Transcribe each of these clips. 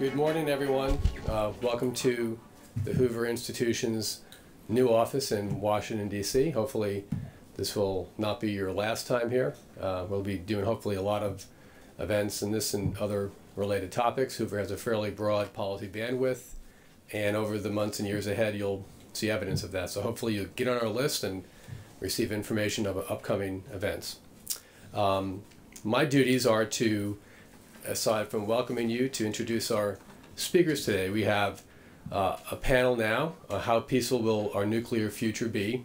Good morning, everyone. Welcome to the Hoover Institution's new office in Washington, D.C. Hopefully this will not be your last time here. We'll be doing hopefully a lot of events in this and other related topics. Hoover has a fairly broad policy bandwidth, and over the months and years ahead you'll see evidence of that. So hopefully you'll get on our list and receive information of upcoming events. My duties are to, aside from welcoming you, to introduce our speakers today. We have a panel now, How Peaceful Will Our Nuclear Future Be?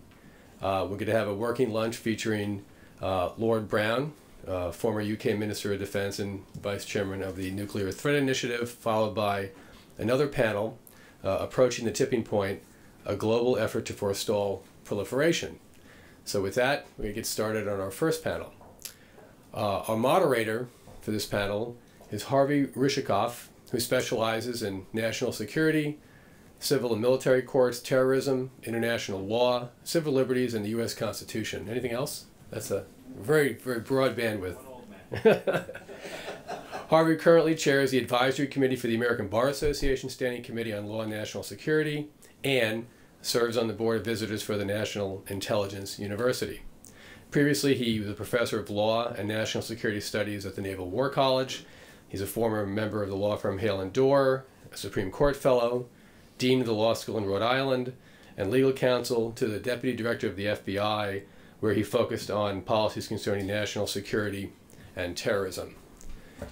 We're going to have a working lunch featuring Lord Brown, former UK Minister of Defense and Vice Chairman of the Nuclear Threat Initiative, followed by another panel, Approaching the Tipping Point, a global effort to forestall proliferation. So with that, we're going to get started on our first panel. Our moderator for this panel is Harvey Rishikoff, who specializes in national security, civil and military courts, terrorism, international law, civil liberties, and the U.S. Constitution. Anything else? That's a very, very broad bandwidth. Harvey currently chairs the Advisory Committee for the American Bar Association Standing Committee on Law and National Security, and serves on the Board of Visitors for the National Intelligence University. Previously, he was a professor of law and national security studies at the Naval War College. He's a former member of the law firm Hale & Dorr, a Supreme Court Fellow, Dean of the Law School in Rhode Island, and legal counsel to the Deputy Director of the FBI, where he focused on policies concerning national security and terrorism.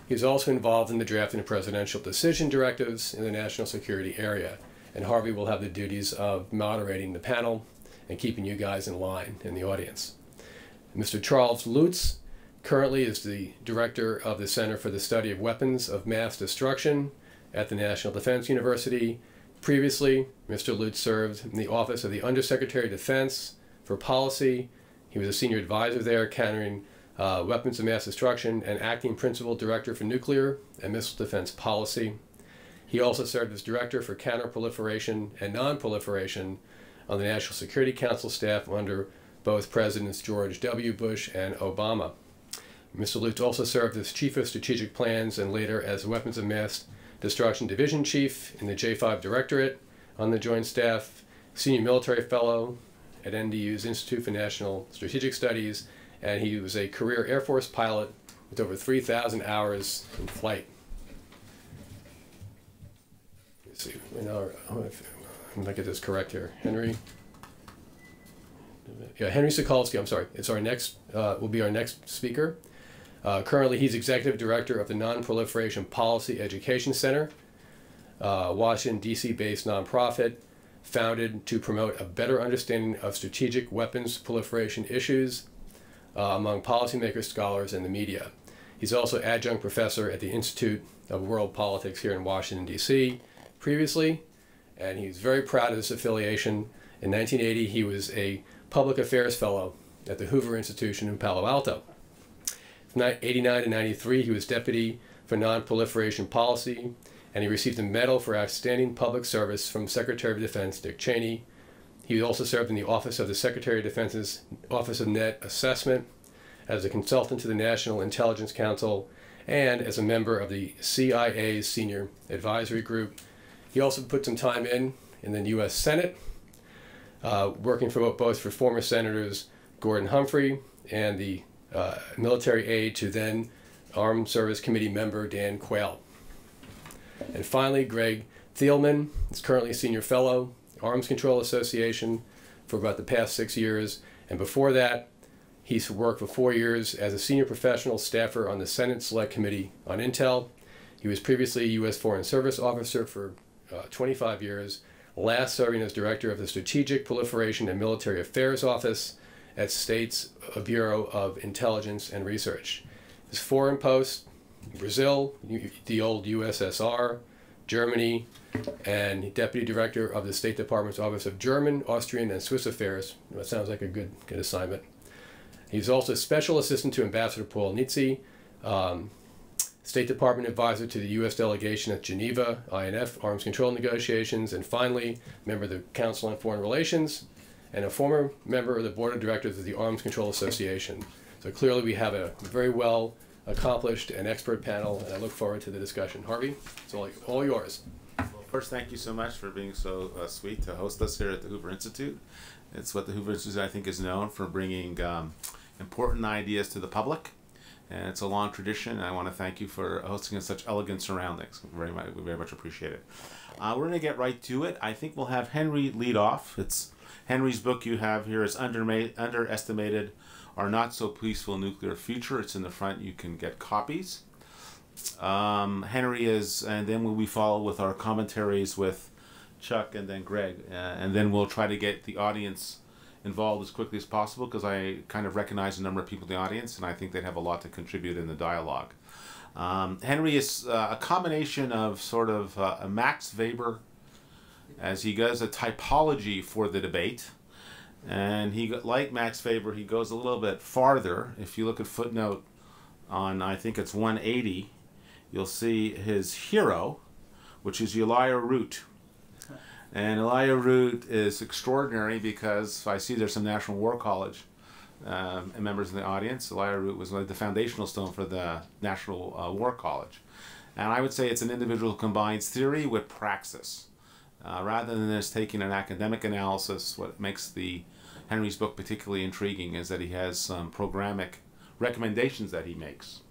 He's also involved in the drafting of presidential decision directives in the national security area, and Harvey will have the duties of moderating the panel and keeping you guys in line in the audience. Mr. Charles Lutz currently is the director of the Center for the Study of Weapons of Mass Destruction at the National Defense University. Previously, Mr. Lutz served in the Office of the Undersecretary of Defense for Policy. He was a senior advisor there, countering weapons of mass destruction, and acting principal director for nuclear and missile defense policy. He also served as director for counterproliferation and nonproliferation on the National Security Council staff under both Presidents George W. Bush and Obama. Mr. Lutz also served as Chief of Strategic Plans and later as Weapons of Mass Destruction Division Chief in the J5 Directorate on the Joint Staff, Senior Military Fellow at NDU's Institute for National Strategic Studies, and he was a career Air Force pilot with over 3,000 hours in flight. Let's see, I'm going to get this correct here. Henry Sokolski, I'm sorry, it's our next, will be our next speaker. Currently, he's Executive Director of the Nonproliferation Policy Education Center, Washington, D.C.-based nonprofit, founded to promote a better understanding of strategic weapons proliferation issues among policymakers, scholars, and the media. He's also adjunct professor at the Institute of World Politics here in Washington, D.C. previously, and he's very proud of this affiliation. In 1980, he was a Public Affairs Fellow at the Hoover Institution in Palo Alto. From 1989 to 93, he was Deputy for Nonproliferation Policy, and he received a Medal for Outstanding Public Service from Secretary of Defense Dick Cheney. He also served in the Office of the Secretary of Defense's Office of Net Assessment, as a consultant to the National Intelligence Council, and as a member of the CIA's Senior Advisory Group. He also put some time in the U.S. Senate, working for both for former Senators Gordon Humphrey and the military aide to then Armed Service Committee member Dan Quayle. And finally, Greg Thielman is currently a Senior Fellow, Arms Control Association, for about the past 6 years. And before that, he's worked for 4 years as a senior professional staffer on the Senate Select Committee on Intel. He was previously a U.S. Foreign Service officer for 25 years, last serving as director of the Strategic Proliferation and Military Affairs Office at State's Bureau of Intelligence and Research. His foreign posts: Brazil, the old USSR, Germany, and Deputy Director of the State Department's Office of German, Austrian, and Swiss Affairs. That sounds like a good assignment. He's also Special Assistant to Ambassador Paul Nitze, State Department Advisor to the U.S. Delegation at Geneva, INF, Arms Control Negotiations, and finally, member of the Council on Foreign Relations, and a former member of the Board of Directors of the Arms Control Association. So clearly we have a very well accomplished and expert panel, and I look forward to the discussion. Harvey, it's all yours. Well, first, thank you so much for being so sweet to host us here at the Hoover Institute. It's what the Hoover Institute, I think, is known for, bringing important ideas to the public. And it's a long tradition, and I want to thank you for hosting in such elegant surroundings. We very much appreciate it. We're going to get right to it. I think we'll have Henry lead off. It's Henry's book you have here is Underestimated Our Not So Peaceful Nuclear Future. It's in the front. You can get copies. Henry is, and then we follow with our commentaries with Chuck and then Greg. And then we'll try to get the audience involved as quickly as possible, because I kind of recognize a number of people in the audience, and I think they'd have a lot to contribute in the dialogue. Henry is a combination of sort of a Max Weber, as he does a typology for the debate, and like Max Weber, he goes a little bit farther. If you look at footnote on, I think it's 180, you'll see his hero, which is Elijah Root. And Elijah Root is extraordinary because I see there's some National War College members in the audience. Elijah Root was like the foundational stone for the National War College. And I would say it's an individual who combines theory with praxis. Rather than just taking an academic analysis, what makes Henry's book particularly intriguing is that he has some programmatic recommendations that he makes.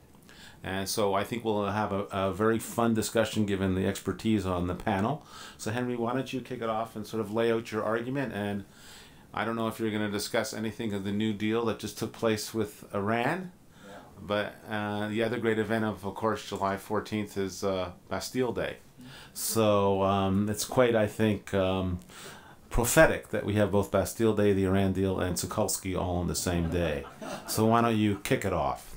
And so I think we'll have a very fun discussion given the expertise on the panel. So Henry, why don't you kick it off and sort of lay out your argument? And I don't know if you're going to discuss anything of the New Deal that just took place with Iran. Yeah. But the other great event of course, July 14th is Bastille Day. So it's quite, I think, prophetic that we have both Bastille Day, the Iran deal, and Sokolski all on the same day. So why don't you kick it off?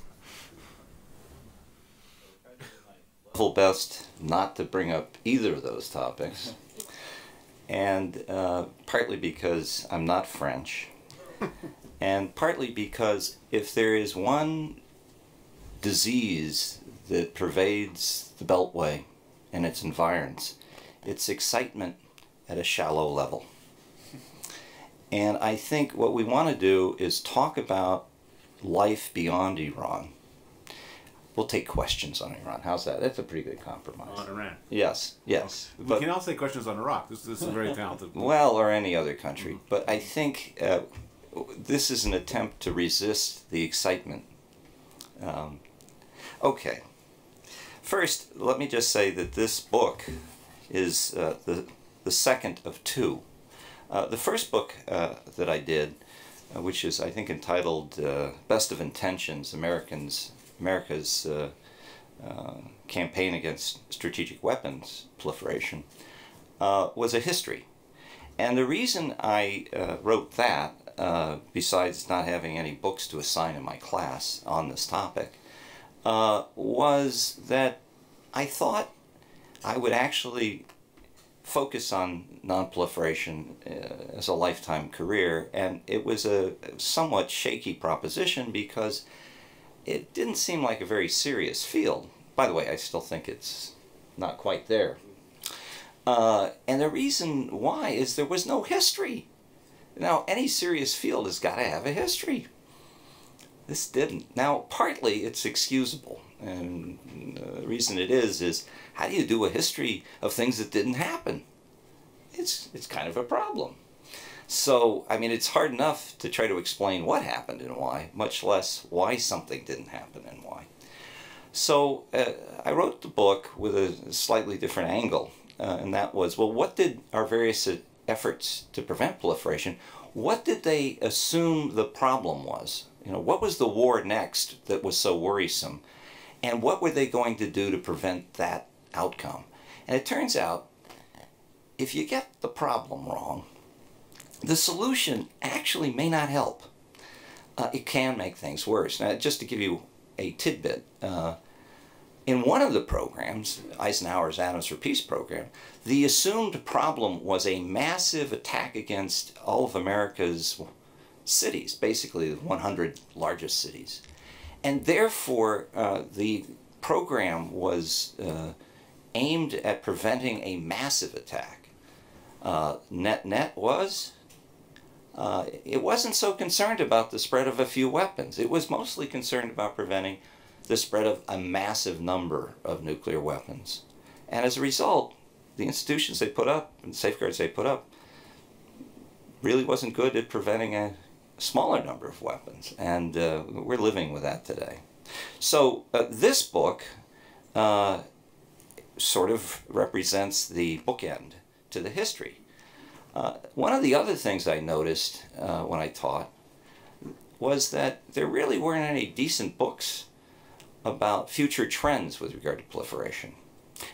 Best not to bring up either of those topics, and partly because I'm not French, and partly because if there is one disease that pervades the Beltway and its environs, it's excitement at a shallow level. And I think what we want to do is talk about life beyond Iran. We'll take questions on Iran. How's that? That's a pretty good compromise. On Iran? Yes, yes. We can also take questions on Iraq. This is very talented. Well, or any other country. But I think this is an attempt to resist the excitement. Okay. First, let me just say that this book is the second of two. The first book that I did, which is, I think, entitled Best of Intentions, America's campaign against strategic weapons proliferation, was a history. And the reason I wrote that, besides not having any books to assign in my class on this topic, was that I thought I would actually focus on nonproliferation as a lifetime career, and it was a somewhat shaky proposition because it didn't seem like a very serious field. By the way, I still think it's not quite there. And the reason why is there was no history. Now, any serious field has got to have a history. This didn't. Now, partly it's excusable. And the reason it is how do you do a history of things that didn't happen? It's kind of a problem. So, I mean, it's hard enough to try to explain what happened and why, much less why something didn't happen and why. So, I wrote the book with a slightly different angle, and that was, well, what did our various efforts to prevent proliferation, what did they assume the problem was? You know, what was the war next that was so worrisome? And what were they going to do to prevent that outcome? And it turns out, if you get the problem wrong, the solution actually may not help. It can make things worse. Now, just to give you a tidbit, in one of the programs, Eisenhower's Atoms for Peace program, the assumed problem was a massive attack against all of America's cities, basically the 100 largest cities. And therefore, the program was aimed at preventing a massive attack. Net was, it wasn't so concerned about the spread of a few weapons. It was mostly concerned about preventing the spread of a massive number of nuclear weapons. And as a result, the institutions they put up and safeguards they put up really wasn't good at preventing a smaller number of weapons. And we're living with that today. So this book sort of represents the bookend to the history. One of the other things I noticed when I taught was that there really weren't any decent books about future trends with regard to proliferation.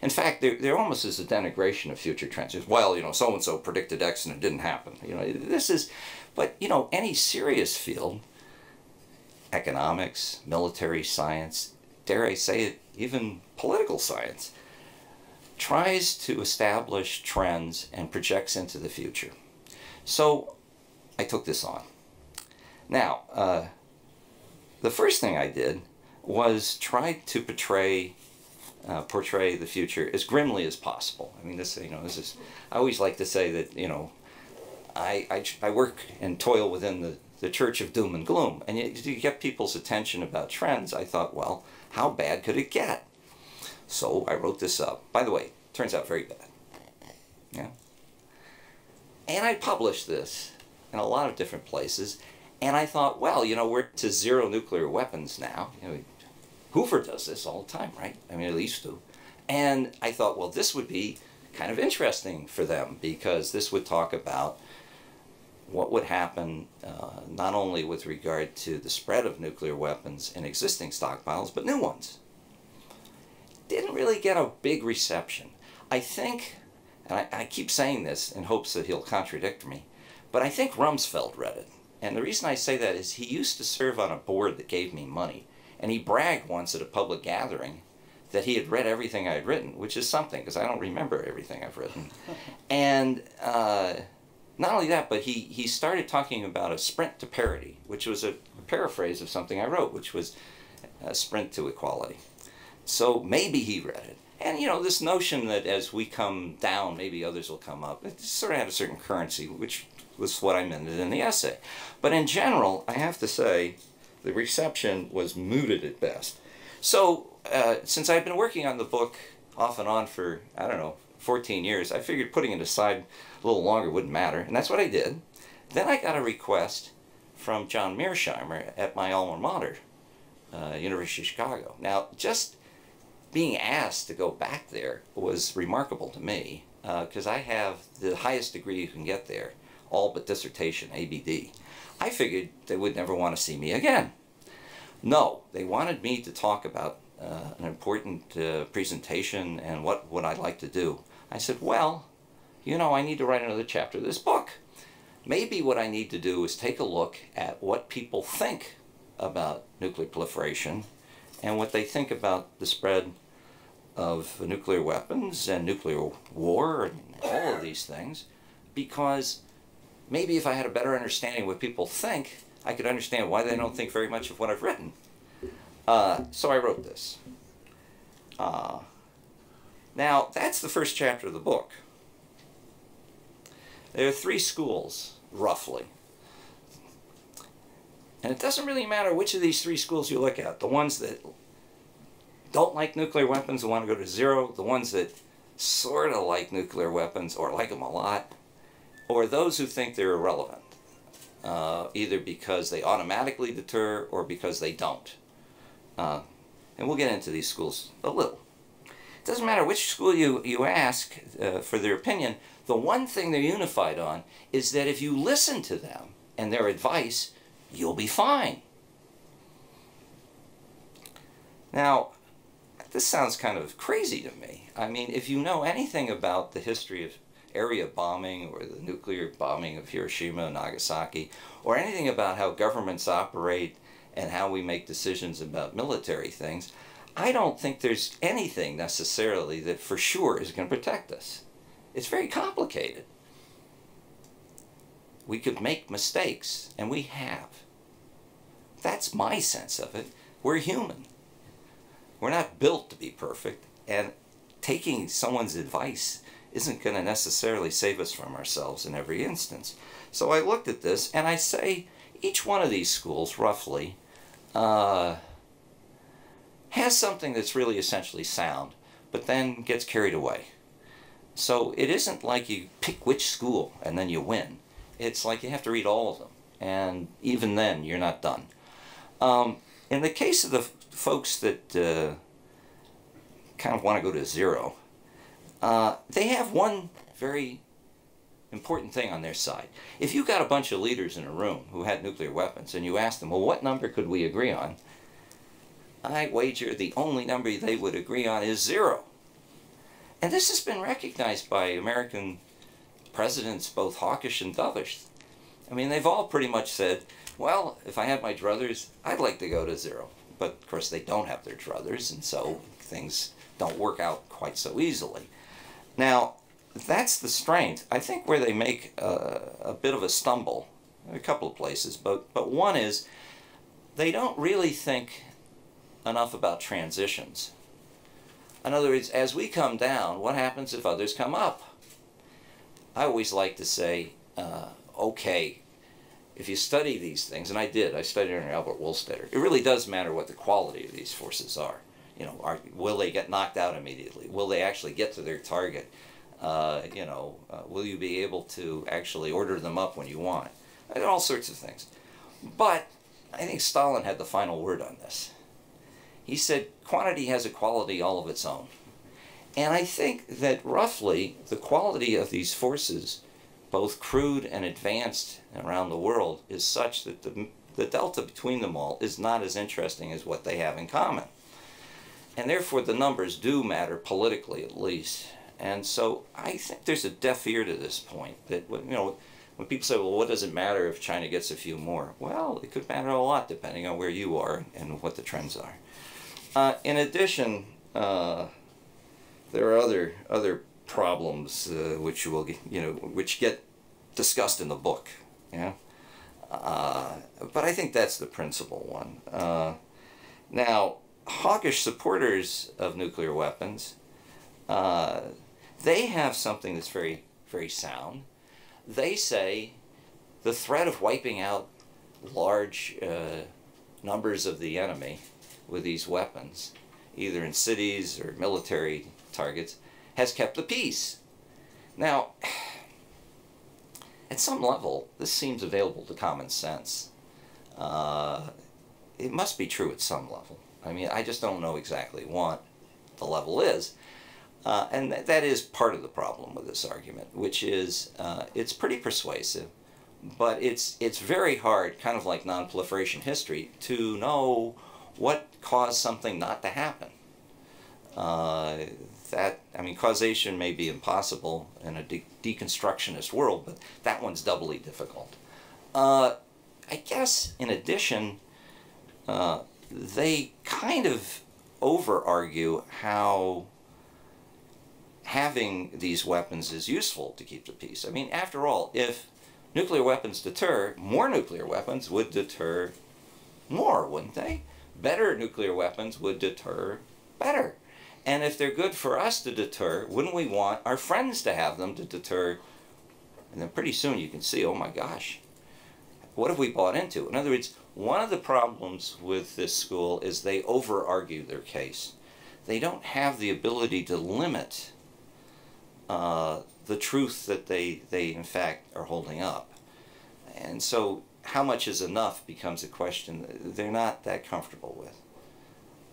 In fact, there almost is a denigration of future trends. It's, well, you know, so-and-so predicted X and it didn't happen. You know, this is, but, you know, any serious field, economics, military science, dare I say it, even political science, tries to establish trends and projects into the future. So I took this on. Now, the first thing I did was try to portray the future as grimly as possible. I mean, this, you know, this is, I always like to say that, you know, I work and toil within the church of doom and gloom, and you get people's attention about trends. I thought, well, how bad could it get? So I wrote this up. By the way, turns out very bad. Yeah. And I published this in a lot of different places, and I thought, well, you know, we're to zero nuclear weapons now. You know, Hoover does this all the time, right? I mean, at least to. And I thought, well, this would be kind of interesting for them, because this would talk about what would happen not only with regard to the spread of nuclear weapons in existing stockpiles, but new ones. Didn't really get a big reception. I think, and I keep saying this in hopes that he'll contradict me, but I think Rumsfeld read it. And the reason I say that is he used to serve on a board that gave me money. And he bragged once at a public gathering that he had read everything I had written, which is something, because I don't remember everything I've written. And not only that, but he started talking about a sprint to parity, which was a paraphrase of something I wrote, which was a sprint to equality. So maybe he read it. And, you know, this notion that as we come down, maybe others will come up, it sort of had a certain currency, which was what I meant in the essay. But in general, I have to say, the reception was muted at best. So, since I've been working on the book off and on for, I don't know, 14 years, I figured putting it aside a little longer wouldn't matter, and that's what I did. Then I got a request from John Mearsheimer at my alma mater, University of Chicago. Now, just being asked to go back there was remarkable to me, because I have the highest degree you can get there, all but dissertation, ABD. I figured they would never want to see me again. No, they wanted me to talk about an important presentation and what would I like to do. I said, well, you know, I need to write another chapter of this book. Maybe what I need to do is take a look at what people think about nuclear proliferation and what they think about the spread of nuclear weapons and nuclear war and all of these things, because maybe if I had a better understanding of what people think, I could understand why they don't think very much of what I've written. So I wrote this. Now, that's the first chapter of the book. There are 3 schools, roughly. And it doesn't really matter which of these 3 schools you look at. The ones that don't like nuclear weapons and want to go to zero, the ones that sort of like nuclear weapons or like them a lot, or those who think they're irrelevant, either because they automatically deter or because they don't. And we'll get into these schools a little. It doesn't matter which school you ask for their opinion, the one thing they're unified on is that if you listen to them and their advice, you'll be fine. Now, this sounds kind of crazy to me. I mean, if you know anything about the history of area bombing or the nuclear bombing of Hiroshima and Nagasaki, or anything about how governments operate and how we make decisions about military things, I don't think there's anything necessarily that for sure is going to protect us. It's very complicated. We could make mistakes, and we have. That's my sense of it. We're human. We're not built to be perfect, and taking someone's advice isn't going to necessarily save us from ourselves in every instance. So I looked at this, and I say each one of these schools, roughly, has something that's really essentially sound, but then gets carried away. So it isn't like you pick which school and then you win. It's like you have to read all of them, and even then you're not done. In the case of the folks that kind of want to go to zero, they have one very important thing on their side. If you got a bunch of leaders in a room who had nuclear weapons and you asked them, well, what number could we agree on? I wager the only number they would agree on is 0. And this has been recognized by American presidents, both hawkish and dovish. I mean, they've all pretty much said, well, if I had my druthers, I'd like to go to 0. But, of course, they don't have their druthers, and so things don't work out quite so easily. Now, that's the strength. I think where they make a bit of a stumble, a couple of places, but one is they don't really think enough about transitions. In other words, as we come down, what happens if others come up? I always like to say, okay, if you study these things, and I did, I studied under Albert Wohlstetter, it really does matter what the quality of these forces are. You know, will they get knocked out immediately? Will they actually get to their target? Will you be able to actually order them up when you want? All sorts of things. But I think Stalin had the final word on this. He said, quantity has a quality all of its own. And I think that roughly the quality of these forces, both crude and advanced around the world, is such that the delta between them all is not as interesting as what they have in common. And therefore the numbers do matter, politically at least. And so I think there's a deaf ear to this point, that, you know, when people say, well, what does it matter if China gets a few more? Well, it could matter a lot depending on where you are and what the trends are. In addition, there are other problems which will, which get discussed in the book. But I think that's the principal one. Now, hawkish supporters of nuclear weapons, they have something that's very, very sound. They say the threat of wiping out large numbers of the enemy with these weapons, either in cities or military targets, has kept the peace. Now, at some level, this seems available to common sense. It must be true at some level. I mean, I just don't know exactly what the level is. And that is part of the problem with this argument, which is it's pretty persuasive, but it's very hard, kind of like non-proliferation history, to know what caused something not to happen. Causation may be impossible in a deconstructionist world, but that one's doubly difficult. I guess, in addition, they kind of over-argue how having these weapons is useful to keep the peace. I mean, after all, if nuclear weapons deter, more nuclear weapons would deter more, wouldn't they? Better nuclear weapons would deter better. And if they're good for us to deter, wouldn't we want our friends to have them to deter? And then pretty soon you can see, oh my gosh, what have we bought into? In other words, one of the problems with this school is they over-argue their case. They don't have the ability to limit the truth that they in fact are holding up. And so how much is enough becomes a question they're not that comfortable with.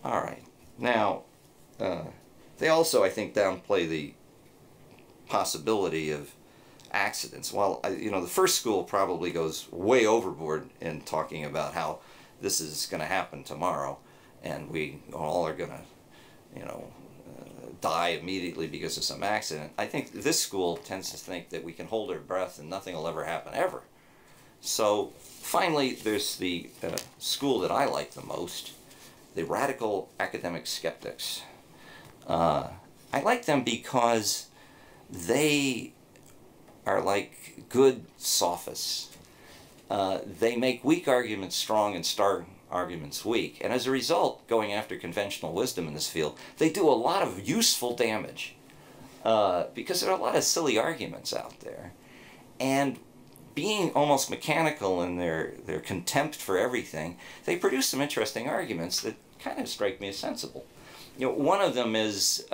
All right. Now, they also, I think, downplay the possibility of accidents. Well, the first school probably goes way overboard in talking about how this is going to happen tomorrow, and we all are going to, die immediately because of some accident. I think this school tends to think that we can hold our breath and nothing will ever happen ever. So finally, there's the school that I like the most, the radical academic skeptics. I like them because they are like good sophists. They make weak arguments strong and strong arguments weak. And as a result, going after conventional wisdom in this field, they do a lot of useful damage because there are a lot of silly arguments out there. And being almost mechanical in their contempt for everything, they produce some interesting arguments that kind of strike me as sensible. You know, one of them is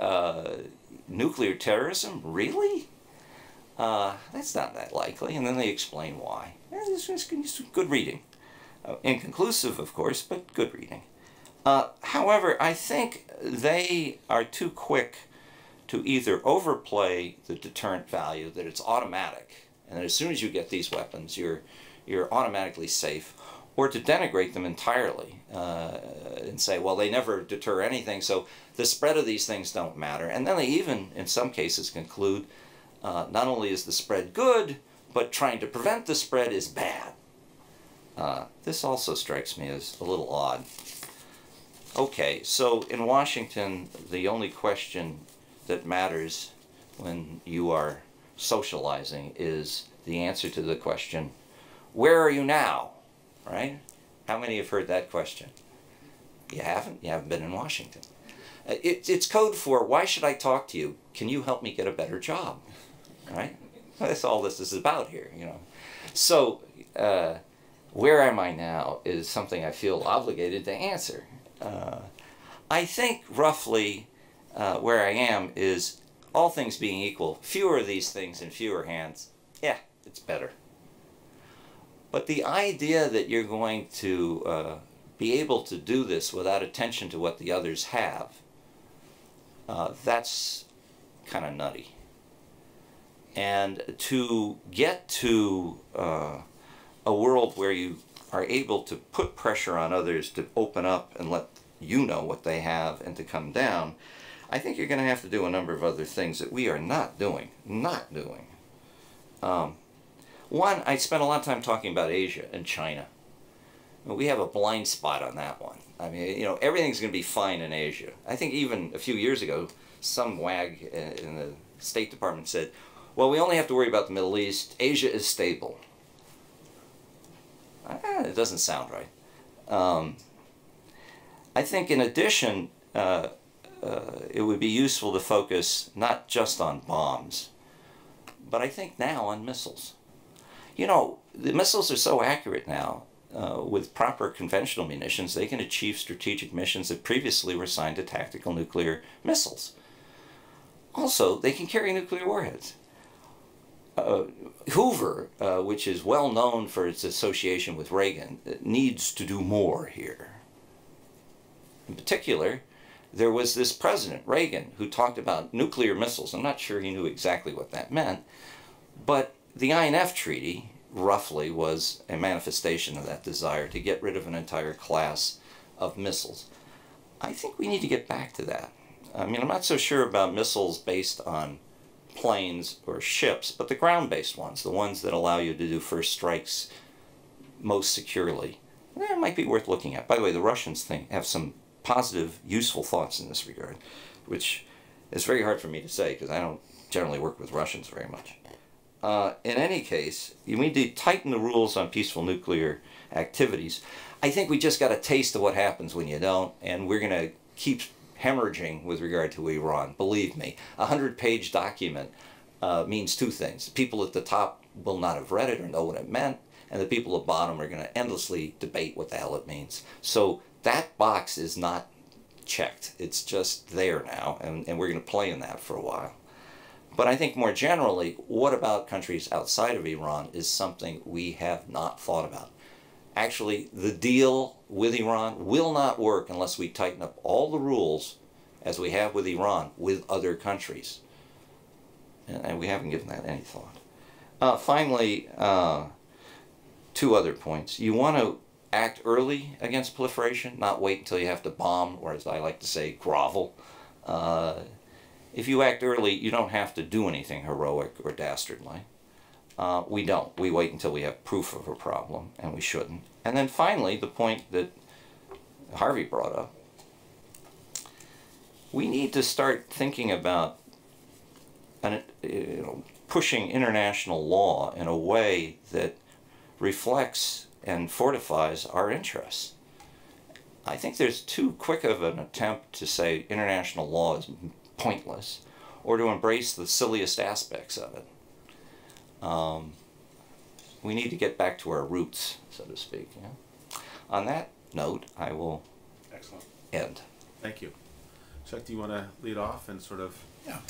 nuclear terrorism. Really? That's not that likely. And then they explain why. It's good reading. Inconclusive, of course, but good reading. However, I think they are too quick to either overplay the deterrent value, that it's automatic, and that as soon as you get these weapons, you're automatically safe, or to denigrate them entirely and say, well, they never deter anything, so the spread of these things don't matter. And then they even, in some cases, conclude not only is the spread good, but trying to prevent the spread is bad. This also strikes me as a little odd. Okay, so in Washington, the only question that matters when you are socializing is the answer to the question, where are you now? Right? How many have heard that question? You haven't? You haven't been in Washington. It's code for, why should I talk to you? Can you help me get a better job? Right? That's all this is about here, you know. So, where am I now is something I feel obligated to answer. I think roughly where I am is, all things being equal, fewer of these things in fewer hands, yeah, it's better. But the idea that you're going to be able to do this without attention to what the others have, that's kind of nutty. And to get to a world where you are able to put pressure on others to open up and let you know what they have and to come down, I think you're going to have to do a number of other things that we are not doing. One, I spent a lot of time talking about Asia and China. We have a blind spot on that one. I mean, you know, everything's going to be fine in Asia. I think even a few years ago, some wag in the State Department said, well, we only have to worry about the Middle East. Asia is stable. It doesn't sound right. I think in addition, it would be useful to focus not just on bombs, but I think now on missiles. You know, the missiles are so accurate now, with proper conventional munitions, they can achieve strategic missions that previously were assigned to tactical nuclear missiles. Also, they can carry nuclear warheads. Hoover, which is well known for its association with Reagan, needs to do more here. In particular, there was this president, Reagan, who talked about nuclear missiles. I'm not sure he knew exactly what that meant, but the INF Treaty, roughly, was a manifestation of that desire to get rid of an entire class of missiles. I think we need to get back to that. I mean, I'm not so sure about missiles based on planes or ships, but the ground-based ones, the ones that allow you to do first strikes most securely, that might be worth looking at. By the way, the Russians have some positive, useful thoughts in this regard, which is very hard for me to say because I don't generally work with Russians very much. In any case, you need to tighten the rules on peaceful nuclear activities. I think we just got a taste of what happens when you don't, and we're going to keep hemorrhaging with regard to Iran. Believe me, a 100-page document means two things. People at the top will not have read it or know what it meant, and the people at the bottom are going to endlessly debate what the hell it means. So that box is not checked. It's just there now, and we're going to play in that for a while. But I think more generally, what about countries outside of Iran is something we have not thought about. Actually, the deal with Iran will not work unless we tighten up all the rules, as we have with Iran, with other countries. And we haven't given that any thought. Finally, two other points. You want to act early against proliferation, not wait until you have to bomb, or as I like to say, grovel. If you act early, you don't have to do anything heroic or dastardly. We don't. We wait until we have proof of a problem, and we shouldn't. And then finally, the point that Harvey brought up, we need to start thinking about pushing international law in a way that reflects and fortifies our interests. I think there's too quick of an attempt to say international law is pointless, or to embrace the silliest aspects of it. we need to get back to our roots, so to speak. Yeah? On that note, I will Excellent. end. Thank you. Chuck, do you want to lead off and sort of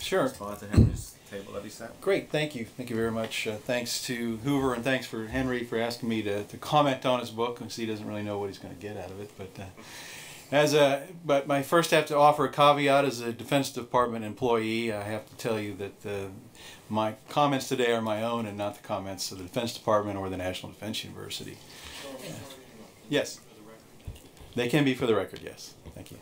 Sure. respond to Henry's table that he set? Great, thank you. Thank you very much. Thanks to Hoover, and thanks for Henry for asking me to comment on his book, because he doesn't really know what he's going to get out of it. But I first have to offer a caveat as a Defense Department employee. I have to tell you that my comments today are my own and not the comments of the Defense Department or the National Defense University. Yes. They can be for the record, yes. Thank you.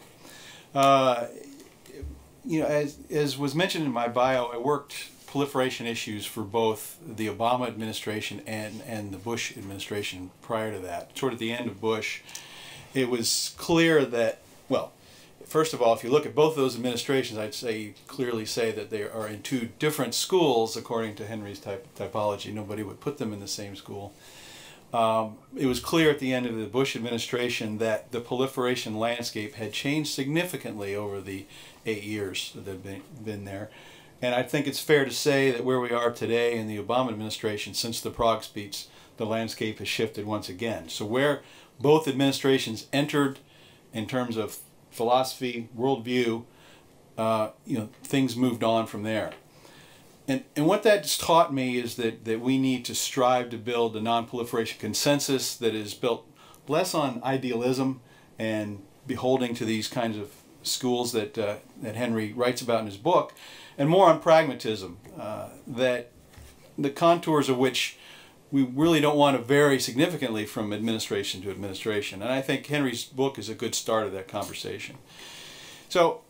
You know, as was mentioned in my bio, I worked proliferation issues for both the Obama administration and the Bush administration prior to that. Toward at the end of Bush, it was clear that, well, first of all, if you look at both of those administrations, I'd clearly say that they are in two different schools according to Henry's typology. Nobody would put them in the same school. It was clear at the end of the Bush administration that the proliferation landscape had changed significantly over the 8 years that have been there. And I think it's fair to say that where we are today in the Obama administration, since the Prague speech, the landscape has shifted once again. So where both administrations entered in terms of philosophy, worldview, you know, things moved on from there. And what that's taught me is that we need to strive to build a non-proliferation consensus that is built less on idealism and beholding to these kinds of schools that Henry writes about in his book, and more on pragmatism, that the contours of which we really don't want to vary significantly from administration to administration. And I think Henry's book is a good start of that conversation. So,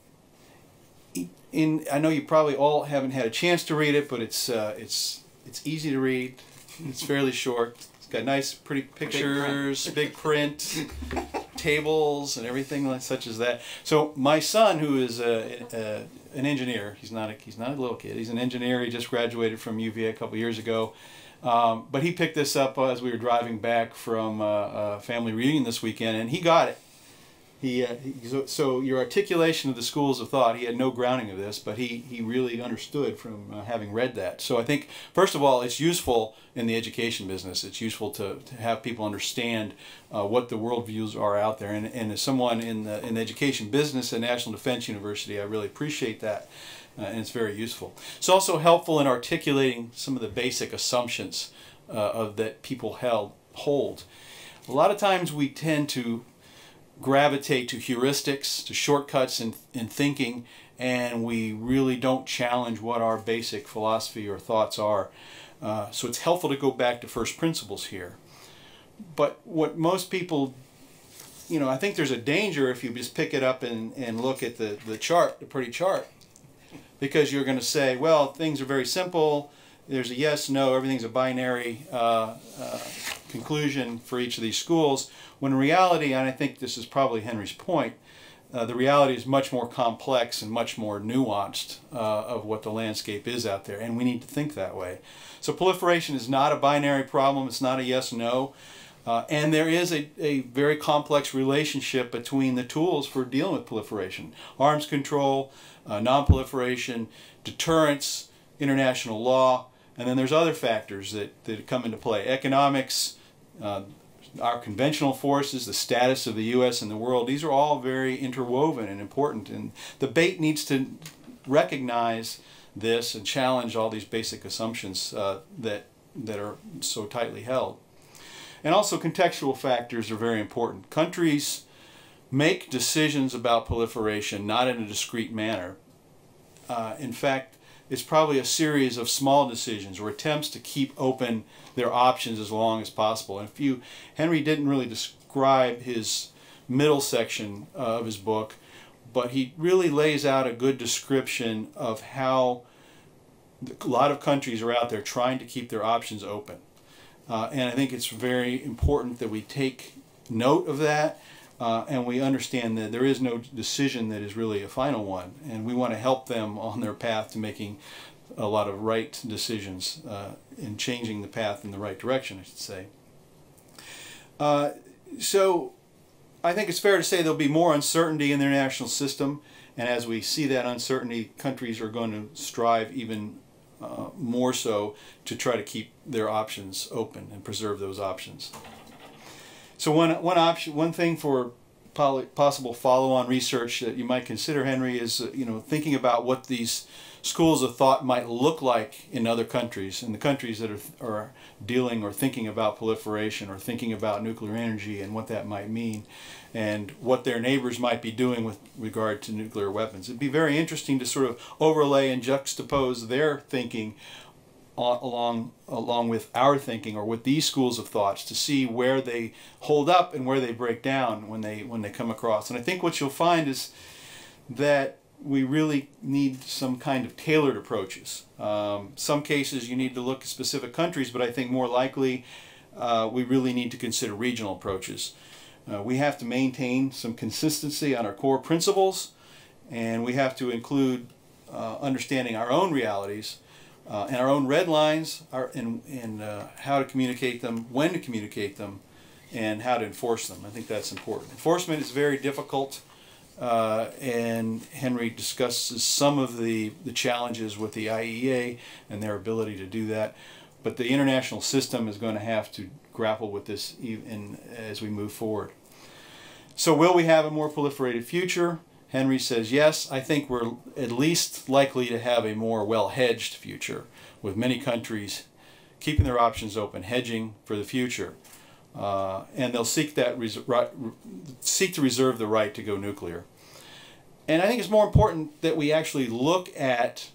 I know you probably all haven't had a chance to read it, but it's easy to read. It's fairly short. It's got nice, pretty pictures, big print, tables, and everything such as that. So my son, who is an engineer, he's not a little kid. He's an engineer. He just graduated from UVA a couple years ago. But he picked this up as we were driving back from a family reunion this weekend, and he got it. So your articulation of the schools of thought, he had no grounding of this, but he really understood from having read that. So I think, first of all, it's useful in the education business. It's useful to have people understand what the worldviews are out there. And as someone in the education business at National Defense University, I really appreciate that. And it's very useful. It's also helpful in articulating some of the basic assumptions that people hold. A lot of times we tend to gravitate to heuristics, to shortcuts in thinking, and we really don't challenge what our basic philosophy or thoughts are. So it's helpful to go back to first principles here. But what most people, you know, I think there's a danger if you just pick it up and look at the chart, the pretty chart, because you're going to say, well, things are very simple. There's a yes, no, everything's a binary conclusion for each of these schools, when in reality, and I think this is probably Henry's point, the reality is much more complex and much more nuanced of what the landscape is out there, and we need to think that way. So proliferation is not a binary problem, it's not a yes, no, and there is a very complex relationship between the tools for dealing with proliferation. Arms control, non-proliferation, deterrence, international law, and then there's other factors that come into play. Economics, our conventional forces, the status of the U.S. in the world, these are all very interwoven and important. And the debate needs to recognize this and challenge all these basic assumptions that are so tightly held. And also contextual factors are very important. Countries make decisions about proliferation not in a discrete manner. In fact, it's probably a series of small decisions or attempts to keep open their options as long as possible. And Henry didn't really describe his middle section of his book, but he really lays out a good description of how a lot of countries are out there trying to keep their options open. And I think it's very important that we take note of that and we understand that there is no decision that is really a final one, and we want to help them on their path to making a lot of right decisions and changing the path in the right direction, I should say. So I think it's fair to say there'll be more uncertainty in the international system, and as we see that uncertainty, countries are going to strive even more so to try to keep their options open and preserve those options. So one thing for possible follow-on research that you might consider, Henry, is thinking about what these schools of thought might look like in other countries, in the countries that are dealing or thinking about proliferation or thinking about nuclear energy and what that might mean, and what their neighbors might be doing with regard to nuclear weapons. It'd be very interesting to sort of overlay and juxtapose their thinking along with our thinking, or with these schools of thoughts, to see where they hold up and where they break down when they come across. And I think what you'll find is that we really need some kind of tailored approaches. Some cases you need to look at specific countries, but I think more likely we really need to consider regional approaches. We have to maintain some consistency on our core principles, and we have to include understanding our own realities and our own red lines, and how to communicate them, when to communicate them, and how to enforce them. I think that's important. Enforcement is very difficult, and Henry discusses some of the challenges with the IEA and their ability to do that. But the international system is going to have to grapple with this even as we move forward. So will we have a more proliferated future? Henry says yes. I think we're at least likely to have a more well-hedged future, with many countries keeping their options open, hedging for the future. And they'll seek to reserve the right to go nuclear. And I think it's more important that we actually look at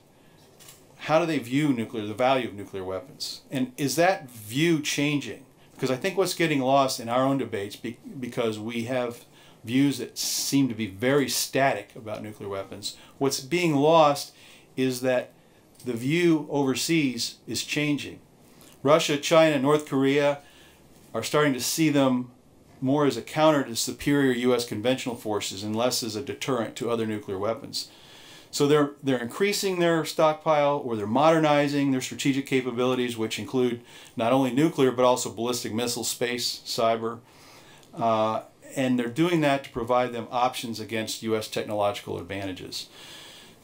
how do they view nuclear, the value of nuclear weapons. And is that view changing? Because I think what's getting lost in our own debates, because we have views that seem to be very static about nuclear weapons, what's being lost is that the view overseas is changing. Russia, China, North Korea are starting to see them more as a counter to superior U.S. conventional forces and less as a deterrent to other nuclear weapons. So they're increasing their stockpile, or they're modernizing their strategic capabilities, which include not only nuclear but also ballistic missile, space, cyber. And they're doing that to provide them options against U.S. technological advantages.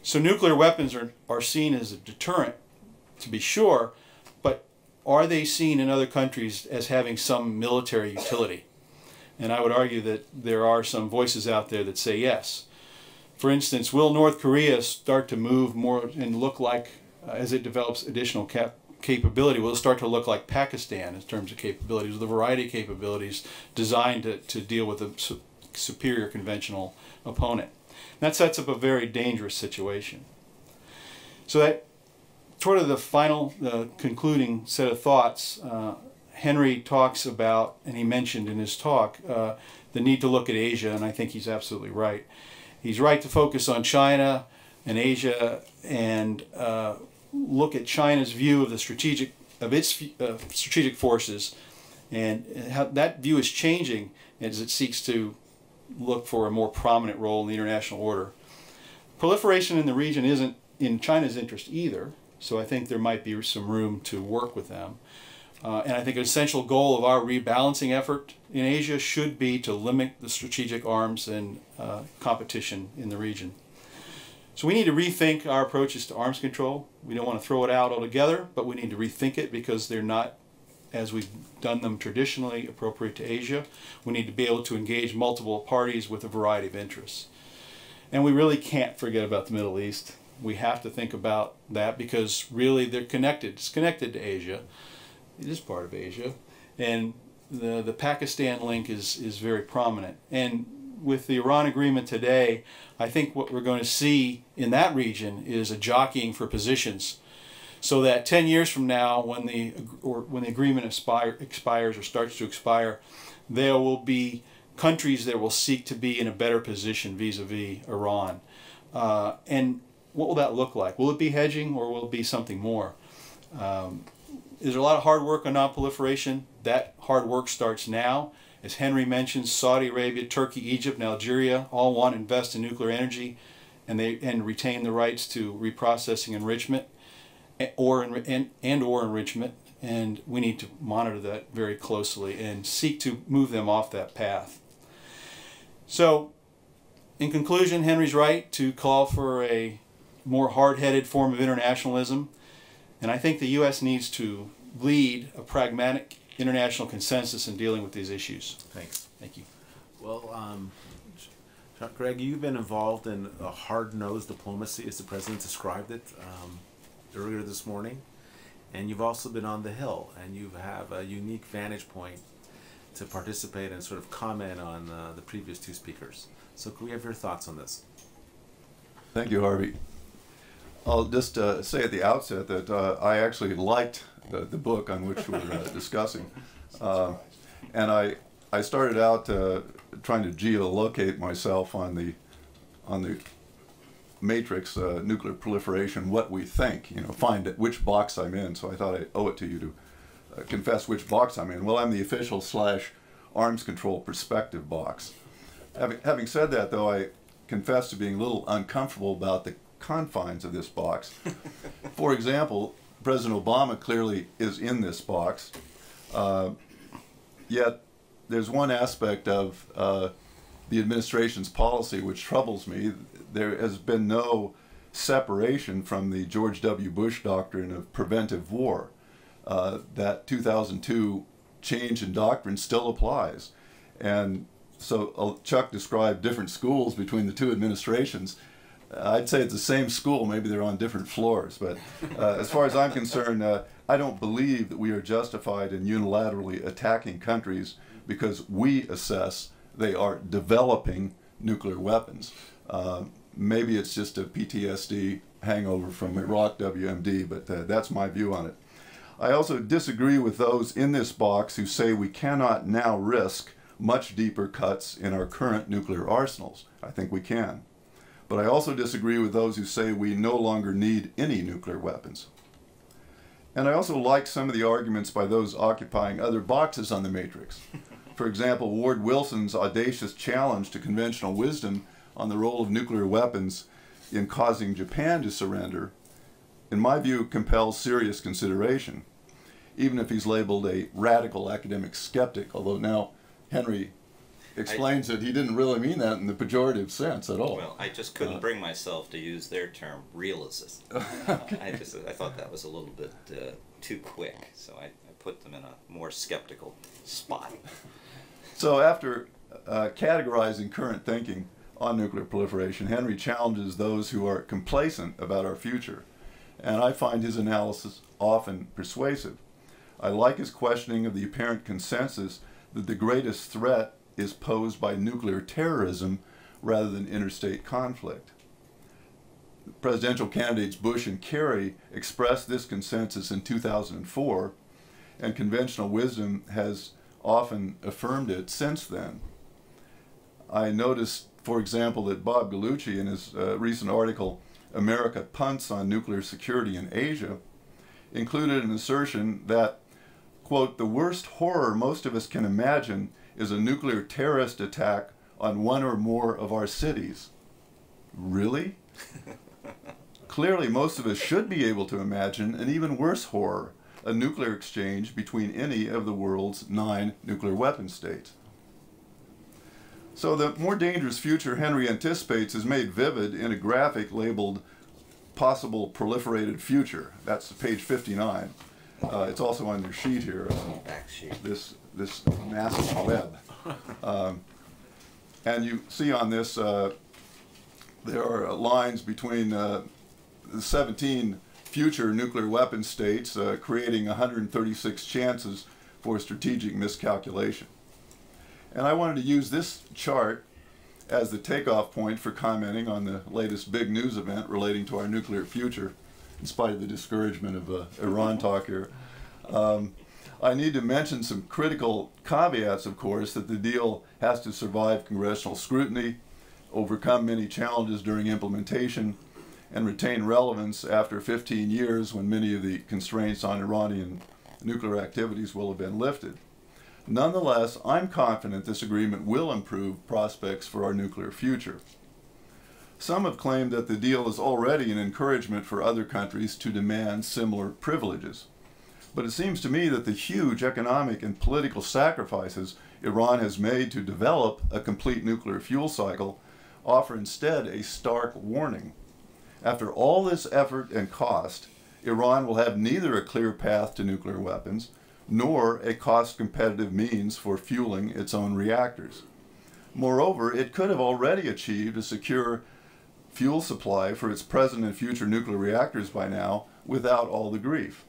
So nuclear weapons are seen as a deterrent, to be sure, but are they seen in other countries as having some military utility? And I would argue that there are some voices out there that say yes. For instance, will North Korea start to move more and look like, as it develops additional capability, will it start to look like Pakistan in terms of capabilities, with a variety of capabilities designed to deal with a superior conventional opponent? And that sets up a very dangerous situation. So that sort of the final concluding set of thoughts. Henry talks about, and he mentioned in his talk, the need to look at Asia, and I think he's absolutely right. He's right to focus on China and Asia, and look at China's view of its strategic forces, and how that view is changing as it seeks to look for a more prominent role in the international order. Proliferation in the region isn't in China's interest either, so I think there might be some room to work with them. And I think an essential goal of our rebalancing effort in Asia should be to limit the strategic arms and competition in the region. So we need to rethink our approaches to arms control. We don't want to throw it out altogether, but we need to rethink it because they're not, as we've done them traditionally, appropriate to Asia. We need to be able to engage multiple parties with a variety of interests. And we really can't forget about the Middle East. We have to think about that because really they're connected. It's connected to Asia. It is part of Asia. And the Pakistan link is very prominent. And with the Iran agreement today, I think what we're going to see in that region is a jockeying for positions, so that 10 years from now, when the agreement expires or starts to expire, there will be countries that will seek to be in a better position vis-a-vis Iran. And what will that look like? Will it be hedging, or will it be something more? There's a lot of hard work on non-proliferation. That hard work starts now. As Henry mentioned, Saudi Arabia, Turkey, Egypt, and Algeria all want to invest in nuclear energy, and retain the rights to reprocessing, enrichment, or enrichment. And we need to monitor that very closely and seek to move them off that path. So, in conclusion, Henry's right to call for a more hard-headed form of internationalism. And I think the U.S. needs to lead a pragmatic international consensus in dealing with these issues. Thanks. Thank you. Well, Greg, you've been involved in a hard-nosed diplomacy, as the President described it earlier this morning. And you've also been on the Hill, and you have a unique vantage point to participate and sort of comment on the previous two speakers. So can we have your thoughts on this? Thank you, Harvey. I'll just say at the outset that I actually liked the book on which we're discussing. And I started out trying to geolocate myself on the matrix, nuclear proliferation, what we think, find which box I'm in. So I thought I owe it to you to confess which box I'm in. Well, I'm the official / arms control perspective box. Having said that, though, I confess to being a little uncomfortable about the confines of this box. For example, President Obama clearly is in this box, yet there's one aspect of the administration's policy which troubles me. There has been no separation from the George W. Bush doctrine of preventive war. That 2002 change in doctrine still applies. And so Chuck described different schools between the two administrations. I'd say it's the same school, maybe they're on different floors. But as far as I'm concerned, I don't believe that we are justified in unilaterally attacking countries because we assess they are developing nuclear weapons. Maybe it's just a PTSD hangover from Iraq WMD, but that's my view on it. I also disagree with those in this box who say we cannot now risk much deeper cuts in our current nuclear arsenals. I think we can. But I also disagree with those who say we no longer need any nuclear weapons. And I also like some of the arguments by those occupying other boxes on the matrix. For example, Ward Wilson's audacious challenge to conventional wisdom on the role of nuclear weapons in causing Japan to surrender, in my view, compels serious consideration, even if he's labeled a radical academic skeptic, although now Henry explains that he didn't really mean that in the pejorative sense at all. Well, I just couldn't bring myself to use their term, realists. I thought that was a little bit too quick, so I put them in a more skeptical spot. So after categorizing current thinking on nuclear proliferation, Henry challenges those who are complacent about our future, and I find his analysis often persuasive. I like his questioning of the apparent consensus that the greatest threat is posed by nuclear terrorism rather than interstate conflict. Presidential candidates Bush and Kerry expressed this consensus in 2004, and conventional wisdom has often affirmed it since then. I noticed, for example, that Bob Gallucci, in his recent article, America Punts on Nuclear Security in Asia, included an assertion that, quote, the worst horror most of us can imagine is a nuclear terrorist attack on one or more of our cities. Really? Clearly, most of us should be able to imagine an even worse horror, a nuclear exchange between any of the world's 9 nuclear weapon states. So the more dangerous future Henry anticipates is made vivid in a graphic labeled Possible Proliferated Future. That's page 59. It's also on your sheet here. Back sheet. This massive web. And you see on this, there are lines between the 17 future nuclear weapon states, creating 136 chances for strategic miscalculation. And I wanted to use this chart as the takeoff point for commenting on the latest big news event relating to our nuclear future, in spite of the discouragement of Iran talk here. I need to mention some critical caveats, of course, that the deal has to survive congressional scrutiny, overcome many challenges during implementation, and retain relevance after 15 years when many of the constraints on Iranian nuclear activities will have been lifted. Nonetheless, I'm confident this agreement will improve prospects for our nuclear future. Some have claimed that the deal is already an encouragement for other countries to demand similar privileges. But it seems to me that the huge economic and political sacrifices Iran has made to develop a complete nuclear fuel cycle offer instead a stark warning. After all this effort and cost, Iran will have neither a clear path to nuclear weapons nor a cost-competitive means for fueling its own reactors. Moreover, it could have already achieved a secure fuel supply for its present and future nuclear reactors by now without all the grief.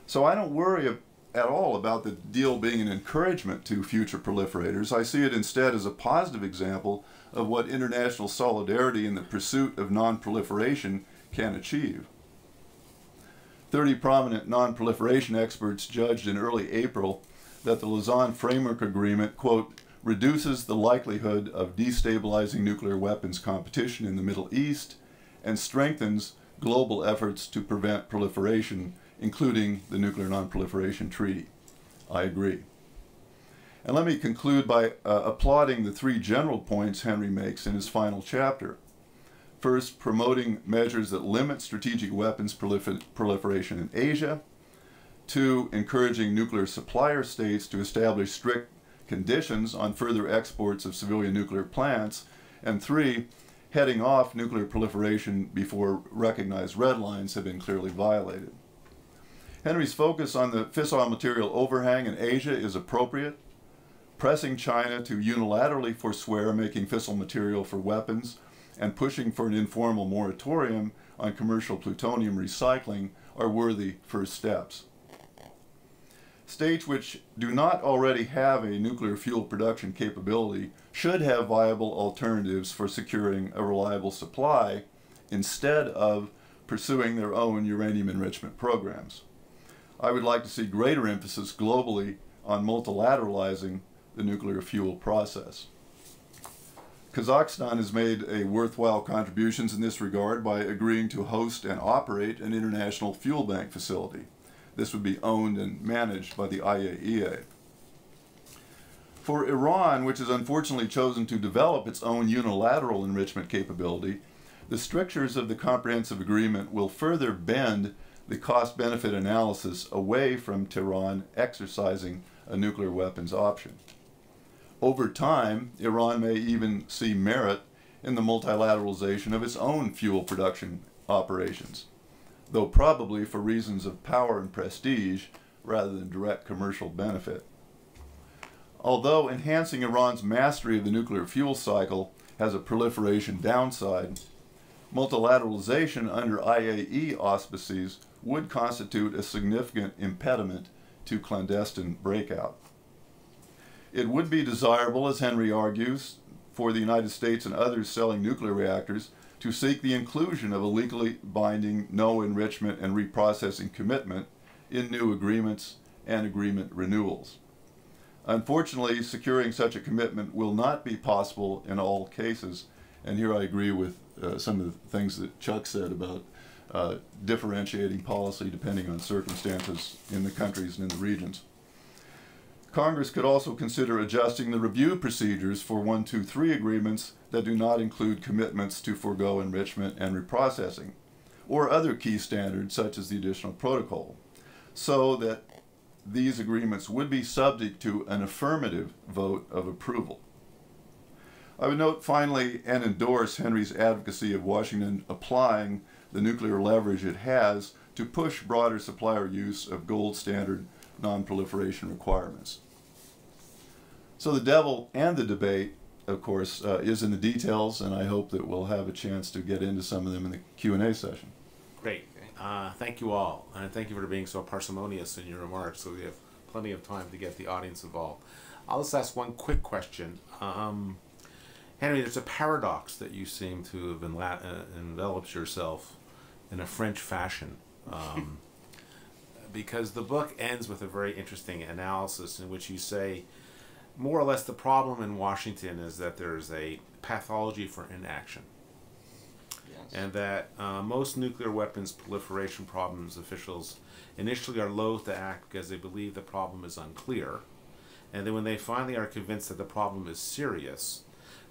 So I don't worry at all about the deal being an encouragement to future proliferators. I see it instead as a positive example of what international solidarity in the pursuit of non-proliferation can achieve. 30 prominent non-proliferation experts judged in early April that the Lausanne Framework Agreement, quote, reduces the likelihood of destabilizing nuclear weapons competition in the Middle East and strengthens global efforts to prevent proliferation, including the Nuclear Non-Proliferation Treaty. I agree. And let me conclude by applauding the three general points Henry makes in his final chapter. First, promoting measures that limit strategic weapons proliferation in Asia. Two, encouraging nuclear supplier states to establish strict conditions on further exports of civilian nuclear plants. And three, heading off nuclear proliferation before recognized red lines have been clearly violated. Henry's focus on the fissile material overhang in Asia is appropriate. Pressing China to unilaterally forswear making fissile material for weapons and pushing for an informal moratorium on commercial plutonium recycling are worthy first steps. States which do not already have a nuclear fuel production capability should have viable alternatives for securing a reliable supply instead of pursuing their own uranium enrichment programs. I would like to see greater emphasis globally on multilateralizing the nuclear fuel process. Kazakhstan has made a worthwhile contributions in this regard by agreeing to host and operate an international fuel bank facility. This would be owned and managed by the IAEA. For Iran, which has unfortunately chosen to develop its own unilateral enrichment capability, the strictures of the comprehensive agreement will further bend the cost-benefit analysis away from Tehran exercising a nuclear weapons option. Over time, Iran may even see merit in the multilateralization of its own fuel production operations, though probably for reasons of power and prestige rather than direct commercial benefit. Although enhancing Iran's mastery of the nuclear fuel cycle has a proliferation downside, multilateralization under IAEA auspices would constitute a significant impediment to clandestine breakout. It would be desirable, as Henry argues, for the United States and others selling nuclear reactors to seek the inclusion of a legally binding no enrichment and reprocessing commitment in new agreements and agreement renewals. Unfortunately, securing such a commitment will not be possible in all cases, and here I agree with some of the things that Chuck said about differentiating policy depending on circumstances in the countries and in the regions. Congress could also consider adjusting the review procedures for 123 agreements that do not include commitments to forego enrichment and reprocessing, or other key standards such as the additional protocol, so that these agreements would be subject to an affirmative vote of approval. I would note finally and endorse Henry's advocacy of Washington applying the nuclear leverage it has to push broader supplier use of gold standard non-proliferation requirements. So the devil and the debate, of course, is in the details, and I hope that we'll have a chance to get into some of them in the Q&A session. Great. Thank you all, and thank you for being so parsimonious in your remarks, so we have plenty of time to get the audience involved. I'll just ask one quick question. Henry, there's a paradox that you seem to have enveloped yourself in a French fashion. Because the book ends with a very interesting analysis in which you say, more or less, the problem in Washington is that there's a pathology for inaction. Yes. And that most nuclear weapons proliferation problems officials initially are loath to act because they believe the problem is unclear. And then when they finally are convinced that the problem is serious,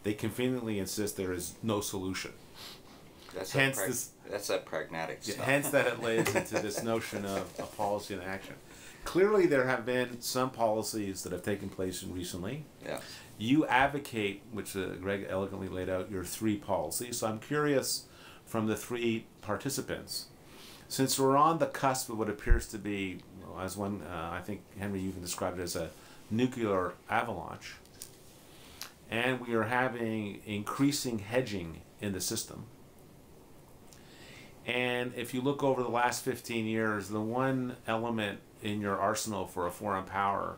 they conveniently insist there is no solution. That's that pragmatic stuff. Hence that it lays into this notion of a policy and action. Clearly there have been some policies that have taken place recently. Yeah. You advocate, which Greg elegantly laid out, your three policies. So I'm curious from the three participants, Since we're on the cusp of what appears to be, as one, I think, Henry, you can describe it as a nuclear avalanche, and we are having increasing hedging in the system. And if you look over the last 15 years, the one element in your arsenal for a foreign power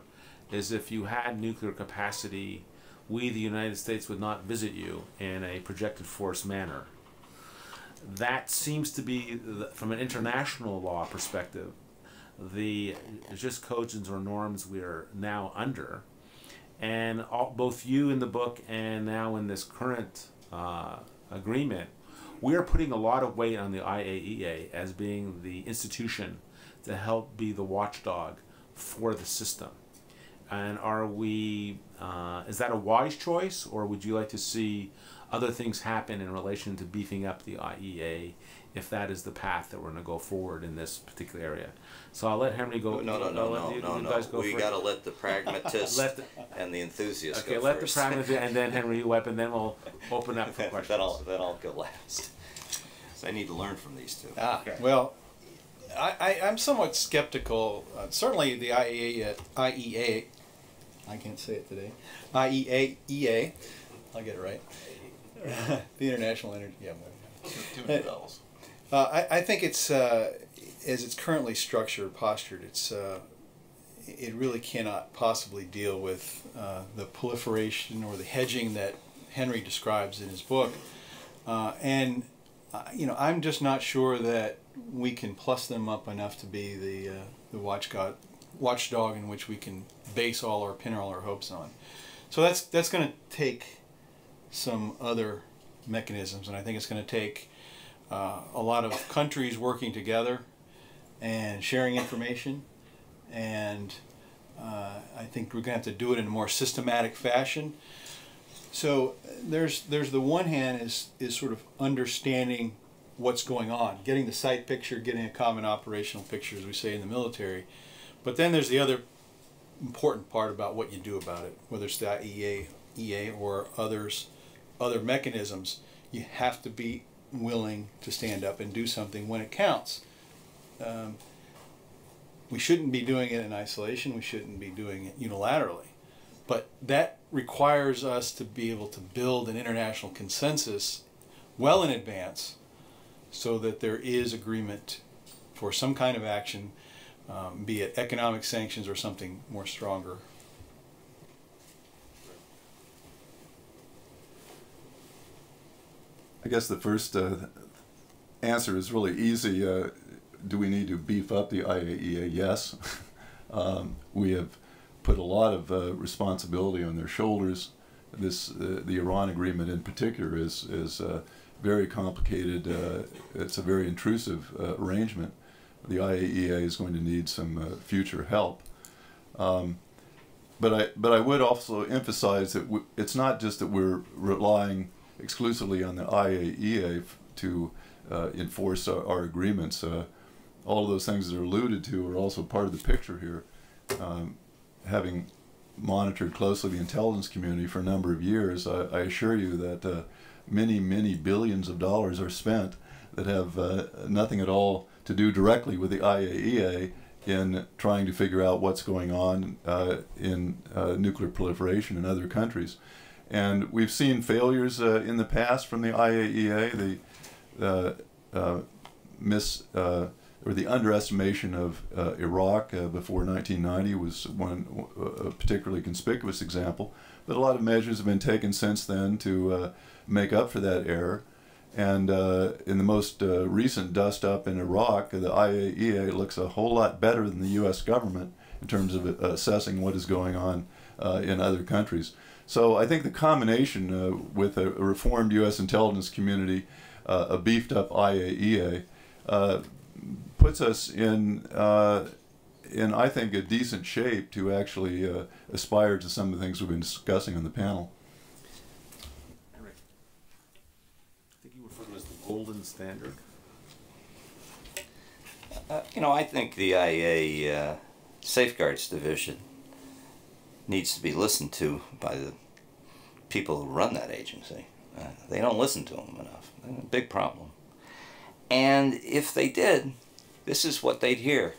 is if you had nuclear capacity, we, the United States, would not visit you in a projected force manner. That seems to be, from an international law perspective, the just cogents or norms we are now under. And both you in the book and now in this current agreement, we are putting a lot of weight on the IAEA as being the institution to help be the watchdog for the system. And are we, is that a wise choice, or would you like to see other things happen in relation to beefing up the IAEA if that is the path that we're going to go forward in this particular area? So I'll let Henry go. No. We got to let the pragmatists and the enthusiasts go let first. the pragmatists and then Henry you up, and then we'll open up for questions. then I'll go last. So I need to learn from these two. Okay. Well, I'm somewhat skeptical. Certainly the IEA, I can't say it today. IEA, I'll get it right. The International Energy, yeah. Too many vowels. I think it's as it's currently structured, postured. It really cannot possibly deal with the proliferation or the hedging that Henry describes in his book, and I'm just not sure that we can plus them up enough to be the watchdog in which we can pin all our hopes on. So that's going to take some other mechanisms, and I think it's going to take a lot of countries working together and sharing information, and I think we're going to have to do it in a more systematic fashion. So there's the one hand is sort of understanding what's going on, getting the sight picture, getting a common operational picture, as we say in the military. But then there's the other important part about what you do about it, whether it's the IAEA or other mechanisms. You have to be willing to stand up and do something when it counts. We shouldn't be doing it in isolation. We shouldn't be doing it unilaterally. But that requires us to be able to build an international consensus well in advance so that there is agreement for some kind of action, be it economic sanctions or something more stronger. I guess the first answer is really easy. Do we need to beef up the IAEA? Yes. We have put a lot of responsibility on their shoulders. The Iran agreement in particular is very complicated. It's a very intrusive arrangement. The IAEA is going to need some future help. But I would also emphasize that it's not just that we're relying exclusively on the IAEA to enforce our agreements. All of those things that are alluded to are also part of the picture here. Having monitored closely the intelligence community for a number of years, I assure you that many billions of dollars are spent that have nothing at all to do directly with the IAEA in trying to figure out what's going on in nuclear proliferation in other countries. And we've seen failures in the past from the IAEA. The underestimation of Iraq before 1990 was a particularly conspicuous example. But a lot of measures have been taken since then to make up for that error. And in the most recent dust-up in Iraq, the IAEA looks a whole lot better than the U.S. government in terms of assessing what is going on in other countries. So I think the combination with a reformed U.S. intelligence community, a beefed-up IAEA, puts us in I think, a decent shape to actually aspire to some of the things we've been discussing on the panel. Henry, I think you refer to it as the golden standard. I think the IAEA Safeguards Division needs to be listened to by the people who run that agency. They don't listen to them enough. A big problem. And if they did, this is what they'd hear.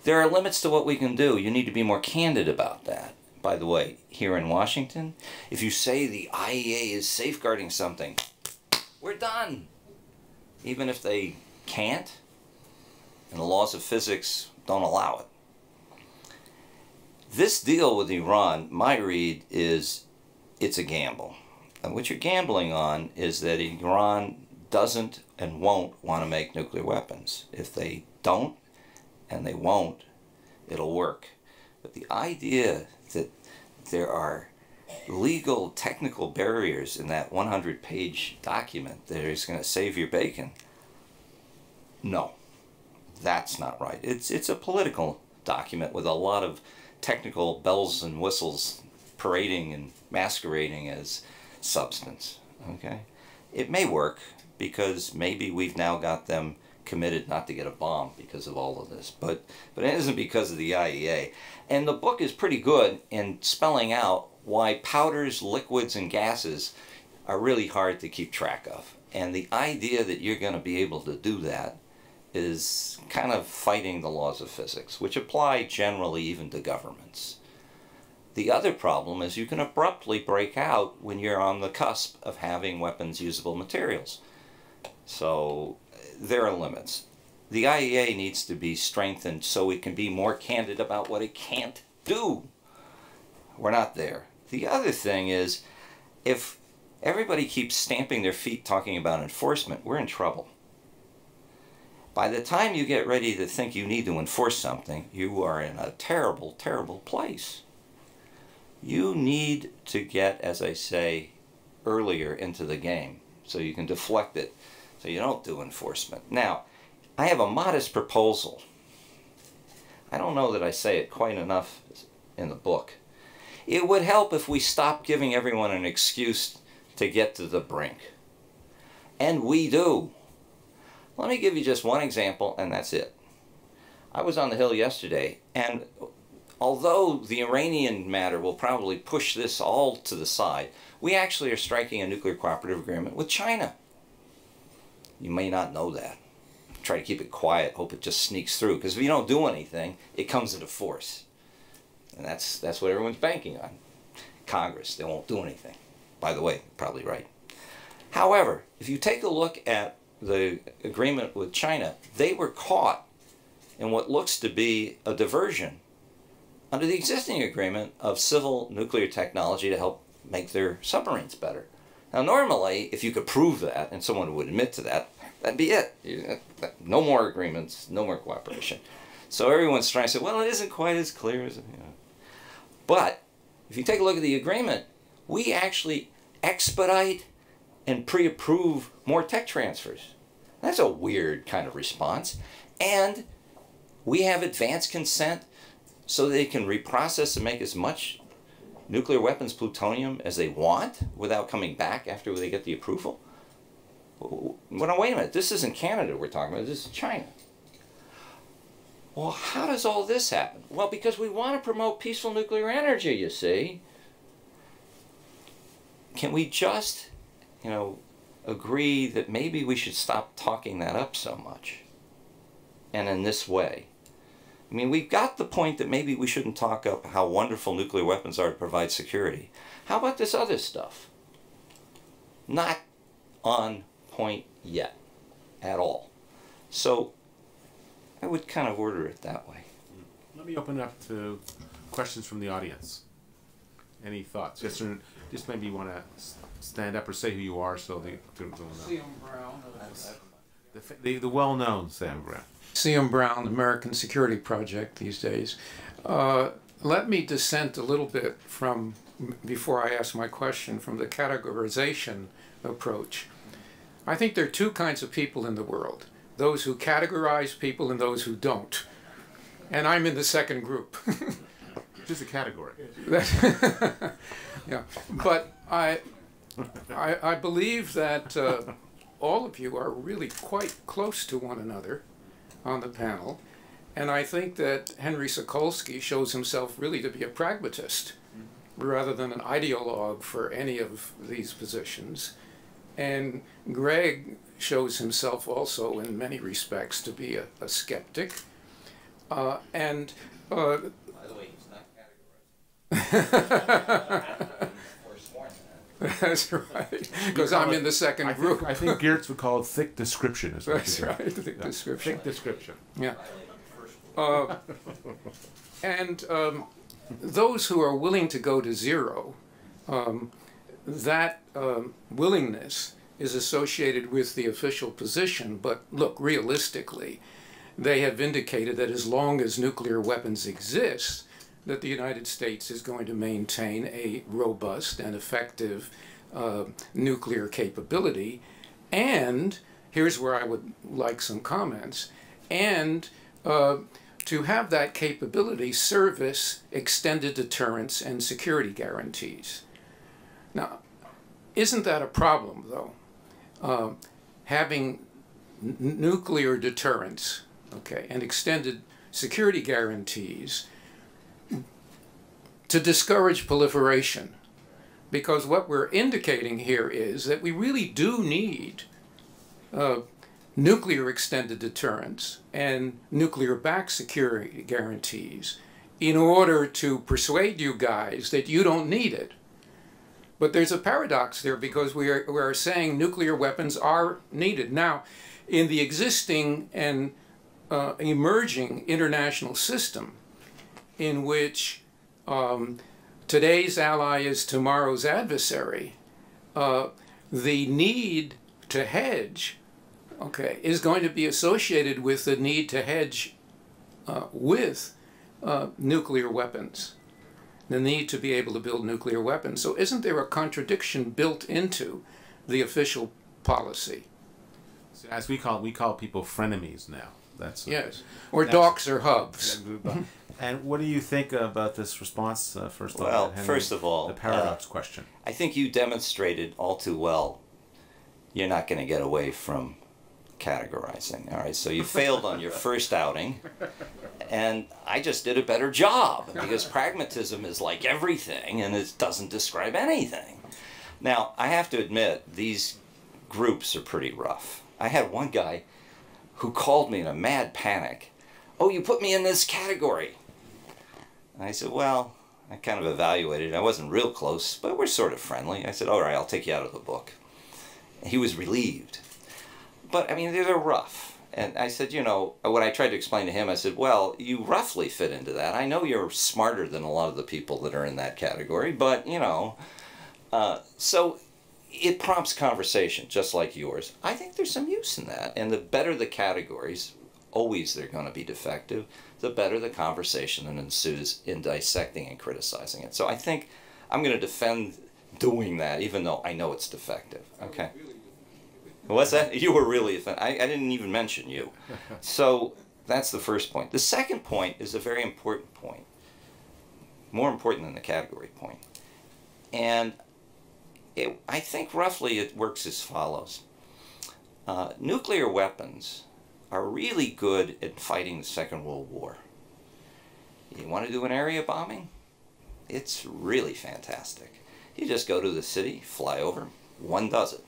There are limits to what we can do. You need to be more candid about that. By the way, here in Washington, if you say the IEA is safeguarding something, we're done. Even if they can't, and the laws of physics don't allow it. This deal with Iran, my read is, it's a gamble. And what you're gambling on is that Iran doesn't and won't want to make nuclear weapons. If they don't, and they won't, it'll work. But the idea that there are legal, technical barriers in that 100-page document that is going to save your bacon, no, that's not right. It's a political document with a lot of technical bells and whistles parading and masquerading as substance. Okay, it may work because maybe we've now got them committed not to get a bomb because of all of this, but it isn't because of the IEA. And the book is pretty good in spelling out why powders, liquids, and gases are really hard to keep track of. And the idea that you're going to be able to do that is kind of fighting the laws of physics, which apply generally even to governments. The other problem is you can abruptly break out when you're on the cusp of having weapons-usable materials. So there are limits. The IEA needs to be strengthened so it can be more candid about what it can't do. We're not there. The other thing is, if everybody keeps stamping their feet talking about enforcement, we're in trouble. By the time you get ready to think you need to enforce something, you are in a terrible, terrible place. You need to get, as I say, earlier into the game so you can deflect it, so you don't do enforcement. Now, I have a modest proposal. I don't know that I say it quite enough in the book. It would help if we stopped giving everyone an excuse to get to the brink. And we do. Let me give you just one example, and that's it. I was on the Hill yesterday, and although the Iranian matter will probably push this all to the side, we actually are striking a nuclear cooperative agreement with China. You may not know that. Try to keep it quiet, hope it just sneaks through, because if you don't do anything, it comes into force. And that's what everyone's banking on. Congress, they won't do anything. By the way, probably right. However, if you take a look at the agreement with China, they were caught in what looks to be a diversion under the existing agreement of civil nuclear technology to help make their submarines better. Now normally, if you could prove that, and someone would admit to that, that'd be it. No more agreements, no more cooperation. So everyone's trying to say, well, it isn't quite as clear as, But if you take a look at the agreement, we actually expedite and pre-approve more tech transfers. That's a weird kind of response. And we have advanced consent so they can reprocess and make as much nuclear weapons plutonium as they want without coming back after they get the approval. Well, now, wait a minute. This isn't Canada we're talking about. This is China. Well, how does all this happen? Well, because we want to promote peaceful nuclear energy, you see. Can we just, agree that maybe we should stop talking that up so much? And in this way. I mean, we've got the point that maybe we shouldn't talk up how wonderful nuclear weapons are to provide security. How about this other stuff? Not on point yet at all. So I would kind of order it that way. Let me open it up to questions from the audience. Any thoughts? Just maybe you want to stand up or say who you are so they know. C.M. Brown. The well-known Sam Brown. C.M. Brown, American Security Project these days. Let me dissent a little bit from, before I ask my question, from the categorization approach. I think there are two kinds of people in the world. Those who categorize people and those who don't. And I'm in the second group. Just a category. Yeah, but I believe that all of you are really quite close to one another on the panel, and I think that Henry Sokolski shows himself really to be a pragmatist rather than an ideologue for any of these positions. And Greg shows himself also in many respects to be a skeptic. By the way, he's not categorized. That's right, because I'm in the second group. I think Geertz would call it thick description. Is what That's you do. right, thick description. Thick description. Yeah. Those who are willing to go to zero, that willingness is associated with the official position. But look, realistically, they have indicated that as long as nuclear weapons exist, that the United States is going to maintain a robust and effective nuclear capability. And here's where I would like some comments. And to have that capability service extended deterrence and security guarantees. Now, isn't that a problem, though? Having nuclear deterrence, okay, and extended security guarantees to discourage proliferation. Because what we're indicating here is that we really do need nuclear extended deterrence and nuclear-backed security guarantees in order to persuade you guys that you don't need it. But there's a paradox there, because we are saying nuclear weapons are needed. Now, in the existing and emerging international system, in which today's ally is tomorrow's adversary, the need to hedge, okay, is going to be associated with the need to hedge with nuclear weapons, the need to be able to build nuclear weapons. So isn't there a contradiction built into the official policy? As we call people frenemies now. That's yes, or docks or hubs. And what do you think about this response? First of all, well, Henry, first of all, the paradox question. I think you demonstrated all too well you're not going to get away from categorizing. All right, so you failed on your first outing, and I just did a better job, because pragmatism is like everything, and it doesn't describe anything. Now, I have to admit, these groups are pretty rough. I had one guy who called me in a mad panic. "Oh, you put me in this category." And I said, well, I kind of evaluated it. I wasn't real close, but we're sort of friendly. I said, all right, I'll take you out of the book. And he was relieved. But, I mean, they're rough. And I said, you know, what I tried to explain to him, I said, well, you roughly fit into that. I know you're smarter than a lot of the people that are in that category, but, you know, so it prompts conversation, just like yours. I think there's some use in that. And the better the categories, always they're going to be defective, the better the conversation that ensues in dissecting and criticizing it. So I think I'm going to defend doing that, even though I know it's defective. Okay. What's that? You were really offended. I didn't even mention you. So that's the first point. The second point is a very important point, more important than the category point. And I think roughly it works as follows. Nuclear weapons are really good at fighting the Second World War. You want to do an area bombing? It's really fantastic. You just go to the city, fly over, one does it.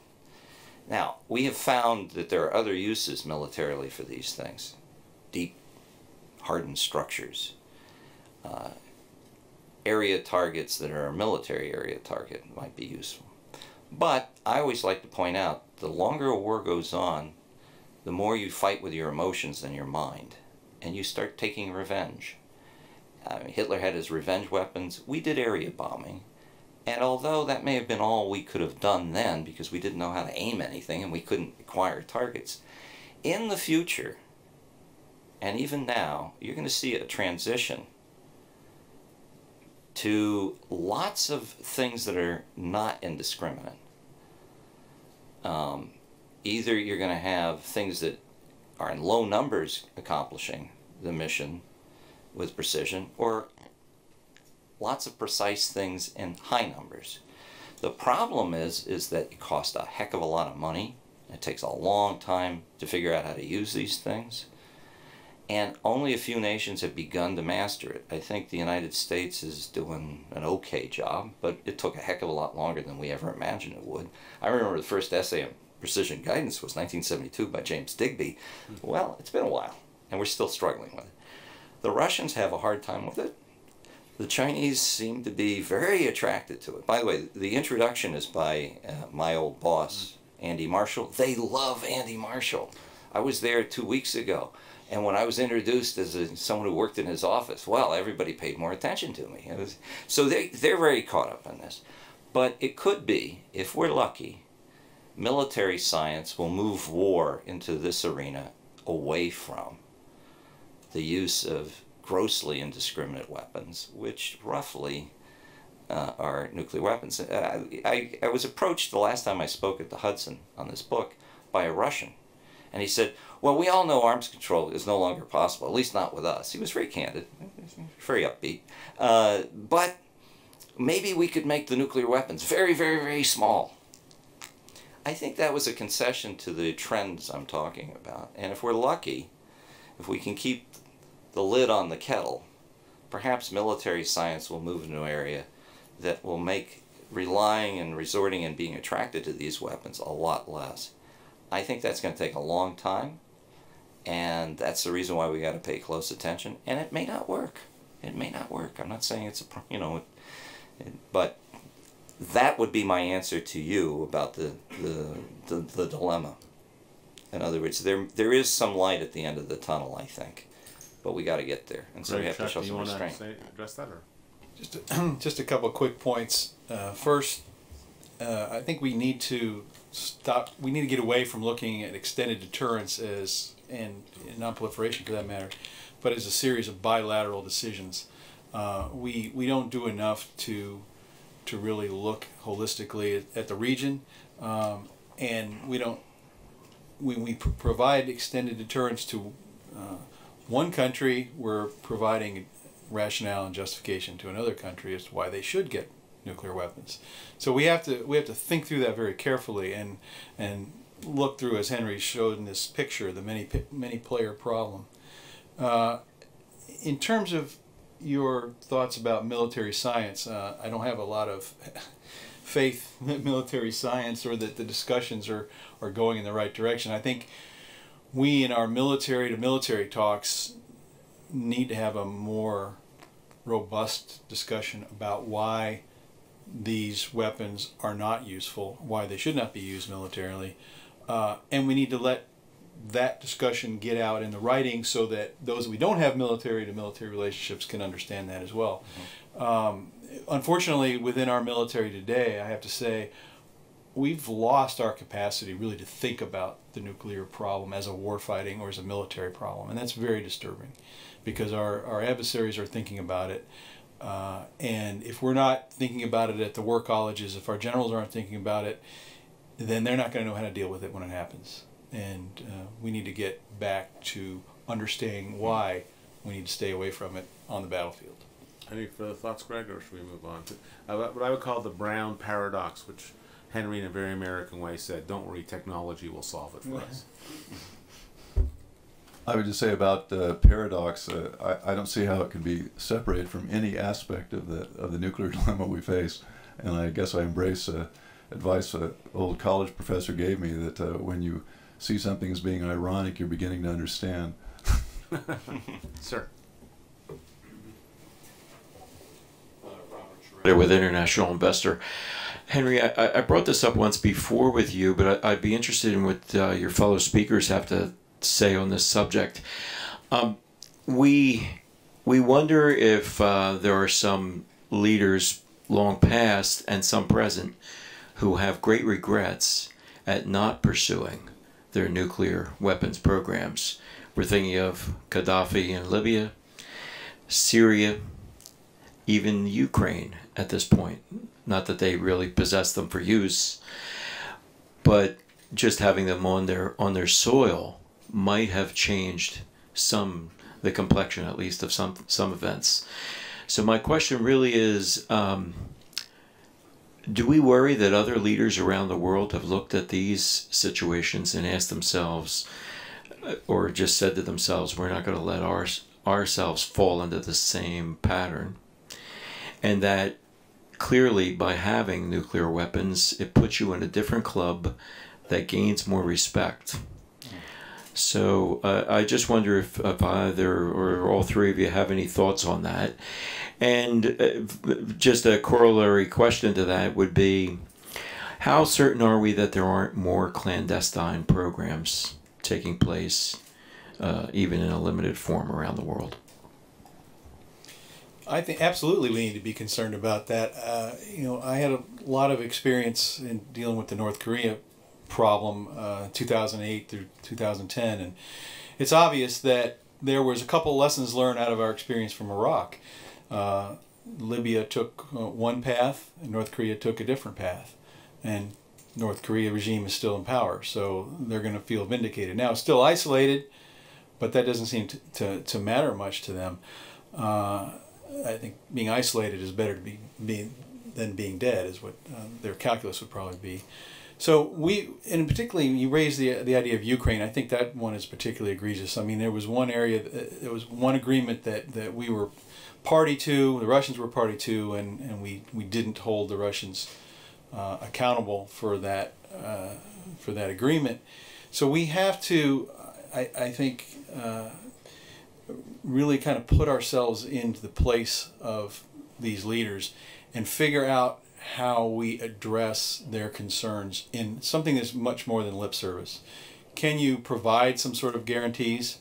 Now, we have found that there are other uses militarily for these things. Deep, hardened structures. Area targets that are a military area target might be useful. But I always like to point out, the longer a war goes on, the more you fight with your emotions than your mind, and you start taking revenge. Hitler had his revenge weapons. We did area bombing, and although that may have been all we could have done then, because we didn't know how to aim anything and we couldn't acquire targets, in the future, and even now, you're going to see a transition to lots of things that are not indiscriminate. Either you're going to have things that are in low numbers accomplishing the mission with precision, or lots of precise things in high numbers. The problem is that it costs a heck of a lot of money. It takes a long time to figure out how to use these things. and only a few nations have begun to master it. I think the United States is doing an okay job, but it took a heck of a lot longer than we ever imagined it would. I remember the first essay on precision guidance was 1972 by James Digby. Well, it's been a while, and we're still struggling with it. The Russians have a hard time with it. The Chinese seem to be very attracted to it. By the way, the introduction is by my old boss, Andy Marshall. They love Andy Marshall. I was there 2 weeks ago, and when I was introduced as someone who worked in his office, well, everybody paid more attention to me. So they're very caught up in this. But it could be, if we're lucky, military science will move war into this arena away from the use of grossly indiscriminate weapons, which roughly are nuclear weapons. I was approached the last time I spoke at the Hudson on this book by a Russian, and he said, well, we all know arms control is no longer possible, at least not with us. He was very candid, very upbeat, but maybe we could make the nuclear weapons very, very, very small. I think that was a concession to the trends I'm talking about, and if we're lucky, if we can keep the lid on the kettle, perhaps military science will move into an area that will make relying and resorting and being attracted to these weapons a lot less. I think that's going to take a long time, and that's the reason why we got to pay close attention. And it may not work. It may not work. I'm not saying it's a, but that would be my answer to you about the dilemma. In other words, there is some light at the end of the tunnel, I think, but we got to get there, and so we have to show some restraint. Address that, or Just a couple of quick points. First, I think we need to stop. We need to get away from looking at extended deterrence as, and non-proliferation for that matter, but as a series of bilateral decisions. We don't do enough to really look holistically at the region, and we don't. We provide extended deterrence to one country, we're providing rationale and justification to another country as to why they should get nuclear weapons. So we have to think through that very carefully and look through, as Henry showed in this picture, the many player problem. In terms of your thoughts about military science, I don't have a lot of faith that military science or that the discussions are going in the right direction. I think we in our military to military talks need to have a more robust discussion about why these weapons are not useful, why they should not be used militarily, and we need to let that discussion get out in the writing so that those we don't have military to military relationships can understand that as well. Unfortunately, within our military today, I have to say, we've lost our capacity really to think about the nuclear problem as a warfighting or as a military problem, and that's very disturbing because our adversaries are thinking about it, and if we're not thinking about it at the war colleges, if our generals aren't thinking about it, then they're not going to know how to deal with it when it happens. And we need to get back to understanding why we need to stay away from it on the battlefield. any further thoughts, Greg, or should we move on to what I would call the Brown paradox, which Henry, in a very American way, said, "Don't worry, technology will solve it for us." I would just say about the paradox, I don't see how it can be separated from any aspect of the nuclear dilemma we face, and I guess I embrace advice an old college professor gave me that when you see something as being ironic, you're beginning to understand. Sir. With International Investor. Henry, I brought this up once before with you, but I'd be interested in what your fellow speakers have to say on this subject. We wonder if there are some leaders long past and some present who have great regrets at not pursuing their nuclear weapons programs. We're thinking of Gaddafi in Libya, Syria, even Ukraine at this point. Not that they really possess them for use, but just having them on their soil might have changed the complexion at least of some events. So my question really is, do we worry that other leaders around the world have looked at these situations and asked themselves, or just said to themselves, we're not going to let ourselves fall into the same pattern. And that clearly by having nuclear weapons, it puts you in a different club that gains more respect. So I just wonder if either or all three of you have any thoughts on that. And just a corollary question to that would be, how certain are we that there aren't more clandestine programs taking place, even in a limited form around the world? I think absolutely we need to be concerned about that. You know, I had a lot of experience in dealing with the North Korea problem, 2008 through 2010, and it's obvious that there was a couple lessons learned out of our experience from Iraq. Libya took one path, and North Korea took a different path, and North Korea regime is still in power, so they're going to feel vindicated. Now, it's still isolated, but that doesn't seem to matter much to them. I think being isolated is better than being dead, is what their calculus would probably be. So and particularly you raised the idea of Ukraine. I think that one is particularly egregious. I mean, there was one area, there was one agreement that we were party to, the Russians were party to, and we didn't hold the Russians accountable for that agreement. So we have to, I think, really kind of put ourselves into the place of these leaders and figure out how we address their concerns in something that's much more than lip service. Can you provide some sort of guarantees?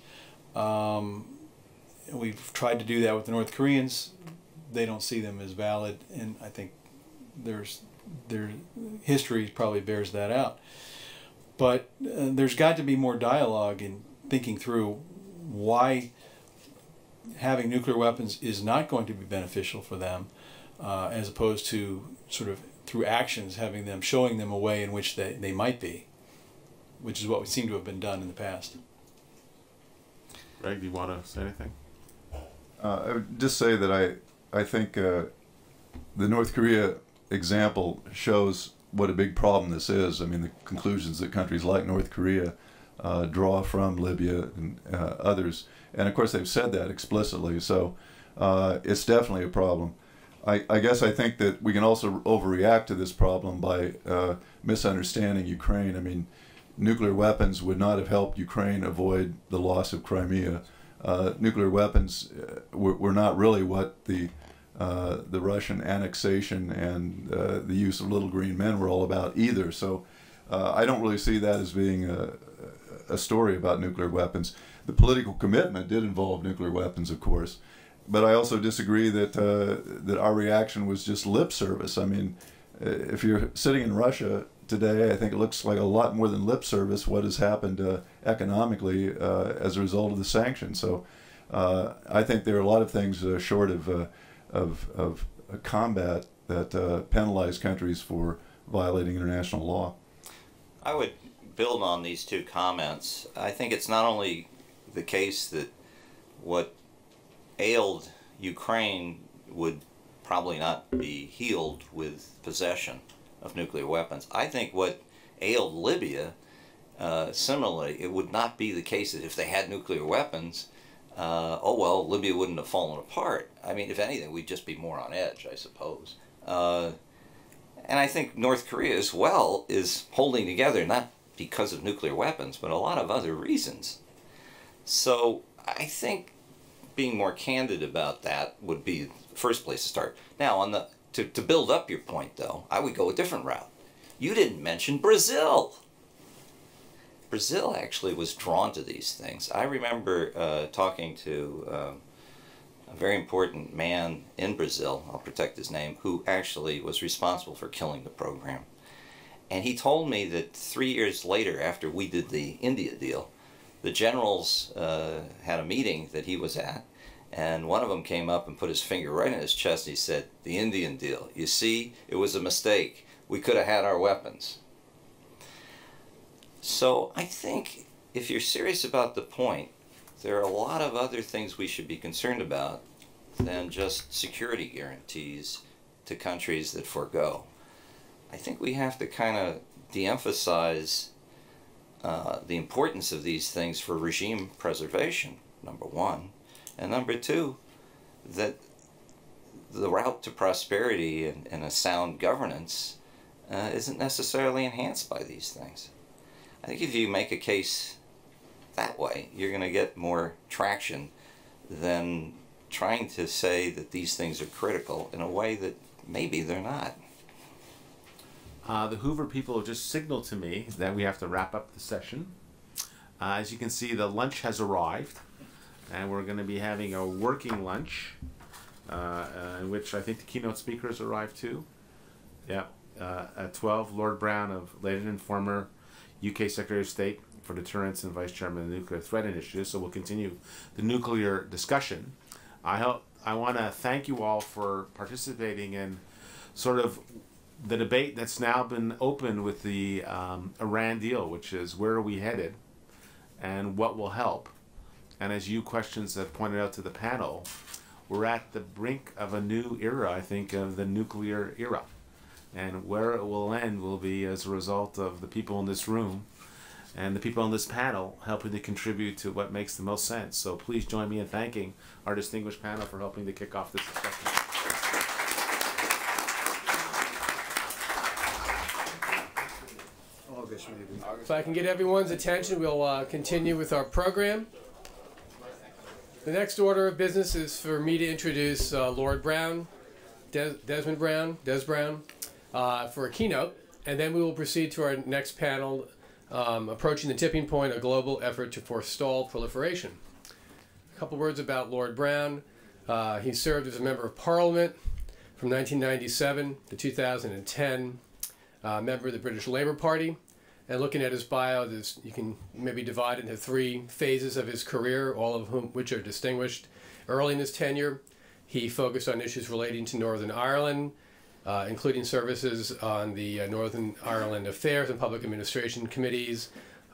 We've tried to do that with the North Koreans. They don't see them as valid, and I think their history probably bears that out. But there's got to be more dialogue in thinking through why having nuclear weapons is not going to be beneficial for them, as opposed to sort of through actions showing them a way in which they might be, which is what we seem to have been done in the past. Greg, do you want to say anything? I would just say that I think the North Korea example shows what a big problem this is. I mean, the conclusions that countries like North Korea draw from Libya and others, and of course they've said that explicitly, so it's definitely a problem. I guess I think that we can also overreact to this problem by misunderstanding Ukraine. I mean, nuclear weapons would not have helped Ukraine avoid the loss of Crimea. Nuclear weapons were not really what the Russian annexation and the use of little green men were all about either. So I don't really see that as being a story about nuclear weapons. The political commitment did involve nuclear weapons, of course. But I also disagree that our reaction was just lip service. I mean, if you're sitting in Russia today, I think it looks like a lot more than lip service what has happened economically as a result of the sanctions. So I think there are a lot of things short of combat that penalize countries for violating international law. I would build on these two comments. I think it's not only the case that what ailed Ukraine would probably not be healed with possession of nuclear weapons. I think what ailed Libya, similarly, it would not be the case that if they had nuclear weapons, oh well, Libya wouldn't have fallen apart. I mean, if anything, we'd just be more on edge, I suppose. And I think North Korea as well is holding together, not because of nuclear weapons, but a lot of other reasons. So I think being more candid about that would be the first place to start. Now, to build up your point, though, I would go a different route. You didn't mention Brazil. Brazil actually was drawn to these things. I remember talking to a very important man in Brazil, I'll protect his name, who actually was responsible for killing the program. And he told me that 3 years later, after we did the India deal, the generals had a meeting that he was at, and one of them came up and put his finger right in his chest and he said, "The Indian deal, you see, it was a mistake. We could have had our weapons." So I think if you're serious about the point, there are a lot of other things we should be concerned about than just security guarantees to countries that forego. I think we have to kind of de-emphasize the importance of these things for regime preservation, number one, and number two, that the route to prosperity and a sound governance isn't necessarily enhanced by these things. I think if you make a case that way, you're going to get more traction than trying to say that these things are critical in a way that maybe they're not. The Hoover people have just signaled to me that we have to wrap up the session. As you can see, the lunch has arrived, and we're going to be having a working lunch, in which I think the keynote speakers arrived too. Yeah, at 12, Lord Brown of Leyden and former UK Secretary of State for Deterrence and Vice Chairman of the Nuclear Threat Initiative. So we'll continue the nuclear discussion. I want to thank you all for participating in sort of the debate that's now been opened with the Iran deal, which is where are we headed and what will help. And as you questions have pointed out to the panel, we're at the brink of a new era, I think, of the nuclear era. And where it will end will be as a result of the people in this room and the people on this panel helping to contribute to what makes the most sense. So please join me in thanking our distinguished panel for helping to kick off this discussion. If I can get everyone's attention, we'll continue with our program. The next order of business is for me to introduce Lord Brown, Des Brown, for a keynote, and then we will proceed to our next panel, Approaching the Tipping Point, a Global Effort to Forestall Proliferation. A couple words about Lord Brown. He served as a member of Parliament from 1997 to 2010, member of the British Labour Party. And looking at his bio, you can maybe divide into three phases of his career, all of which are distinguished. Early in his tenure, he focused on issues relating to Northern Ireland, including services on the Northern Ireland Affairs and Public Administration Committees,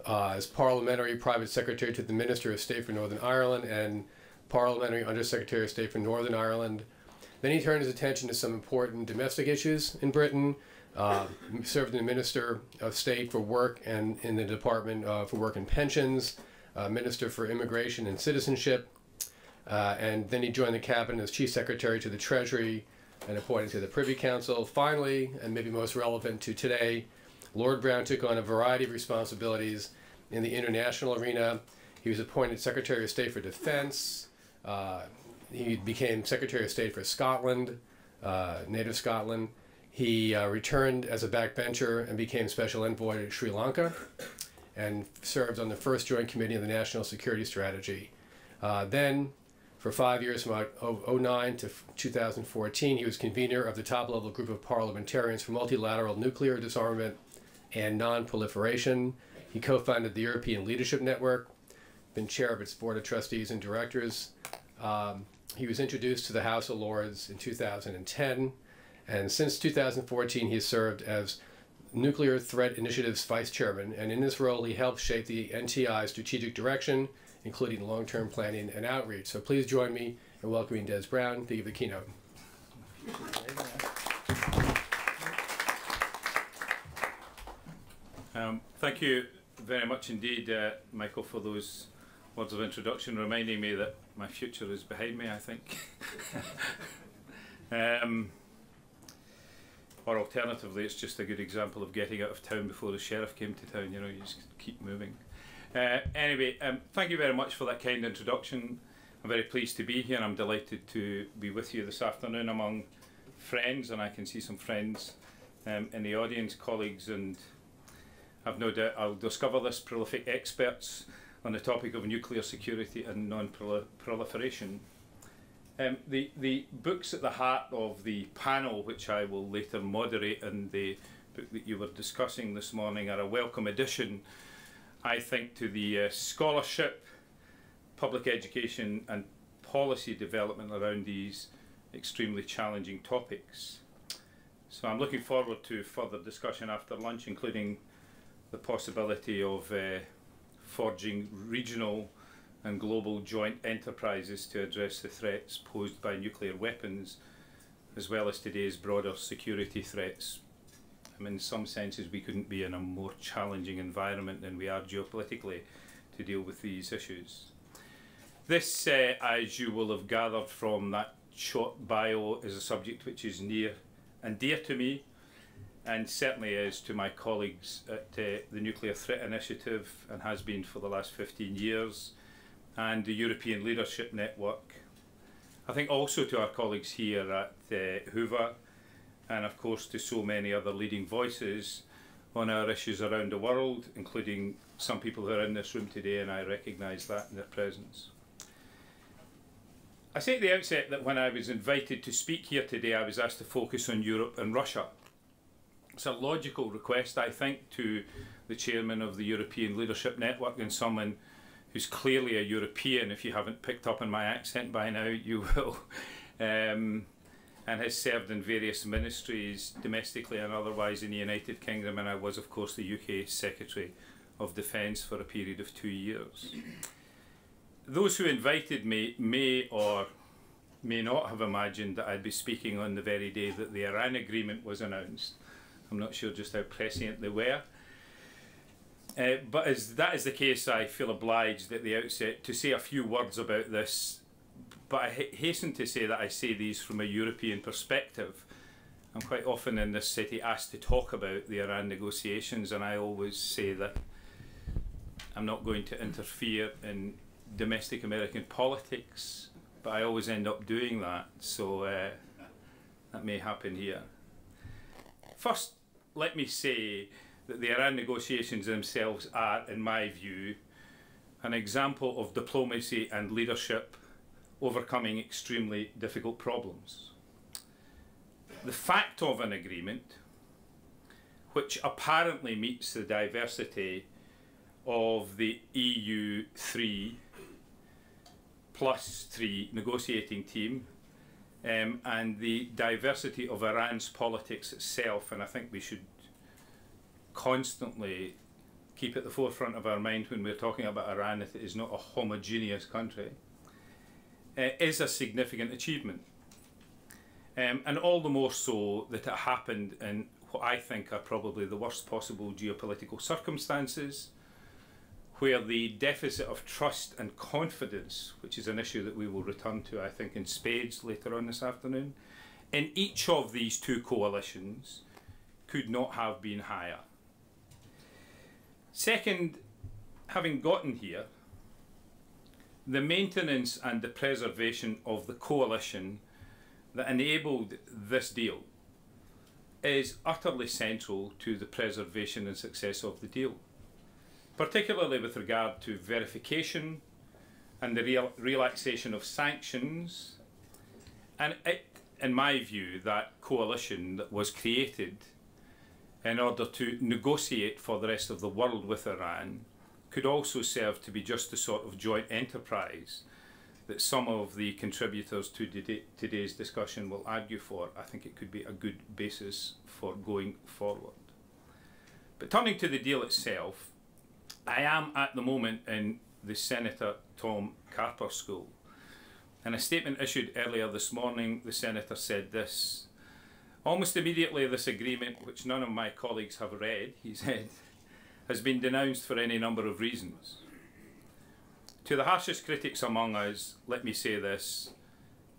as Parliamentary Private Secretary to the Minister of State for Northern Ireland and Parliamentary Undersecretary of State for Northern Ireland. Then he turned his attention to some important domestic issues in Britain, served as the Minister of State for Work and in the Department for Work and Pensions, Minister for Immigration and Citizenship, and then he joined the Cabinet as Chief Secretary to the Treasury and appointed to the Privy Council. Finally, and maybe most relevant to today, Lord Brown took on a variety of responsibilities in the international arena. He was appointed Secretary of State for Defense. He became Secretary of State for Scotland, native Scotland. He returned as a backbencher and became Special Envoy to Sri Lanka and served on the first Joint Committee of the National Security Strategy. Then, for 5 years, from 2009 to 2014, he was convener of the top-level group of parliamentarians for multilateral nuclear disarmament and non-proliferation. He co-founded the European Leadership Network, been chair of its board of trustees and directors. He was introduced to the House of Lords in 2010. And since 2014, he has served as Nuclear Threat Initiative's Vice Chairman, and in this role, he helped shape the NTI's strategic direction, including long-term planning and outreach. So please join me in welcoming Des Brown to give the keynote. Thank you very much indeed, Michael, for those words of introduction, reminding me that my future is behind me, I think. Or alternatively, it's just a good example of getting out of town before the sheriff came to town. You know, you just keep moving. Anyway, thank you very much for that kind introduction. I'm very pleased to be here. I'm delighted to be with you this afternoon among friends, and I can see some friends in the audience, colleagues, and I've no doubt I'll discover this prolific experts on the topic of nuclear security and non-proliferation. The books at the heart of the panel, which I will later moderate, and the book that you were discussing this morning are a welcome addition, I think, to the scholarship, public education and policy development around these extremely challenging topics. So I'm looking forward to further discussion after lunch, including the possibility of forging regional and global joint enterprises to address the threats posed by nuclear weapons, as well as today's broader security threats, in some senses we couldn't be in a more challenging environment than we are geopolitically to deal with these issues. This, as you will have gathered from that short bio, is a subject which is near and dear to me, and certainly is to my colleagues at the Nuclear Threat Initiative, and has been for the last 15 years, and the European Leadership Network. I think also to our colleagues here at Hoover, and of course to so many other leading voices on our issues around the world, including some people who are in this room today, and I recognise that in their presence. I say at the outset that when I was invited to speak here today, I was asked to focus on Europe and Russia. It's a logical request, I think, to the chairman of the European Leadership Network, and someone who's clearly a European. If you haven't picked up on my accent by now, you will, and has served in various ministries, domestically and otherwise, in the United Kingdom, and I was, of course, the UK Secretary of Defence for a period of 2 years. Those who invited me may or may not have imagined that I'd be speaking on the very day that the Iran agreement was announced. I'm not sure just how prescient they were. But as that is the case, I feel obliged at the outset to say a few words about this. But I hasten to say that I say these from a European perspective. I'm quite often in this city asked to talk about the Iran negotiations, and I always say that I'm not going to interfere in domestic American politics, but I always end up doing that, so that may happen here. First, let me say that the Iran negotiations themselves are, in my view, an example of diplomacy and leadership overcoming extremely difficult problems. The fact of an agreement, which apparently meets the diversity of the EU 3 plus 3 negotiating team, and the diversity of Iran's politics itself, and I think we should constantly keep at the forefront of our mind when we're talking about Iran that it is not a homogeneous country, is a significant achievement. And all the more so that it happened in what I think are probably the worst possible geopolitical circumstances, where the deficit of trust and confidence, which is an issue that we will return to, I think, in spades later on this afternoon, in each of these two coalitions could not have been higher. Second, having gotten here, the maintenance and the preservation of the coalition that enabled this deal is utterly central to the preservation and success of the deal, particularly with regard to verification and the relaxation of sanctions. And it, in my view, that coalition that was created in order to negotiate for the rest of the world with Iran could also serve to be just the sort of joint enterprise that some of the contributors to today's discussion will argue for. I think it could be a good basis for going forward. But turning to the deal itself, I am at the moment in the Senator Tom Carper School. In a statement issued earlier this morning, the Senator said this: "Almost immediately this agreement, which none of my colleagues have read," he said, "has been denounced for any number of reasons. To the harshest critics among us, let me say this: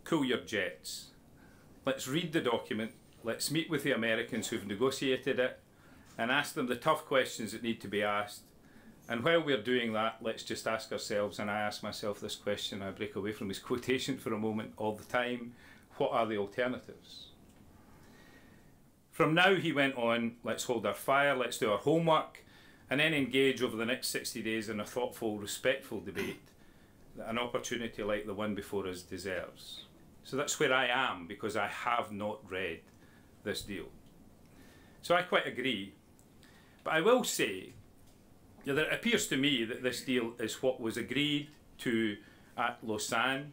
cool your jets. Let's read the document, let's meet with the Americans who've negotiated it, and ask them the tough questions that need to be asked. And while we're doing that, let's just ask ourselves," and I ask myself this question, I break away from his quotation for a moment, all the time: what are the alternatives? From now, he went on, let's hold our fire, let's do our homework, and then engage over the next 60 days in a thoughtful, respectful debate that an opportunity like the one before us deserves. So that's where I am, because I have not read this deal. So I quite agree. But I will say that it appears to me that this deal is what was agreed to at Lausanne,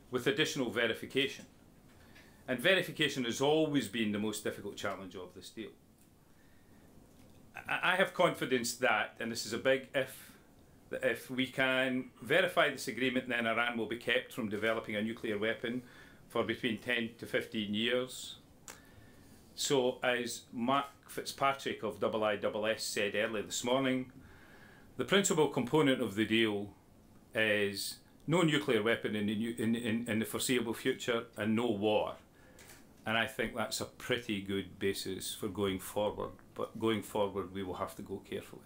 with additional verification. And verification has always been the most difficult challenge of this deal. I have confidence that, and this is a big if, that if we can verify this agreement, then Iran will be kept from developing a nuclear weapon for between 10 to 15 years. So, as Mark Fitzpatrick of IISS said earlier this morning, the principal component of the deal is no nuclear weapon in the foreseeable future and no war. And I think that's a pretty good basis for going forward. But going forward, we will have to go carefully.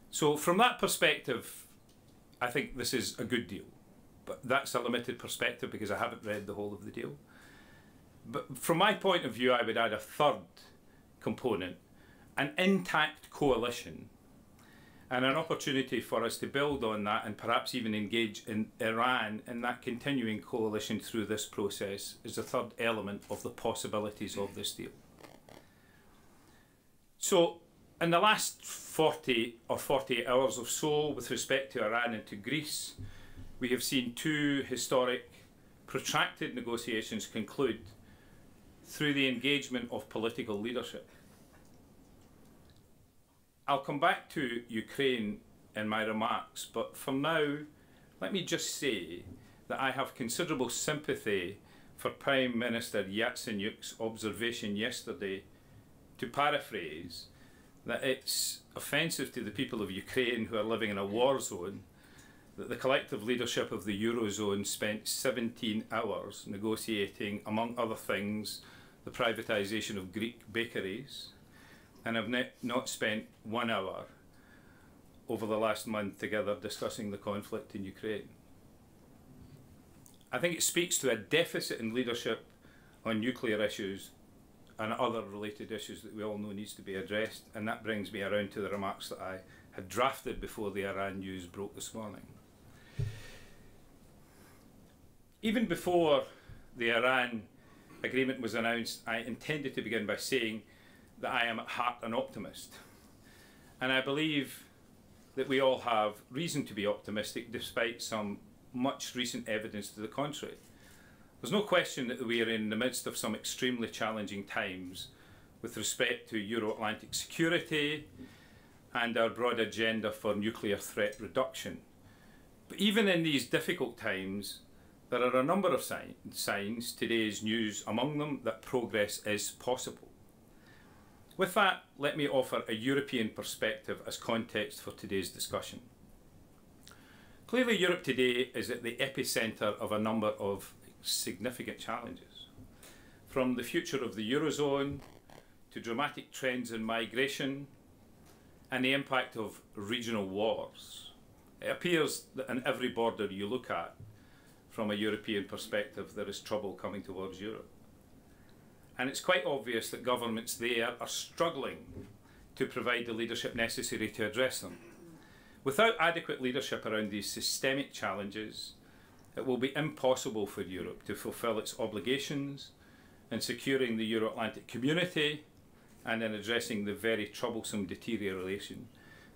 So from that perspective, I think this is a good deal. But that's a limited perspective because I haven't read the whole of the deal. But from my point of view, I would add a third component, an intact coalition, and an opportunity for us to build on that and perhaps even engage in Iran in that continuing coalition through this process is the third element of the possibilities of this deal. So in the last 40 or 48 hours or so with respect to Iran and to Greece, we have seen two historic protracted negotiations conclude through the engagement of political leadership. I'll come back to Ukraine in my remarks, but for now, let me just say that I have considerable sympathy for Prime Minister Yatsenyuk's observation yesterday, to paraphrase, that it's offensive to the people of Ukraine who are living in a war zone that the collective leadership of the Eurozone spent 17 hours negotiating, among other things, the privatisation of Greek bakeries, and have not spent 1 hour over the last month together discussing the conflict in Ukraine. I think it speaks to a deficit in leadership on nuclear issues and other related issues that we all know needs to be addressed, and that brings me around to the remarks that I had drafted before the Iran news broke this morning. Even before the Iran agreement was announced, I intended to begin by saying that I am at heart an optimist. And I believe that we all have reason to be optimistic despite some much recent evidence to the contrary. There's no question that we are in the midst of some extremely challenging times with respect to Euro-Atlantic security and our broad agenda for nuclear threat reduction. But even in these difficult times, there are a number of signs, today's news among them, that progress is possible. With that, let me offer a European perspective as context for today's discussion. Clearly, Europe today is at the epicentre of a number of significant challenges, from the future of the Eurozone to dramatic trends in migration and the impact of regional wars. It appears that in every border you look at, from a European perspective, there is trouble coming towards Europe. And it's quite obvious that governments there are struggling to provide the leadership necessary to address them. Without adequate leadership around these systemic challenges, it will be impossible for Europe to fulfil its obligations in securing the Euro-Atlantic community and in addressing the very troublesome deterioration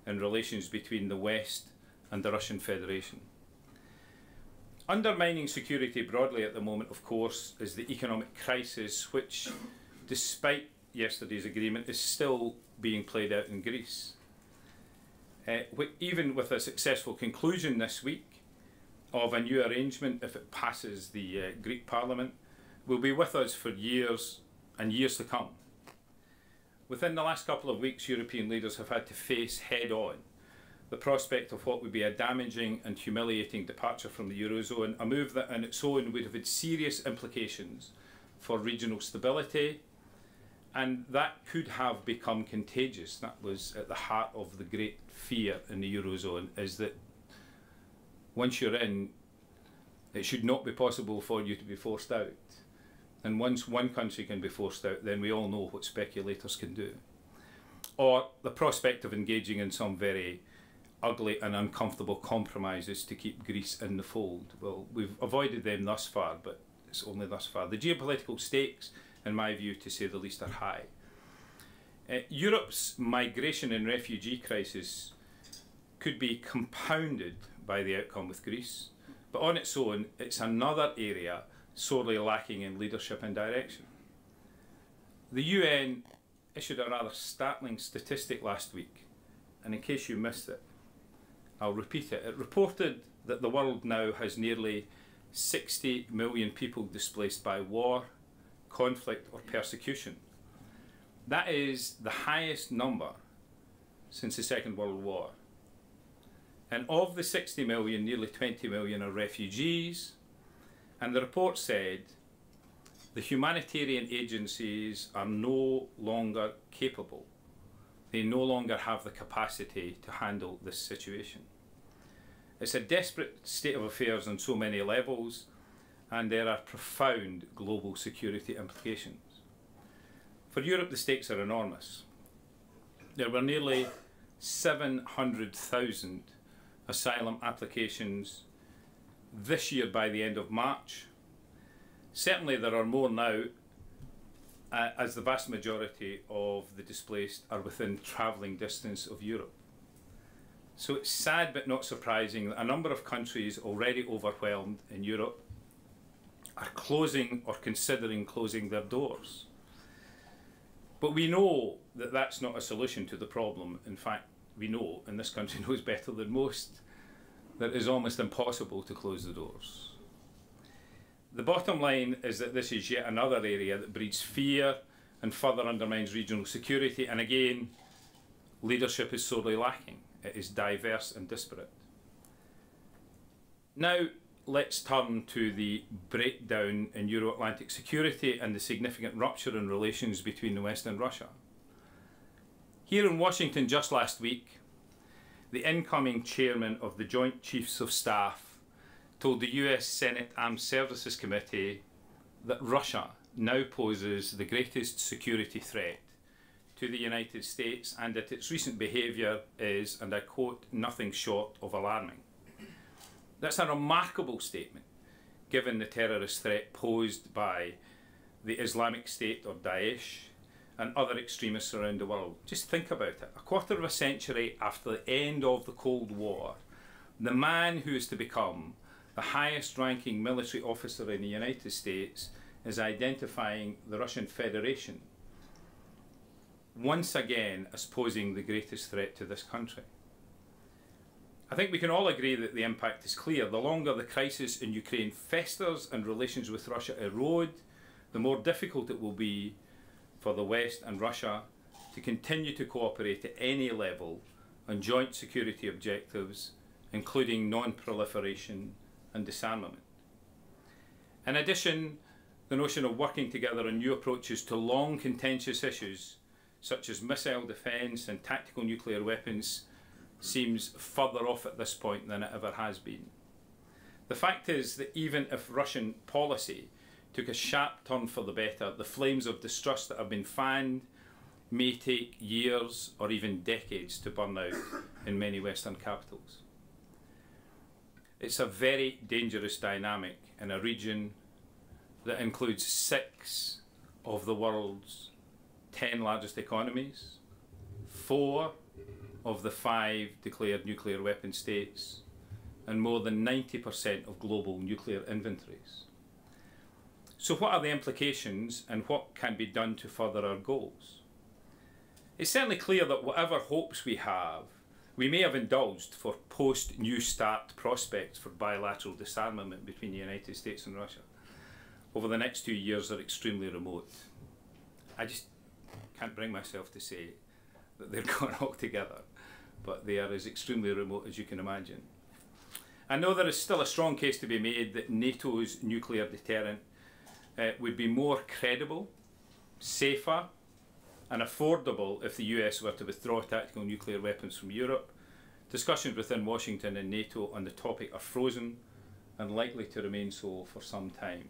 in relations between the West and the Russian Federation. Undermining security broadly at the moment, of course, is the economic crisis, which, despite yesterday's agreement, is still being played out in Greece. Even with a successful conclusion this week of a new arrangement, if it passes the Greek Parliament, will be with us for years and years to come. Within the last couple of weeks, European leaders have had to face head-on the prospect of what would be a damaging and humiliating departure from the Eurozone, a move that on its own would have had serious implications for regional stability, and that could have become contagious. That was at the heart of the great fear in the Eurozone, is that once you're in, it should not be possible for you to be forced out. And once one country can be forced out, then we all know what speculators can do. Or the prospect of engaging in some very ugly and uncomfortable compromises to keep Greece in the fold. Well, we've avoided them thus far, but it's only thus far. The geopolitical stakes, in my view, to say the least, are high. Europe's migration and refugee crisis could be compounded by the outcome with Greece, but on its own, it's another area sorely lacking in leadership and direction. The UN issued a rather startling statistic last week, and in case you missed it, I'll repeat it. It reported that the world now has nearly 60 million people displaced by war, conflict or persecution. That is the highest number since the Second World War. And of the 60 million, nearly 20 million are refugees. And the report said the humanitarian agencies are no longer capable. They no longer have the capacity to handle this situation. It's a desperate state of affairs on so many levels, and there are profound global security implications. For Europe, the stakes are enormous. There were nearly 700,000 asylum applications this year by the end of March. Certainly there are more now, as the vast majority of the displaced are within travelling distance of Europe. So it's sad but not surprising that a number of countries already overwhelmed in Europe are closing or considering closing their doors. But we know that that's not a solution to the problem. In fact, we know, and this country knows better than most, that it is almost impossible to close the doors. The bottom line is that this is yet another area that breeds fear and further undermines regional security, and again, leadership is sorely lacking. It is diverse and disparate. Now, let's turn to the breakdown in Euro-Atlantic security and the significant rupture in relations between the West and Russia. Here in Washington just last week, the incoming chairman of the Joint Chiefs of Staff told the US Senate Armed Services Committee that Russia now poses the greatest security threat to the United States and that its recent behaviour is, and I quote, nothing short of alarming. That's a remarkable statement given the terrorist threat posed by the Islamic State or Daesh and other extremists around the world. Just think about it. A quarter of a century after the end of the Cold War, the man who is to become the highest ranking military officer in the United States is identifying the Russian Federation once again as posing the greatest threat to this country. I think we can all agree that the impact is clear. The longer the crisis in Ukraine festers and relations with Russia erode, the more difficult it will be for the West and Russia to continue to cooperate at any level on joint security objectives, including non-proliferation and disarmament. In addition, the notion of working together on new approaches to long contentious issues such as missile defence and tactical nuclear weapons seems further off at this point than it ever has been. The fact is that even if Russian policy took a sharp turn for the better, the flames of distrust that have been fanned may take years or even decades to burn out in many Western capitals. It's a very dangerous dynamic in a region that includes 6 of the world's 10 largest economies, 4 of the 5 declared nuclear weapon states, and more than 90% of global nuclear inventories. So what are the implications and what can be done to further our goals? It's certainly clear that whatever hopes we have, we may have indulged for post-New START prospects for bilateral disarmament between the United States and Russia over the next 2 years are extremely remote. I just can't bring myself to say that they're gone altogether, but they are as extremely remote as you can imagine. I know there is still a strong case to be made that NATO's nuclear deterrent would be more credible, safer and affordable if the US were to withdraw tactical nuclear weapons from Europe. Discussions within Washington and NATO on the topic are frozen and likely to remain so for some time.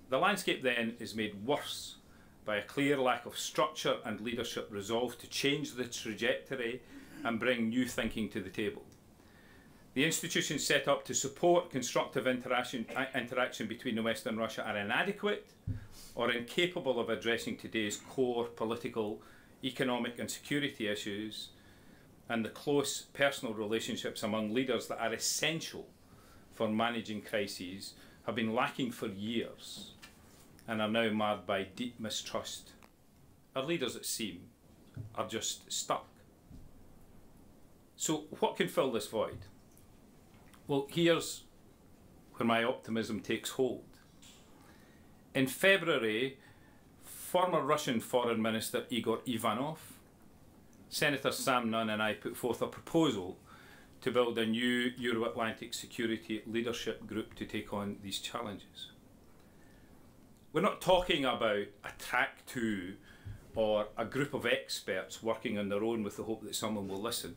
The landscape then is made worse by a clear lack of structure and leadership resolve to change the trajectory and bring new thinking to the table. The institutions set up to support constructive interaction between the West and Russia are inadequate or incapable of addressing today's core political, economic and security issues, and the close personal relationships among leaders that are essential for managing crises have been lacking for years and are now marred by deep mistrust. Our leaders, it seems, are just stuck. So what can fill this void? Well, here's where my optimism takes hold. In February, former Russian Foreign Minister Igor Ivanov, Senator Sam Nunn and I put forth a proposal to build a new Euro-Atlantic security leadership group to take on these challenges. We're not talking about a track two or a group of experts working on their own with the hope that someone will listen,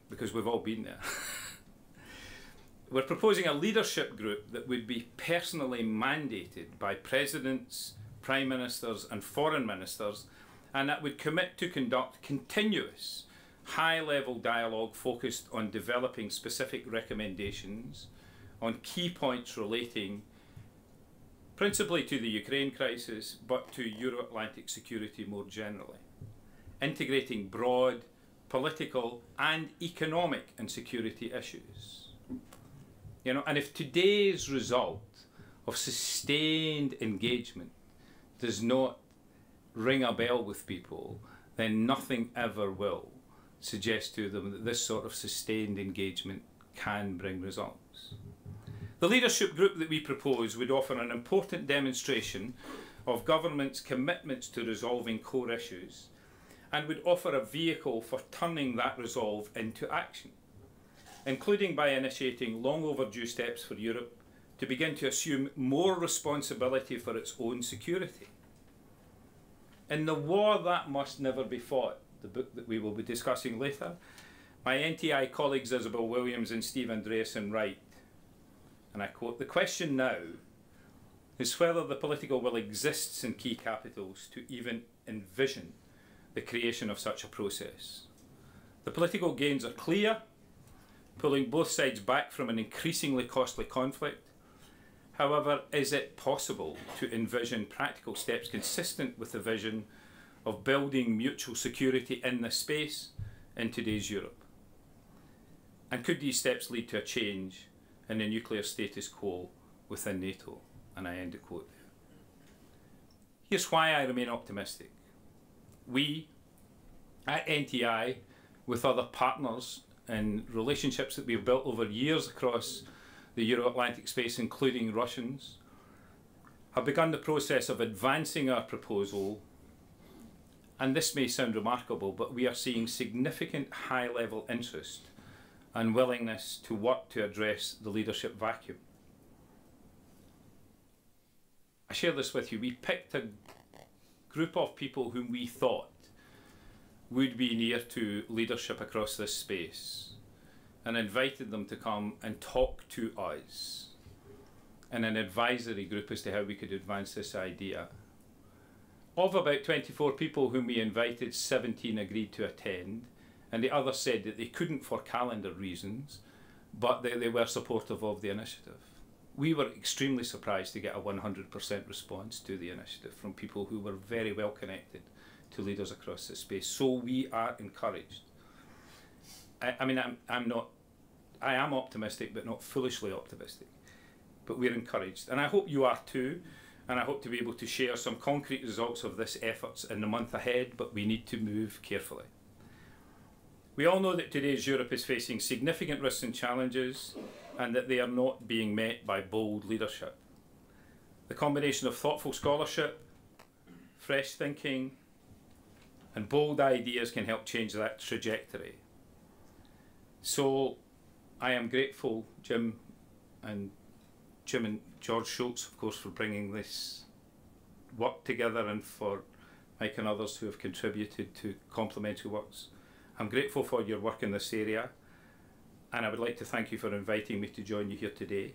because we've all been there. We're proposing a leadership group that would be personally mandated by presidents, prime ministers and foreign ministers, and that would commit to conduct continuous high-level dialogue focused on developing specific recommendations on key points relating principally to the Ukraine crisis, but to Euro-Atlantic security more generally, integrating broad political and economic and security issues. You know, and if today's result of sustained engagement does not ring a bell with people, then nothing ever will suggest to them that this sort of sustained engagement can bring results. The leadership group that we propose would offer an important demonstration of government's commitments to resolving core issues and would offer a vehicle for turning that resolve into action, including by initiating long overdue steps for Europe to begin to assume more responsibility for its own security. In The War That Must Never Be Fought, the book that we will be discussing later, my NTI colleagues Isabel Williams and Steve Andreasen write, and I quote, "The question now is whether the political will exists in key capitals to even envision the creation of such a process. The political gains are clear, pulling both sides back from an increasingly costly conflict. However, is it possible to envision practical steps consistent with the vision of building mutual security in this space in today's Europe? And could these steps lead to a change in the nuclear status quo within NATO?" And I end the quote there. Here's why I remain optimistic. We, at NTI, with other partners in relationships that we've built over years across the Euro-Atlantic space, including Russians, have begun the process of advancing our proposal. And this may sound remarkable, but we are seeing significant high-level interest and willingness to work to address the leadership vacuum. I share this with you. We picked a group of people whom we thought would be near to leadership across this space and invited them to come and talk to us in an advisory group as to how we could advance this idea. Of about 24 people whom we invited, 17 agreed to attend, and the others said that they couldn't for calendar reasons, but they were supportive of the initiative. We were extremely surprised to get a 100% response to the initiative from people who were very well connected to leaders across this space. So we are encouraged. I am optimistic, but not foolishly optimistic. But we're encouraged, and I hope you are too. And I hope to be able to share some concrete results of this efforts in the month ahead, but we need to move carefully. We all know that today's Europe is facing significant risks and challenges, and that they are not being met by bold leadership. The combination of thoughtful scholarship, fresh thinking, and bold ideas can help change that trajectory. So I am grateful, Jim and George Schultz, of course, for bringing this work together, and for Mike and others who have contributed to complementary works. I'm grateful for your work in this area, and I would like to thank you for inviting me to join you here today.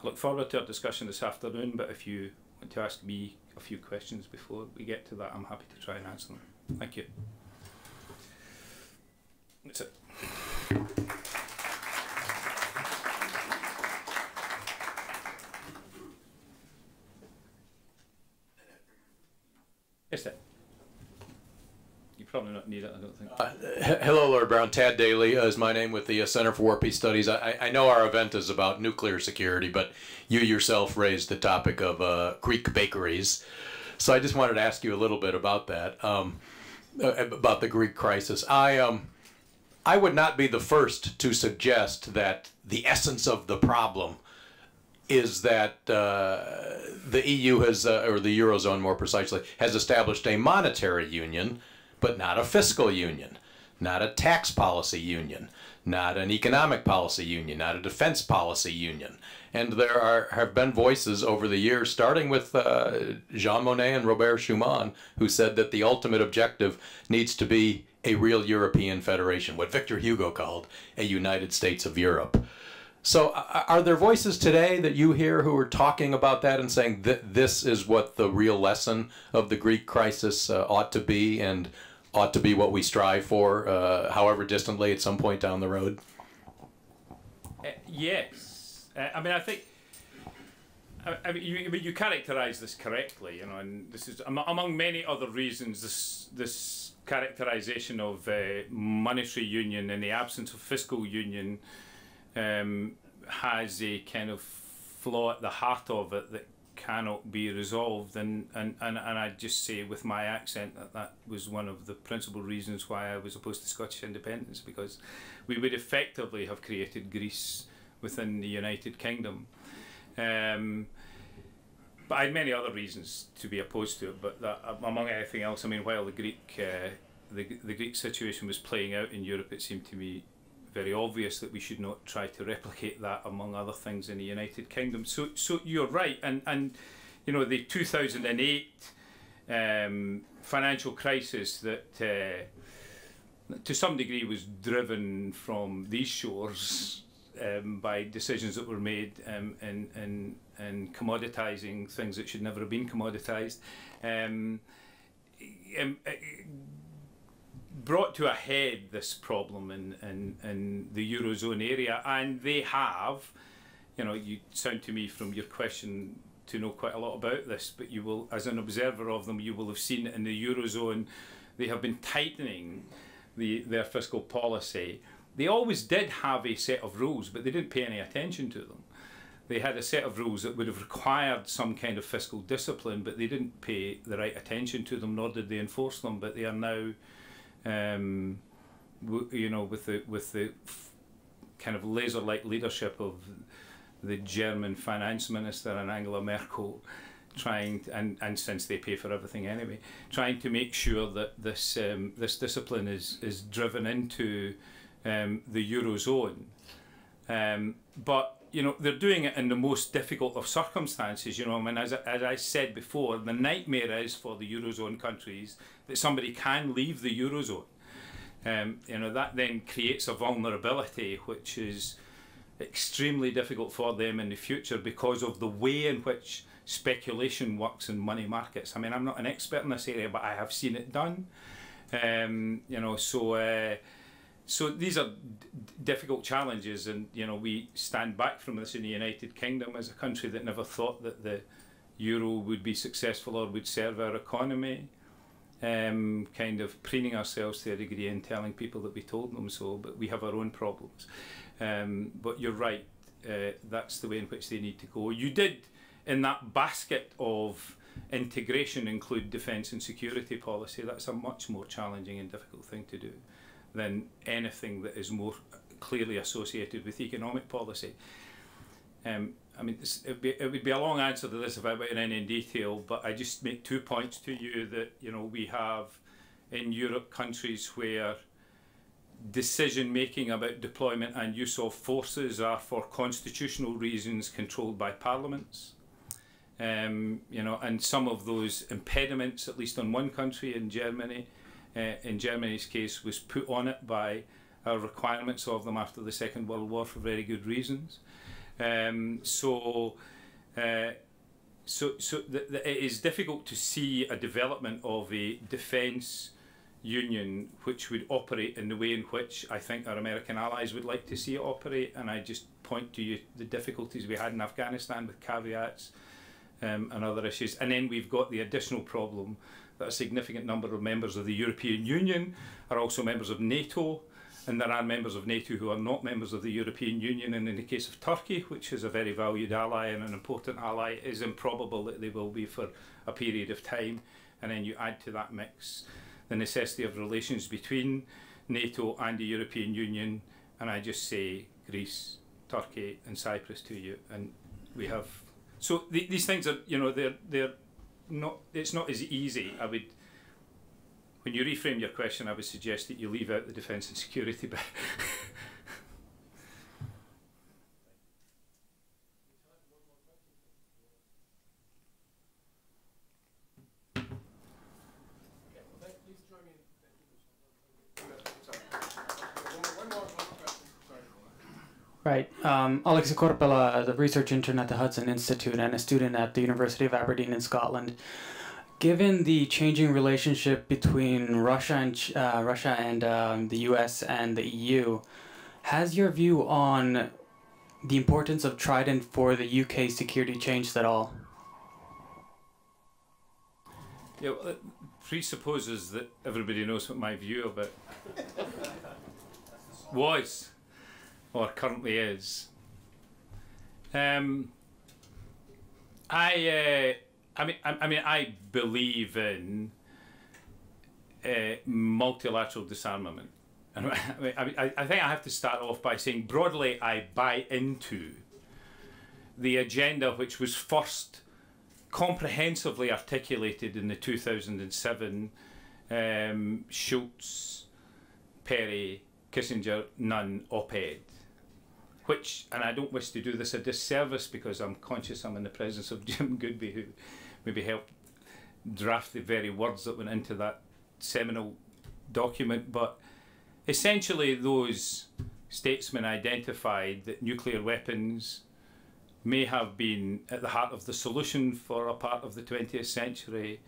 I look forward to our discussion this afternoon, but if you want to ask me a few questions before we get to that, I'm happy to try and answer them. Thank you. That's it. Yes, sir. You probably not need it, I don't think. Hello, Lord Brown. Tad Daly is my name with the Center for War Peace Studies. I know our event is about nuclear security, but you yourself raised the topic of Greek bakeries. So I just wanted to ask you a little bit about that, about the Greek crisis. I would not be the first to suggest that the essence of the problem is that the EU has, or the Eurozone more precisely, has established a monetary union, but not a fiscal union, not a tax policy union, not an economic policy union, not a defense policy union. And there have been voices over the years, starting with Jean Monnet and Robert Schuman, who said that the ultimate objective needs to be a real European federation, what Victor Hugo called a United States of Europe. So are there voices today that you hear who are talking about that and saying that this is what the real lesson of the Greek crisis ought to be, and ought to be what we strive for, however distantly, at some point down the road? Yes. I mean, I think... you characterise this correctly, you know, and this is, among many other reasons, this characterisation of monetary union in the absence of fiscal union has a kind of flaw at the heart of it that cannot be resolved, and I'd just say with my accent that was one of the principal reasons why I was opposed to Scottish independence, because we would effectively have created Greece within the United Kingdom. But I had many other reasons to be opposed to it, but that, among anything else, I mean, while the Greek situation was playing out in Europe, it seemed to me very obvious that we should not try to replicate that, among other things, in the United Kingdom. So you're right, and you know, the 2008 financial crisis that to some degree was driven from these shores by decisions that were made in commoditising things that should never have been commoditised, brought to a head this problem in the Eurozone area, and they have, you know, you sound to me from your question to know quite a lot about this, but you will, as an observer of them, you will have seen in the Eurozone they have been tightening their fiscal policy. They always did have a set of rules, but they didn't pay any attention to them. They had a set of rules that would have required some kind of fiscal discipline, but they didn't pay the right attention to them, nor did they enforce them. But they are now, you know, with the kind of laser-like leadership of the German finance minister and Angela Merkel, trying to, and since they pay for everything anyway, trying to make sure that this this discipline is driven into the Eurozone. But you know, they're doing it in the most difficult of circumstances. You know, I mean, as I said before, the nightmare is for the Eurozone countries that somebody can leave the Eurozone. You know, that then creates a vulnerability which is extremely difficult for them in the future because of the way in which speculation works in money markets. I mean, I'm not an expert in this area, but I have seen it done. You know, so these are difficult challenges, and you know, we stand back from this in the United Kingdom as a country that never thought that the euro would be successful or would serve our economy, kind of preening ourselves to a degree and telling people that we told them so, but we have our own problems. But you're right, that's the way in which they need to go. You did, in that basket of integration, include defence and security policy. That's a much more challenging and difficult thing to do than anything that is more clearly associated with economic policy. I mean, it would be a long answer to this if I went in any detail, but I just make 2 points to you that, you know, we have in Europe countries where decision making about deployment and use of forces are for constitutional reasons controlled by parliaments. You know, and some of those impediments, at least on one country, in Germany, in Germany's case, was put on it by our requirements of them after the Second World War for very good reasons. It is difficult to see a development of a defence union which would operate in the way in which I think our American allies would like to see it operate, and I just point to you the difficulties we had in Afghanistan with caveats and other issues. And then we've got the additional problem that a significant number of members of the European Union are also members of NATO, and there are members of NATO who are not members of the European Union, and in the case of Turkey, which is a very valued ally and an important ally, it is improbable that they will be for a period of time. And then you add to that mix the necessity of relations between NATO and the European Union, and I just say Greece, Turkey and Cyprus to you, and we have. So these things are, you know, they're not. It's not as easy. I would, when you reframe your question, I would suggest that you leave out the defence and security bit. Right. Alex Korpela, the research intern at the Hudson Institute and a student at the University of Aberdeen in Scotland. Given the changing relationship between Russia and the US and the EU, has your view on the importance of Trident for the UK security changed at all? Yeah, well, it presupposes that everybody knows what my view of it was, or currently is. I believe in multilateral disarmament. And I think I have to start off by saying broadly I buy into the agenda which was first comprehensively articulated in the 2007 Schultz, Perry, Kissinger, Nunn op-ed, which, and I don't wish to do this a disservice because I'm conscious I'm in the presence of Jim Goodby, who maybe helped draft the very words that went into that seminal document, but essentially those statesmen identified that nuclear weapons may have been at the heart of the solution for a part of the 20th century,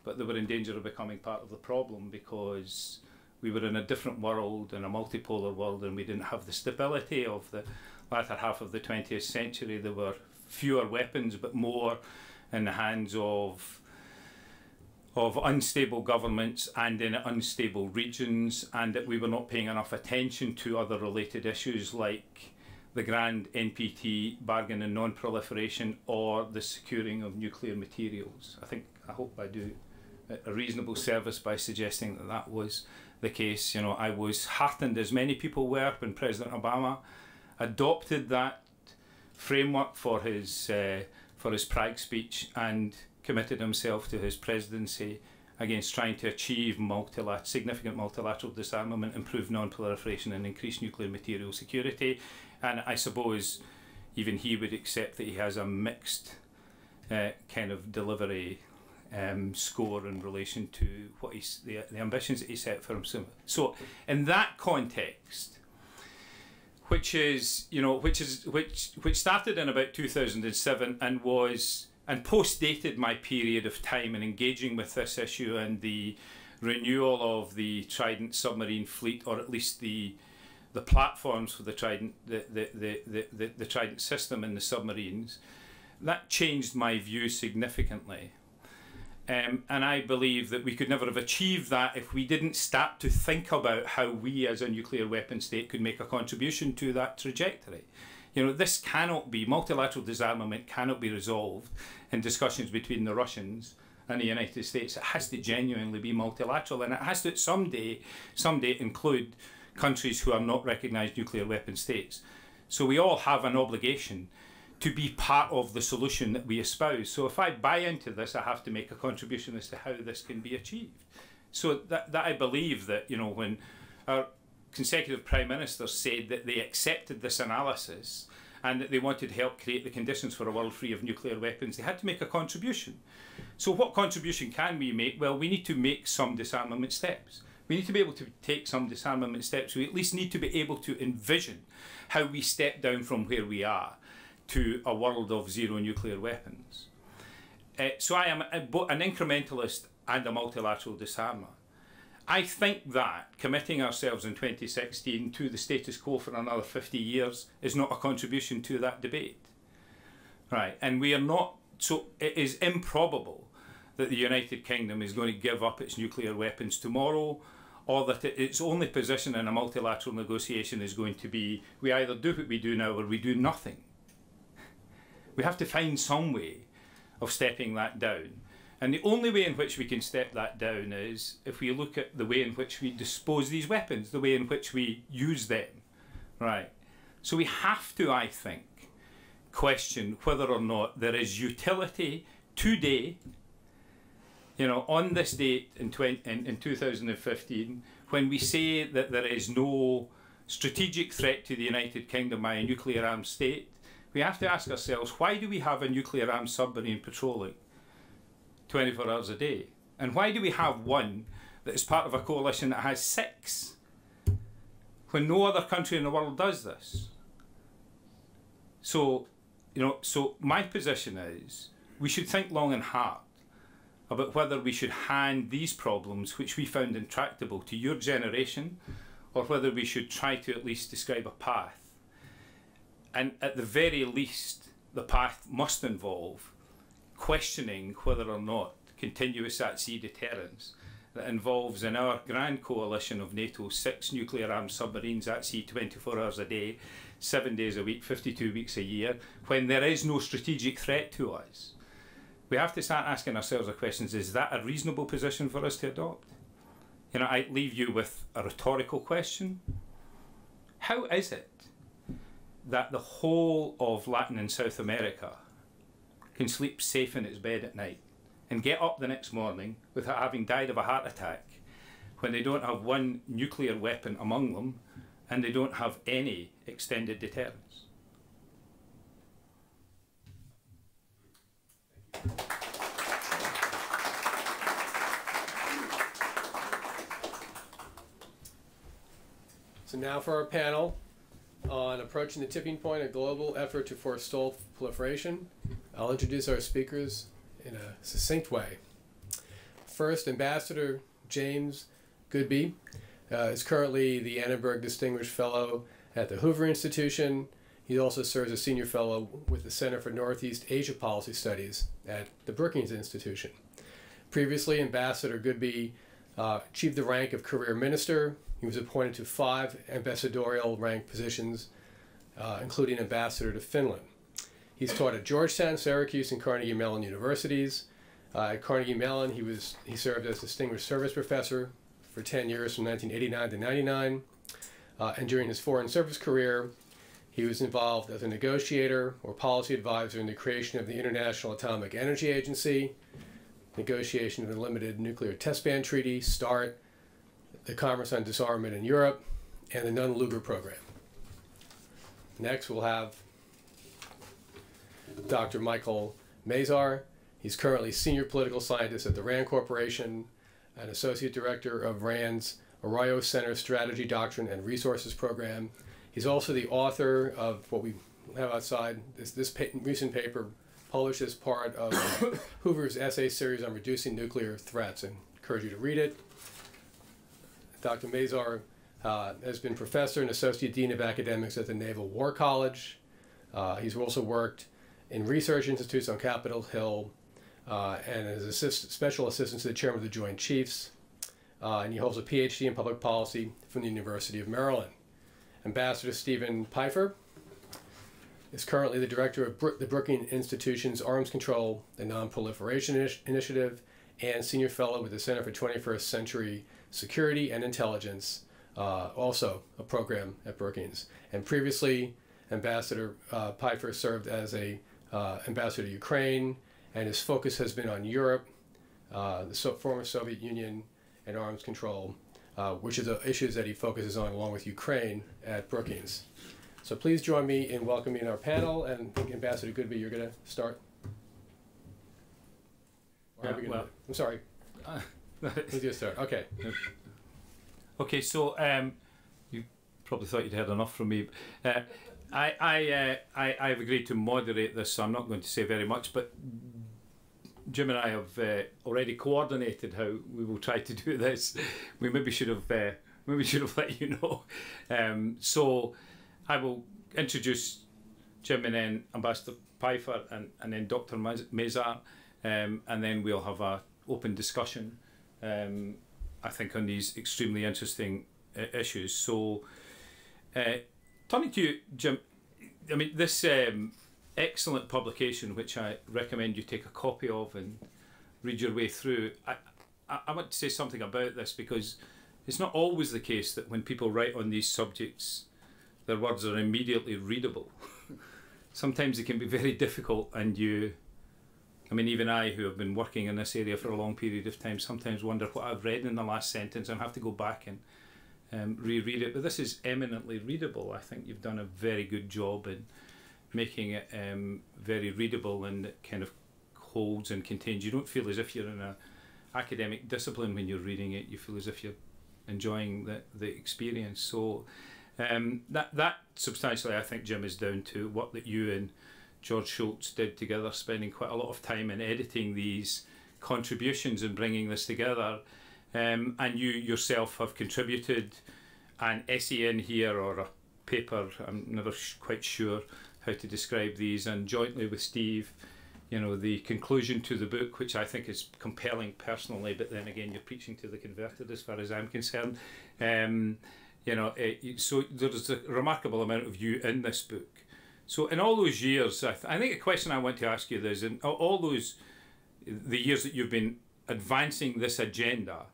but they were in danger of becoming part of the problem because we were in a different world, in a multipolar world, and we didn't have the stability of the latter half of the 20th century. There were fewer weapons, but more in the hands of unstable governments and in unstable regions, and that we were not paying enough attention to other related issues like the grand NPT bargain and non-proliferation or the securing of nuclear materials. I hope I do a reasonable service by suggesting that that was the case. You know, I was heartened, as many people were, when President Obama adopted that framework for his Prague speech and committed himself to his presidency against trying to achieve significant multilateral disarmament, improve non-proliferation and increase nuclear material security. And I suppose even he would accept that he has a mixed kind of delivery score in relation to what the ambitions that he set for himself. So in that context, which started in about 2007 and post-dated my period of time in engaging with this issue and the renewal of the Trident submarine fleet, or at least the platforms for the Trident, the Trident system in the submarines, that changed my view significantly. And I believe that we could never have achieved that if we didn't start to think about how we as a nuclear weapon state could make a contribution to that trajectory. You know, this cannot be, multilateral disarmament cannot be resolved in discussions between the Russians and the United States. It has to genuinely be multilateral, and it has to someday include countries who are not recognised nuclear weapon states. So we all have an obligation to be part of the solution that we espouse. So if I buy into this, I have to make a contribution as to how this can be achieved. So that I believe that, you know, when our consecutive prime ministers said that they accepted this analysis and that they wanted to help create the conditions for a world free of nuclear weapons, they had to make a contribution. So what contribution can we make? Well, we need to make some disarmament steps. We need to be able to take some disarmament steps. We at least need to be able to envision how we step down from where we are to a world of zero nuclear weapons. So I am both an incrementalist and a multilateral disarmer. I think that committing ourselves in 2016 to the status quo for another 50 years is not a contribution to that debate. Right, and we are not, so it is improbable that the United Kingdom is going to give up its nuclear weapons tomorrow, or that its only position in a multilateral negotiation is going to be, we either do what we do now or we do nothing. We have to find some way of stepping that down. And the only way in which we can step that down is if we look at the way in which we dispose these weapons, the way in which we use them. Right. So we have to, I think, question whether or not there is utility today, you know, on this date in 2015, when we say that there is no strategic threat to the United Kingdom by a nuclear armed state. We have to ask ourselves, why do we have a nuclear armed submarine patrolling 24 hours a day? And why do we have one that is part of a coalition that has 6 when no other country in the world does this? So, you know, so my position is we should think long and hard about whether we should hand these problems, which we found intractable, to your generation, or whether we should try to at least describe a path. And at the very least, the path must involve questioning whether or not continuous at-sea deterrence that involves in our grand coalition of NATO 6 nuclear-armed submarines at sea 24 hours a day, 7 days a week, 52 weeks a year, when there is no strategic threat to us. We have to start asking ourselves the questions, is that a reasonable position for us to adopt? You know, I leave you with a rhetorical question. How is it that the whole of Latin and South America can sleep safe in its bed at night and get up the next morning without having died of a heart attack when they don't have one nuclear weapon among them and they don't have any extended deterrence? So now for our panel on approaching the tipping point, a global effort to forestall proliferation. I'll introduce our speakers in a succinct way. First, Ambassador James Goodby is currently the Annenberg Distinguished Fellow at the Hoover Institution. He also serves as Senior Fellow with the Center for Northeast Asia Policy Studies at the Brookings Institution. Previously, Ambassador Goodby achieved the rank of Career Minister. He was appointed to 5 ambassadorial rank positions, including ambassador to Finland. He's taught at Georgetown, Syracuse, and Carnegie Mellon universities. At Carnegie Mellon, he served as Distinguished Service Professor for 10 years from 1989 to 99. And during his foreign service career, he was involved as a negotiator or policy advisor in the creation of the International Atomic Energy Agency, negotiation of the Limited Nuclear Test Ban Treaty, START, the Conference on Disarmament in Europe, and the Nunn-Lugar Program. Next, we'll have Dr. Michael Mazar. He's currently Senior Political Scientist at the RAND Corporation and Associate Director of RAND's Arroyo Center Strategy, Doctrine, and Resources Program. He's also the author of what we have outside, this recent paper published as part of Hoover's essay series on reducing nuclear threats. I encourage you to read it. Dr. Mazar has been Professor and Associate Dean of Academics at the Naval War College. He's also worked in research institutes on Capitol Hill and as special assistant to the Chairman of the Joint Chiefs. And he holds a PhD in public policy from the University of Maryland. Ambassador Stephen Pfeiffer is currently the director of the Brookings Institution's Arms Control and Nonproliferation Initiative and Senior Fellow with the Center for 21st Century Security and Intelligence, also a program at Brookings. And previously, Ambassador Pfeiffer served as a ambassador to Ukraine, and his focus has been on Europe, the former Soviet Union, and arms control, which are the issues that he focuses on along with Ukraine at Brookings. So please join me in welcoming our panel, and I think Ambassador Goodby, you're going to start. I'm sorry. Let's just start. Okay. Okay, so you probably thought you'd heard enough from me. I've agreed to moderate this, so I'm not going to say very much, but Jim and I have already coordinated how we will try to do this. We maybe should have let you know. So I will introduce Jim and then Ambassador Pfeiffer and then Dr. Mazar, and then we'll have an open discussion, I think, on these extremely interesting issues. So turning to you, Jim, I mean, this excellent publication, which I recommend you take a copy of and read your way through, I want to say something about this, because it's not always the case that when people write on these subjects, their words are immediately readable. sometimes it can be very difficult, and I mean, even I, who have been working in this area for a long period of time, sometimes wonder what I've read in the last sentence and have to go back and reread it. But this is eminently readable. I think you've done a very good job in making it very readable, and it kind of holds and contains. You don't feel as if you're in an academic discipline when you're reading it. You feel as if you're enjoying the experience. So that substantially, I think, Jim, is down to what that you and George Schultz did together, spending quite a lot of time in editing these contributions and bringing this together. And you yourself have contributed an essay in here, or a paper, I'm never quite sure how to describe these, and jointly with Steve, you know, the conclusion to the book, which I think is compelling personally, but then again, you're preaching to the converted as far as I'm concerned. You know, so there's a remarkable amount of you in this book. So in all those years, I think a question I want to ask you is, in all those, the years that you've been advancing this agenda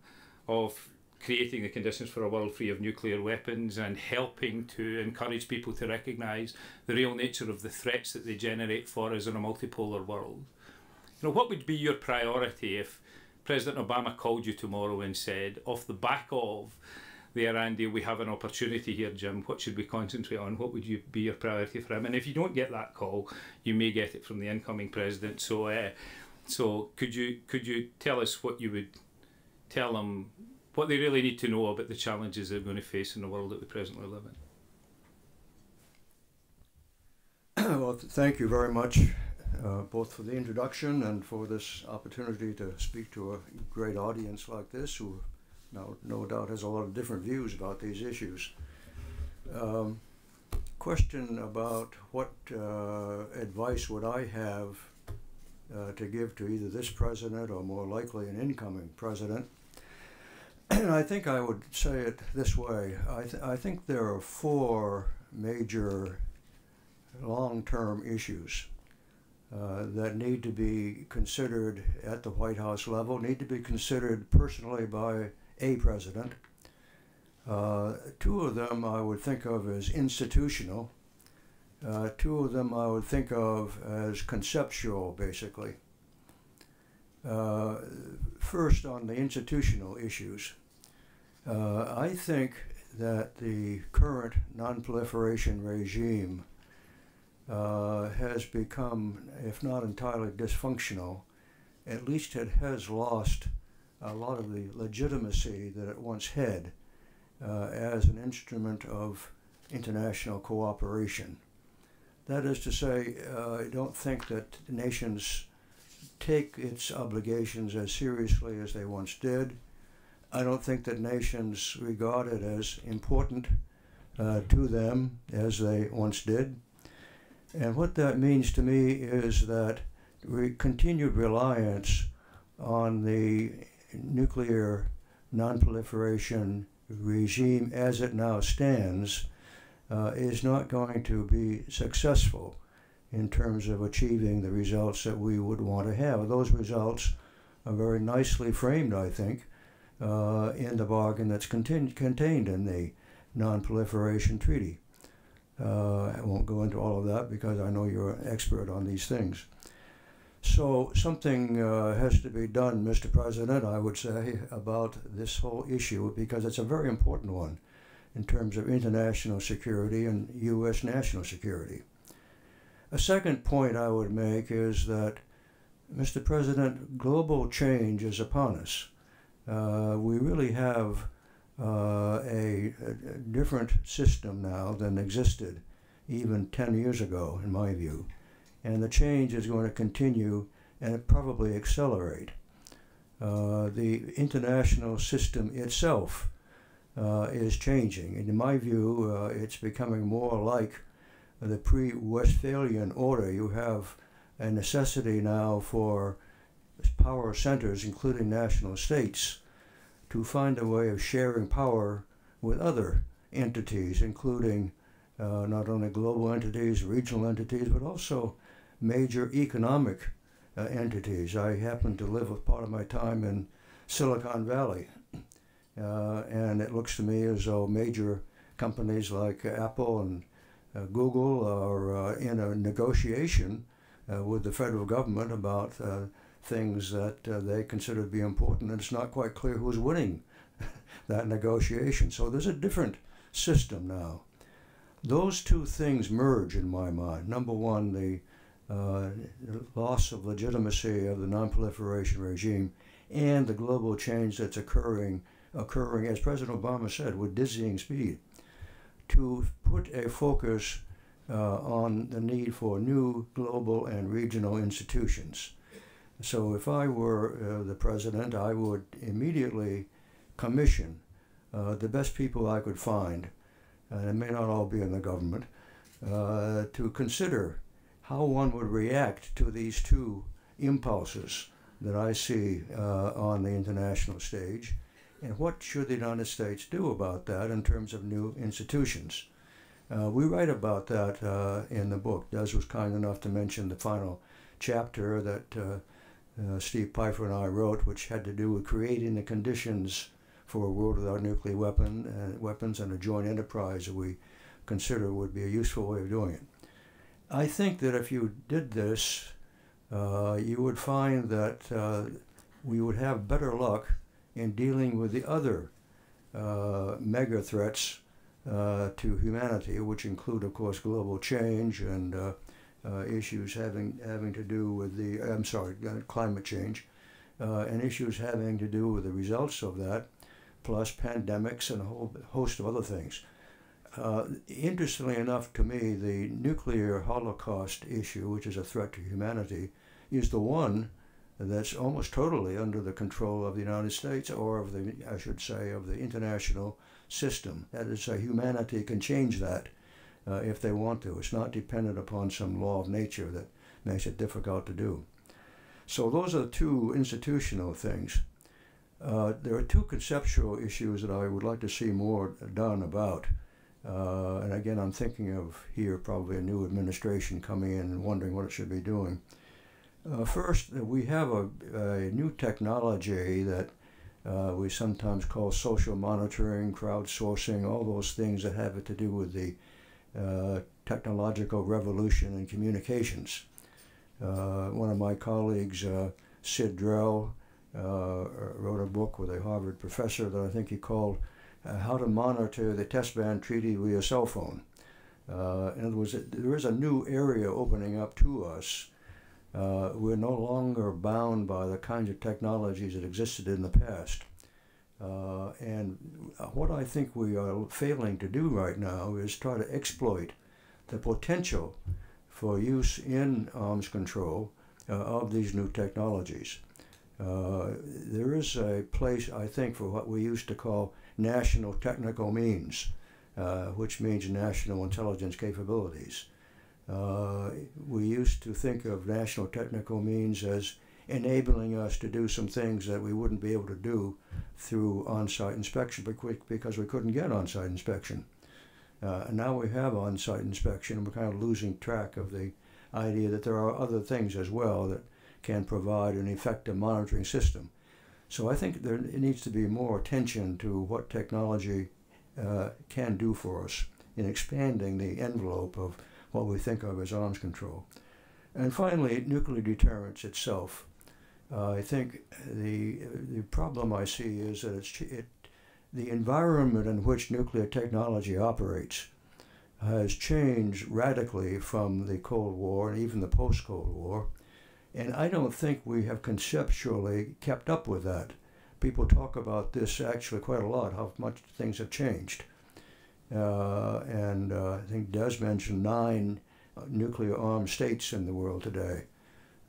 of creating the conditions for a world free of nuclear weapons and helping to encourage people to recognise the real nature of the threats that they generate for us in a multipolar world, you know, what would be your priority if President Obama called you tomorrow and said, off the back of the Iran deal, we have an opportunity here, Jim, what should we concentrate on? What would be your priority for him? And if you don't get that call, you may get it from the incoming president. So could you tell us what you would tell them, what they really need to know about the challenges they're going to face in the world that we presently live in? Well, thank you very much, both for the introduction and for this opportunity to speak to a great audience like this, who no doubt has a lot of different views about these issues. Question about what advice would I have to give to either this president or more likely an incoming president. And I think I would say it this way. I think there are four major long-term issues that need to be considered at the White House level, need to be considered personally by a president. Two of them I would think of as institutional. Two of them I would think of as conceptual, basically. First, on the institutional issues, I think that the current nonproliferation regime has become, if not entirely dysfunctional, at least it has lost a lot of the legitimacy that it once had as an instrument of international cooperation. That is to say, I don't think that nations take its obligations as seriously as they once did. I don't think that nations regard it as important to them as they once did. And what that means to me is that continued reliance on the nuclear nonproliferation regime as it now stands is not going to be successful in terms of achieving the results that we would want to have. Those results are very nicely framed, I think, in the bargain that's contained in the Non-Proliferation Treaty. I won't go into all of that because I know you're an expert on these things. So something has to be done, Mr. President, I would say, about this whole issue, because it's a very important one in terms of international security and U.S. national security. A second point I would make is that, Mr. President, global change is upon us. We really have a different system now than existed even 10 years ago, in my view. And the change is going to continue and probably accelerate. The international system itself is changing. And in my view, it's becoming more like the pre-Westphalian order. You have a necessity now for power centers, including national states, to find a way of sharing power with other entities, including not only global entities, regional entities, but also major economic entities. I happen to live a part of my time in Silicon Valley, and it looks to me as though major companies like Apple and Google are in a negotiation with the federal government about things that they consider to be important, and it's not quite clear who's winning that negotiation. So there's a different system now. Those two things merge in my mind. Number one, the loss of legitimacy of the non-proliferation regime and the global change that's occurring, as President Obama said, with dizzying speed, to put a focus on the need for new global and regional institutions. So if I were the president, I would immediately commission the best people I could find, and it may not all be in the government, to consider how one would react to these two impulses that I see on the international stage, and what should the United States do about that in terms of new institutions. We write about that in the book. Des was kind enough to mention the final chapter that Steve Pfeiffer and I wrote, which had to do with creating the conditions for a world without nuclear weapons and a joint enterprise that we consider would be a useful way of doing it. I think that if you did this, you would find that we would have better luck in dealing with the other mega threats to humanity, which include, of course, global change and issues having to do with climate change, and issues having to do with the results of that, plus pandemics and a whole host of other things. Interestingly enough to me, the nuclear holocaust issue, which is a threat to humanity, is the one that's almost totally under the control of the United States, or of the, I should say, of the international system. That is, humanity can change that if they want to. It's not dependent upon some law of nature that makes it difficult to do. So those are two institutional things. There are two conceptual issues that I would like to see more done about. And again, I'm thinking of here probably a new administration coming in and wondering what it should be doing. First, we have a new technology that we sometimes call social monitoring, crowdsourcing, all those things that have to do with the technological revolution in communications. One of my colleagues, Sid Drell, wrote a book with a Harvard professor that I think he called How to Monitor the Test Ban Treaty with Your Cell Phone. In other words, there is a new area opening up to us. We're no longer bound by the kinds of technologies that existed in the past. And what I think we are failing to do right now is try to exploit the potential for use in arms control of these new technologies. There is a place, I think, for what we used to call national technical means, which means national intelligence capabilities. We used to think of national technical means as enabling us to do some things that we wouldn't be able to do through on-site inspection because we couldn't get on-site inspection. And now we have on-site inspection, and we're kind of losing track of the idea that there are other things as well that can provide an effective monitoring system. So I think there needs to be more attention to what technology can do for us in expanding the envelope of what we think of as arms control. And finally, nuclear deterrence itself. I think the problem I see is that the environment in which nuclear technology operates has changed radically from the Cold War and even the post-Cold War. And I don't think we have conceptually kept up with that. People talk about this actually quite a lot, how much things have changed. I think Des mentioned 9 nuclear-armed states in the world today.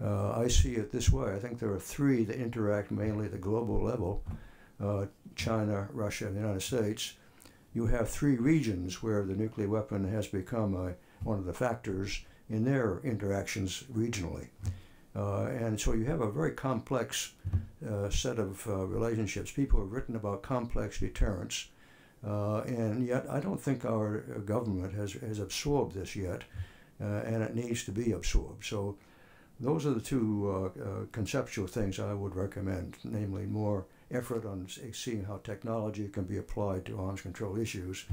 I see it this way. I think there are 3 that interact mainly at the global level, China, Russia, and the United States. You have 3 regions where the nuclear weapon has become one of the factors in their interactions regionally. And so you have a very complex set of relationships. People have written about complex deterrence, and yet I don't think our government has absorbed this yet, and it needs to be absorbed. So those are the 2 conceptual things I would recommend, namely more effort on seeing how technology can be applied to arms control issues,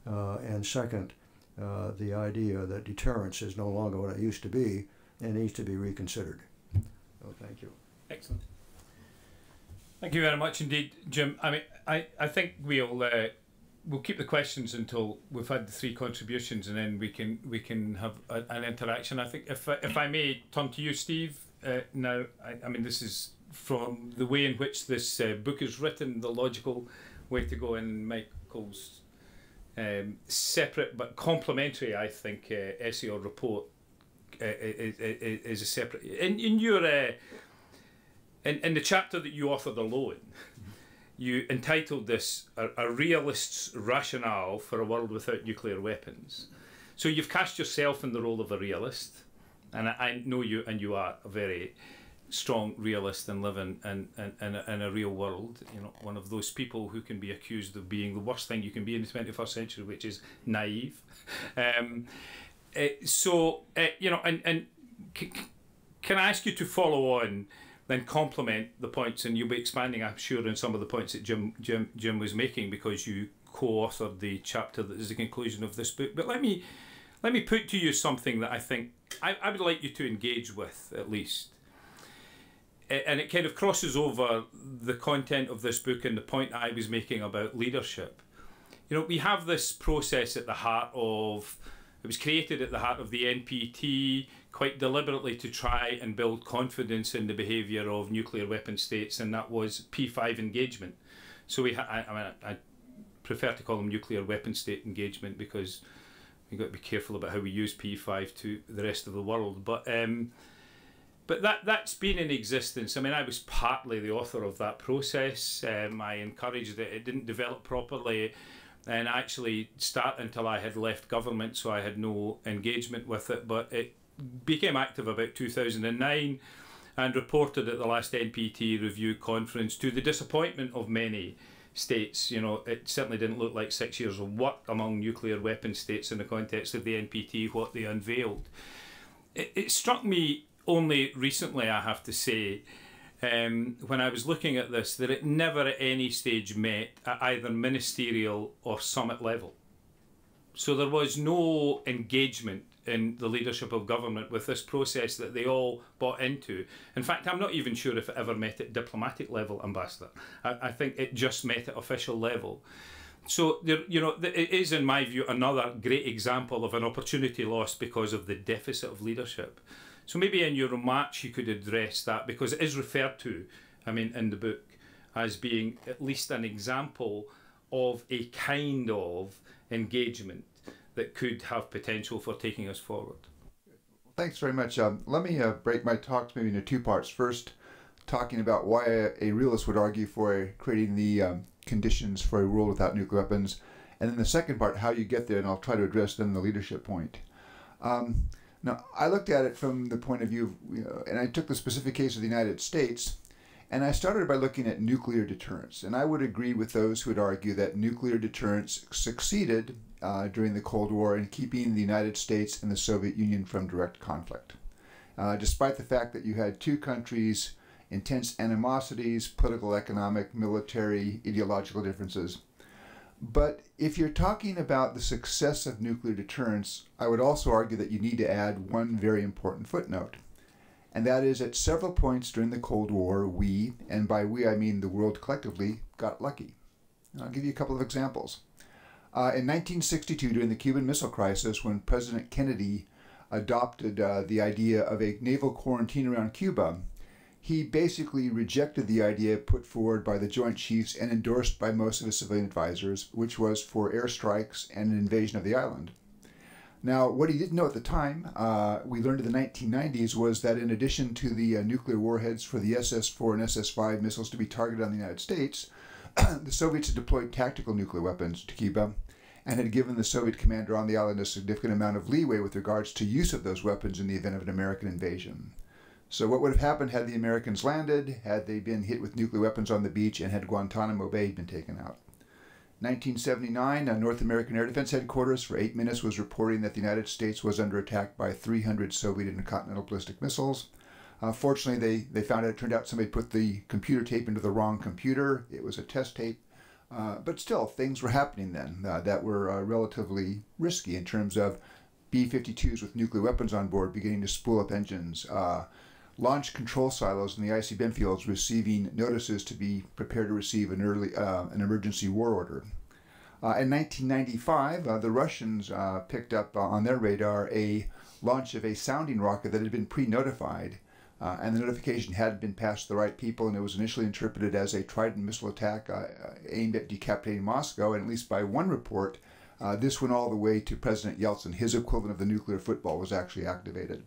and second, the idea that deterrence is no longer what it used to be and needs to be reconsidered. So thank you. Excellent. Thank you very much indeed, Jim. I mean, I think we'll keep the questions until we've had the three contributions, and then we can have an interaction. I think if I may turn to you, Steve. Now, I mean, this is from the way in which this book is written, the logical way to go in Michael's separate but complementary, I think, essay or report is a separate. In your in the chapter that you authored alone, you entitled this a realist's rationale for a world without nuclear weapons. So you've cast yourself in the role of a realist, and I know you, and you are a very strong realist and live in a real world. You know, one of those people who can be accused of being the worst thing you can be in the 21st century, which is naive. You know, and can I ask you to follow on, then complement the points, and you'll be expanding, I'm sure, on some of the points that Jim was making, because you co-authored the chapter that is the conclusion of this book. But let me put to you something that I think I would like you to engage with, at least. And it kind of crosses over the content of this book and the point I was making about leadership. You know, we have this process at the heart of, it was created at the heart of the NPT quite deliberately to try and build confidence in the behaviour of nuclear weapon states, and that was P5 engagement. So I prefer to call them nuclear weapon state engagement, because we've got to be careful about how we use P5 to the rest of the world. But that's been in existence. I mean, I was partly the author of that process. I encouraged it. It didn't develop properly and actually start until I had left government, so I had no engagement with it. But it became active about 2009 and reported at the last NPT review conference, to the disappointment of many states. You know, it certainly didn't look like 6 years of work among nuclear weapon states in the context of the NPT, what they unveiled. It struck me only recently, I have to say, when I was looking at this, that it never at any stage met at either ministerial or summit level. So there was no engagement in the leadership of government with this process that they all bought into. In fact, I'm not even sure if it ever met at diplomatic level, Ambassador. I think it just met at official level. So, there, you know, it is, in my view, another great example of an opportunity lost because of the deficit of leadership. So maybe in your remarks you could address that, because it is referred to, I mean, in the book as being at least an example of a kind of engagement that could have potential for taking us forward. Thanks very much. Let me break my talks maybe into two parts. First, talking about why a realist would argue for creating the conditions for a world without nuclear weapons, and then the second part, how you get there, and I'll try to address then the leadership point. Now, I looked at it from the point of view of, and I took the specific case of the United States, and I started by looking at nuclear deterrence. And I would agree with those who would argue that nuclear deterrence succeeded during the Cold War in keeping the United States and the Soviet Union from direct conflict. Despite the fact that you had two countries, intense animosities, political, economic, military, ideological differences. But if you're talking about the success of nuclear deterrence, I would also argue that you need to add one very important footnote. And that is, at several points during the Cold War, we, and by we I mean the world collectively, got lucky. And I'll give you a couple of examples. In 1962, during the Cuban Missile Crisis, when President Kennedy adopted the idea of a naval quarantine around Cuba, he basically rejected the idea put forward by the Joint Chiefs and endorsed by most of his civilian advisors, which was for airstrikes and an invasion of the island. Now, what he didn't know at the time, we learned in the 1990s, was that in addition to the nuclear warheads for the SS-4 and SS-5 missiles to be targeted on the United States, the Soviets had deployed tactical nuclear weapons to Cuba and had given the Soviet commander on the island a significant amount of leeway with regards to use of those weapons in the event of an American invasion. So what would have happened had the Americans landed, had they been hit with nuclear weapons on the beach, and had Guantanamo Bay been taken out? 1979, North American Air Defense Headquarters for 8 minutes was reporting that the United States was under attack by 300 Soviet intercontinental ballistic missiles. Fortunately, they found out, it turned out somebody put the computer tape into the wrong computer. It was a test tape. But still, things were happening then that were relatively risky in terms of B-52s with nuclear weapons on board beginning to spool up engines, launch control silos in the ICBM fields receiving notices to be prepared to receive an emergency war order. In 1995, the Russians picked up on their radar a launch of a sounding rocket that had been pre-notified, and the notification hadn't been passed to the right people, and it was initially interpreted as a Trident missile attack aimed at decapitating Moscow, and at least by one report, this went all the way to President Yeltsin. His equivalent of the nuclear football was actually activated.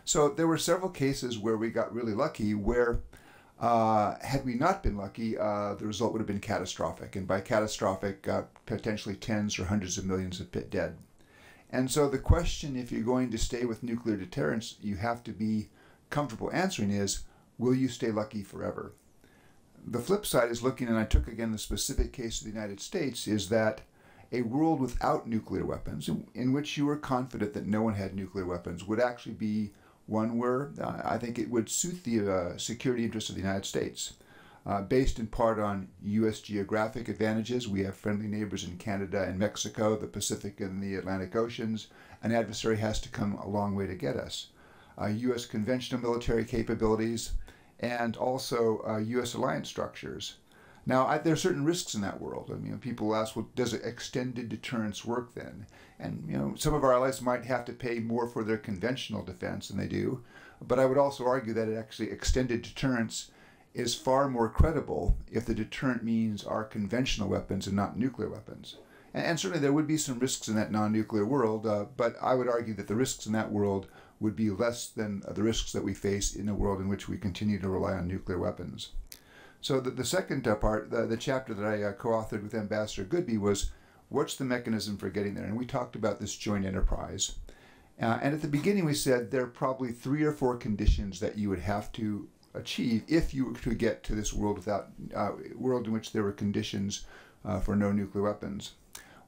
So there were several cases where we got really lucky, where had we not been lucky, the result would have been catastrophic, and by catastrophic, potentially tens or hundreds of millions of dead. And so the question, if you're going to stay with nuclear deterrence, you have to be comfortable answering is, will you stay lucky forever? The flip side is looking, and I took again the specific case of the United States, is that a world without nuclear weapons, in which you were confident that no one had nuclear weapons, would actually be one where I think it would suit the security interests of the United States. Based in part on U.S. geographic advantages, we have friendly neighbors in Canada and Mexico, the Pacific and the Atlantic Oceans. An adversary has to come a long way to get us. U.S. conventional military capabilities, and also U.S. alliance structures. Now, there are certain risks in that world. I mean, people ask, well, does extended deterrence work then? And, some of our allies might have to pay more for their conventional defense than they do. But I would also argue that actually extended deterrence is far more credible if the deterrent means our conventional weapons and not nuclear weapons. And certainly there would be some risks in that non-nuclear world, but I would argue that the risks in that world would be less than the risks that we face in a world in which we continue to rely on nuclear weapons. So the second part, the chapter that I co-authored with Ambassador Goodby was, what's the mechanism for getting there? And we talked about this joint enterprise. And at the beginning we said there are probably 3 or 4 conditions that you would have to achieve if you were to get to this world world in which there were conditions for no nuclear weapons.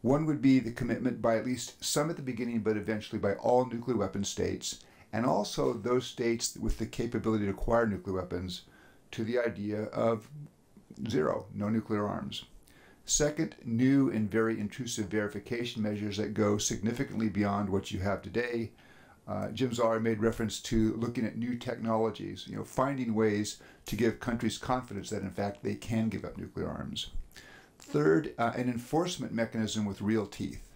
One would be the commitment by at least some at the beginning, but eventually by all nuclear weapon states, and also those states with the capability to acquire nuclear weapons, to the idea of zero, no nuclear arms. Second, new and very intrusive verification measures that go significantly beyond what you have today. Jim Zoller made reference to looking at new technologies, finding ways to give countries confidence that in fact they can give up nuclear arms. Third, an enforcement mechanism with real teeth.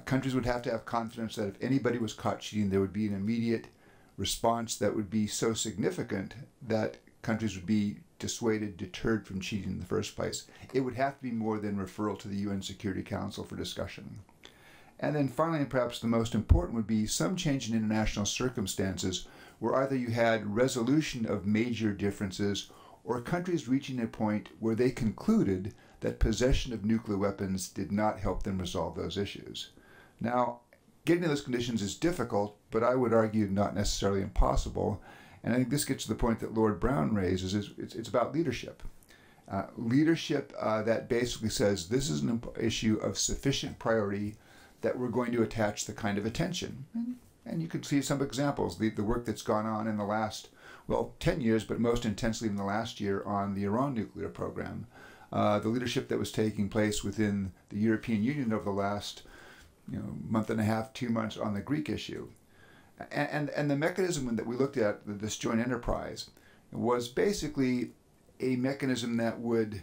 Countries would have to have confidence that if anybody was caught cheating, there would be an immediate response that would be so significant that countries would be dissuaded, deterred from cheating in the first place. It would have to be more than referral to the UN Security Council for discussion. And then finally, and perhaps the most important, would be some change in international circumstances where either you had resolution of major differences or countries reaching a point where they concluded that possession of nuclear weapons did not help them resolve those issues. Now, getting to those conditions is difficult, but I would argue not necessarily impossible. And I think this gets to the point that Lord Brown raises, it's about leadership. Leadership that basically says this is an issue of sufficient priority that we're going to attach the kind of attention. And you could see some examples, the work that's gone on in the last, 10 years, but most intensely in the last year on the Iran nuclear program. The leadership that was taking place within the European Union over the last month and a half, 2 months on the Greek issue. And the mechanism that we looked at, this joint enterprise, was basically a mechanism that would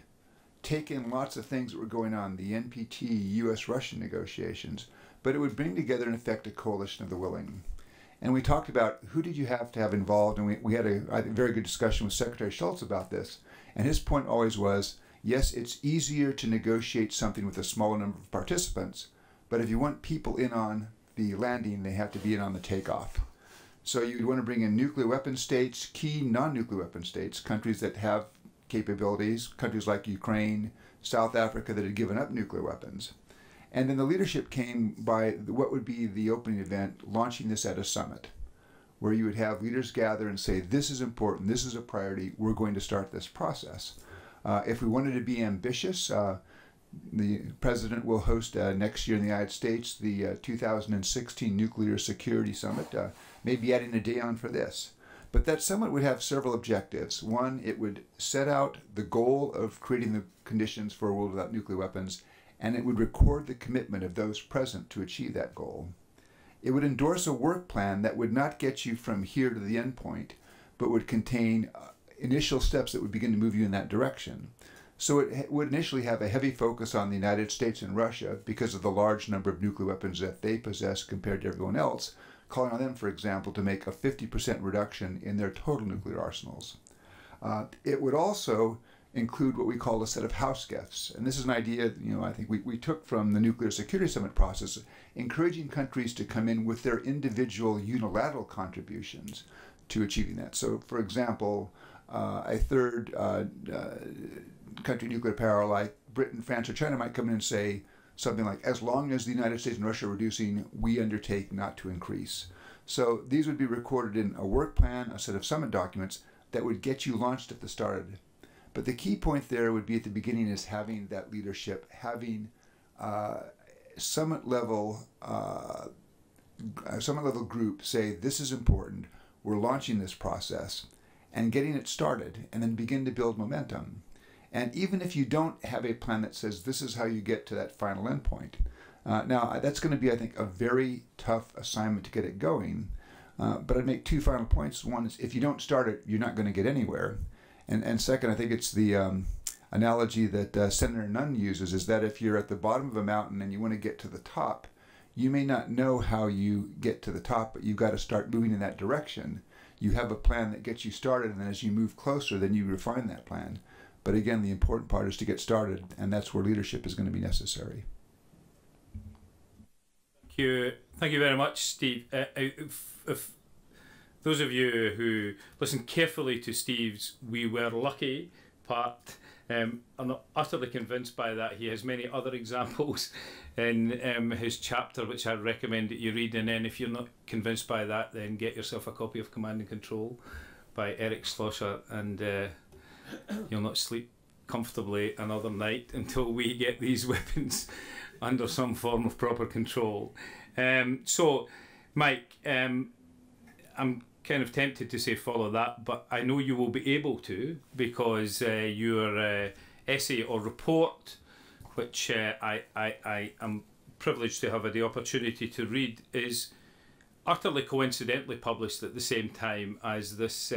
take in lots of things that were going on, the NPT, U.S.-Russian negotiations, but it would bring together, in effect, a coalition of the willing. And we talked about who did you have to have involved, and we had a very good discussion with Secretary Shultz about this. And his point always was, yes, it's easier to negotiate something with a smaller number of participants, but if you want people in on the landing, they have to be in on the takeoff. So you'd want to bring in nuclear weapon states, key non-nuclear weapon states, countries that have capabilities, countries like Ukraine, South Africa that had given up nuclear weapons. And then the leadership came by what would be the opening event, launching this at a summit, where you would have leaders gather and say, this is important, this is a priority, we're going to start this process. If we wanted to be ambitious, the President will host next year in the United States the 2016 Nuclear Security Summit, maybe adding a day on for this. But that summit would have several objectives. One, it would set out the goal of creating the conditions for a world without nuclear weapons, and it would record the commitment of those present to achieve that goal. It would endorse a work plan that would not get you from here to the end point, but would contain initial steps that would begin to move you in that direction. So it would initially have a heavy focus on the United States and Russia because of the large number of nuclear weapons that they possess compared to everyone else, calling on them, for example, to make a 50% reduction in their total nuclear arsenals. It would also include what we call a set of house gifts. And this is an idea, I think we took from the Nuclear Security Summit process, encouraging countries to come in with their individual unilateral contributions to achieving that. So, for example, a third country nuclear power like Britain, France, or China might come in and say something like, as long as the United States and Russia are reducing, we undertake not to increase. So these would be recorded in a work plan, a set of summit documents that would get you launched at the start. But the key point there would be at the beginning is having that leadership, having summit level group say, this is important, we're launching this process, and getting it started, and then begin to build momentum. And even if you don't have a plan that says this is how you get to that final endpoint, now that's going to be, I think, a very tough assignment to get it going. But I'd make two final points. One is, if you don't start it, you're not going to get anywhere. And second, I think it's the analogy that Senator Nunn uses, is that if you're at the bottom of a mountain and you want to get to the top, you may not know how you get to the top, but you've got to start moving in that direction. You have a plan that gets you started, and then as you move closer, then you refine that plan. But again, the important part is to get started, and that's where leadership is going to be necessary. Thank you very much, Steve. If those of you who listened carefully to Steve's "we were lucky" part, I'm not utterly convinced by that. He has many other examples in his chapter, which I recommend that you read. And then if you're not convinced by that, then get yourself a copy of Command and Control by Eric Schlosser, and you'll not sleep comfortably another night until we get these weapons under some form of proper control. So, Mike, I'm kind of tempted to say follow that, but I know you will be able to, because your essay or report, which I am privileged to have the opportunity to read, is utterly coincidentally published at the same time as this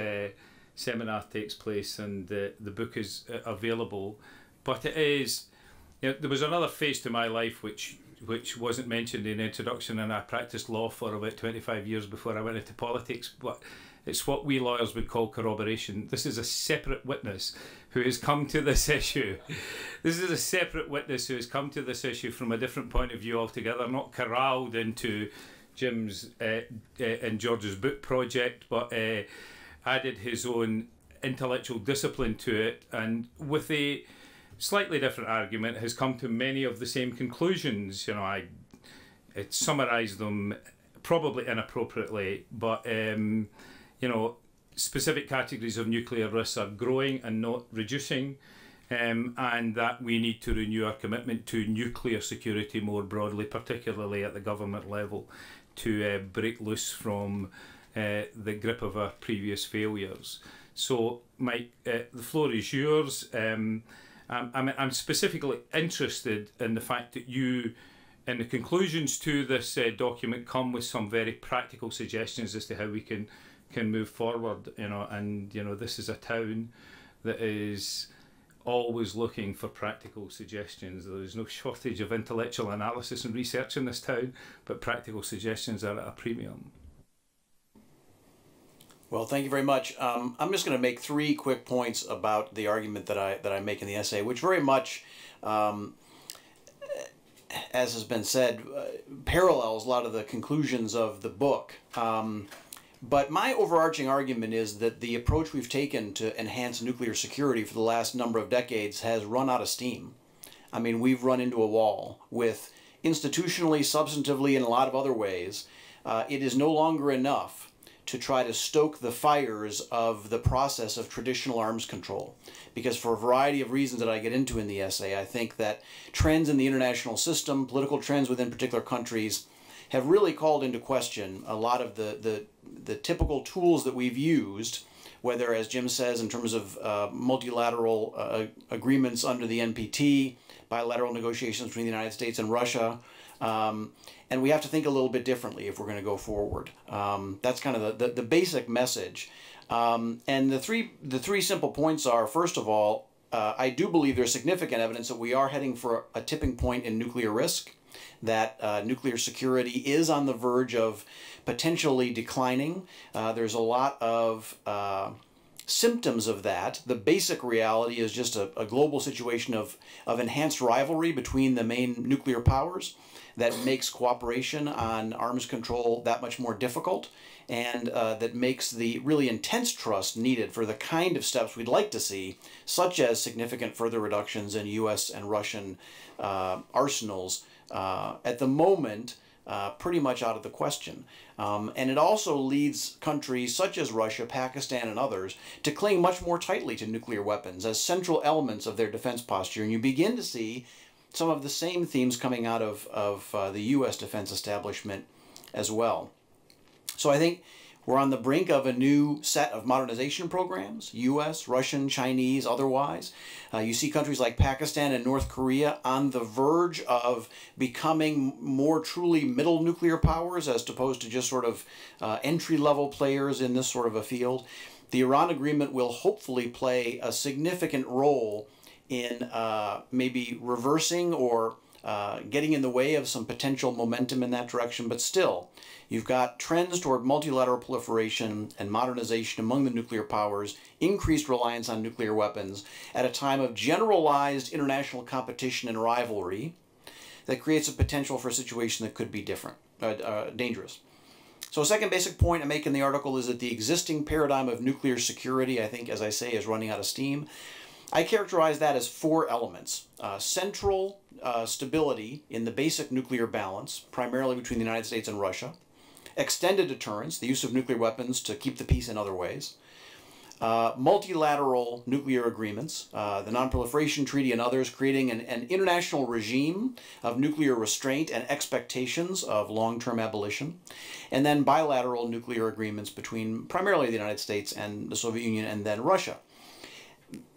seminar takes place, and the book is available. But it is, there was another phase to my life which wasn't mentioned in the introduction, and I practiced law for about 25 years before I went into politics, but it's what we lawyers would call corroboration. This is a separate witness who has come to this issue. This is a separate witness who has come to this issue from a different point of view altogether, not corralled into Jim's and George's book project, but added his own intellectual discipline to it, and with a slightly different argument has come to many of the same conclusions. I summarised them probably inappropriately, but specific categories of nuclear risks are growing and not reducing, and that we need to renew our commitment to nuclear security more broadly, particularly at the government level, to break loose from the grip of our previous failures. So, Mike, the floor is yours. I'm specifically interested in the fact that you, in the conclusions to this document, come with some very practical suggestions as to how we can move forward. And this is a town that is always looking for practical suggestions. There's no shortage of intellectual analysis and research in this town, but practical suggestions are at a premium. Well, thank you very much. I'm just going to make 3 quick points about the argument that I make in the essay, which very much, as has been said, parallels a lot of the conclusions of the book. But my overarching argument is that the approach we've taken to enhance nuclear security for the last number of decades has run out of steam. I mean, we've run into a wall with institutionally, substantively, and a lot of other ways. It is no longer enough to try to stoke the fires of the process of traditional arms control. Because for a variety of reasons that I get into in the essay, I think that trends in the international system, political trends within particular countries, have really called into question a lot of the typical tools that we've used, whether, as Jim says, in terms of multilateral agreements under the NPT, bilateral negotiations between the United States and Russia. And we have to think a little bit differently if we're going to go forward. That's kind of the basic message. And the three simple points are, first of all, I do believe there's significant evidence that we are heading for a tipping point in nuclear risk, that nuclear security is on the verge of potentially declining. There's a lot of symptoms of that. The basic reality is just a global situation of enhanced rivalry between the main nuclear powers that makes cooperation on arms control that much more difficult, and that makes the really intense trust needed for the kind of steps we'd like to see, such as significant further reductions in U.S. and Russian arsenals, at the moment pretty much out of the question. And it also leads countries such as Russia, Pakistan, and others to cling much more tightly to nuclear weapons as central elements of their defense posture. And you begin to see some of the same themes coming out of the U.S. defense establishment as well. So I think we're on the brink of a new set of modernization programs, U.S., Russian, Chinese, otherwise. You see countries like Pakistan and North Korea on the verge of becoming more truly middle nuclear powers as opposed to just sort of entry-level players in this sort of a field. The Iran agreement will hopefully play a significant role in maybe reversing or getting in the way of some potential momentum in that direction, but still, you've got trends toward multilateral proliferation and modernization among the nuclear powers, increased reliance on nuclear weapons at a time of generalized international competition and rivalry that creates a potential for a situation that could be dangerous. So a second basic point I make in the article is that the existing paradigm of nuclear security, I think, as I say, is running out of steam. I characterize that as four elements. Central stability in the basic nuclear balance, primarily between the United States and Russia. Extended deterrence, the use of nuclear weapons to keep the peace in other ways. Multilateral nuclear agreements, the Nonproliferation Treaty and others, creating an international regime of nuclear restraint and expectations of long-term abolition. And then bilateral nuclear agreements between primarily the United States and the Soviet Union and then Russia.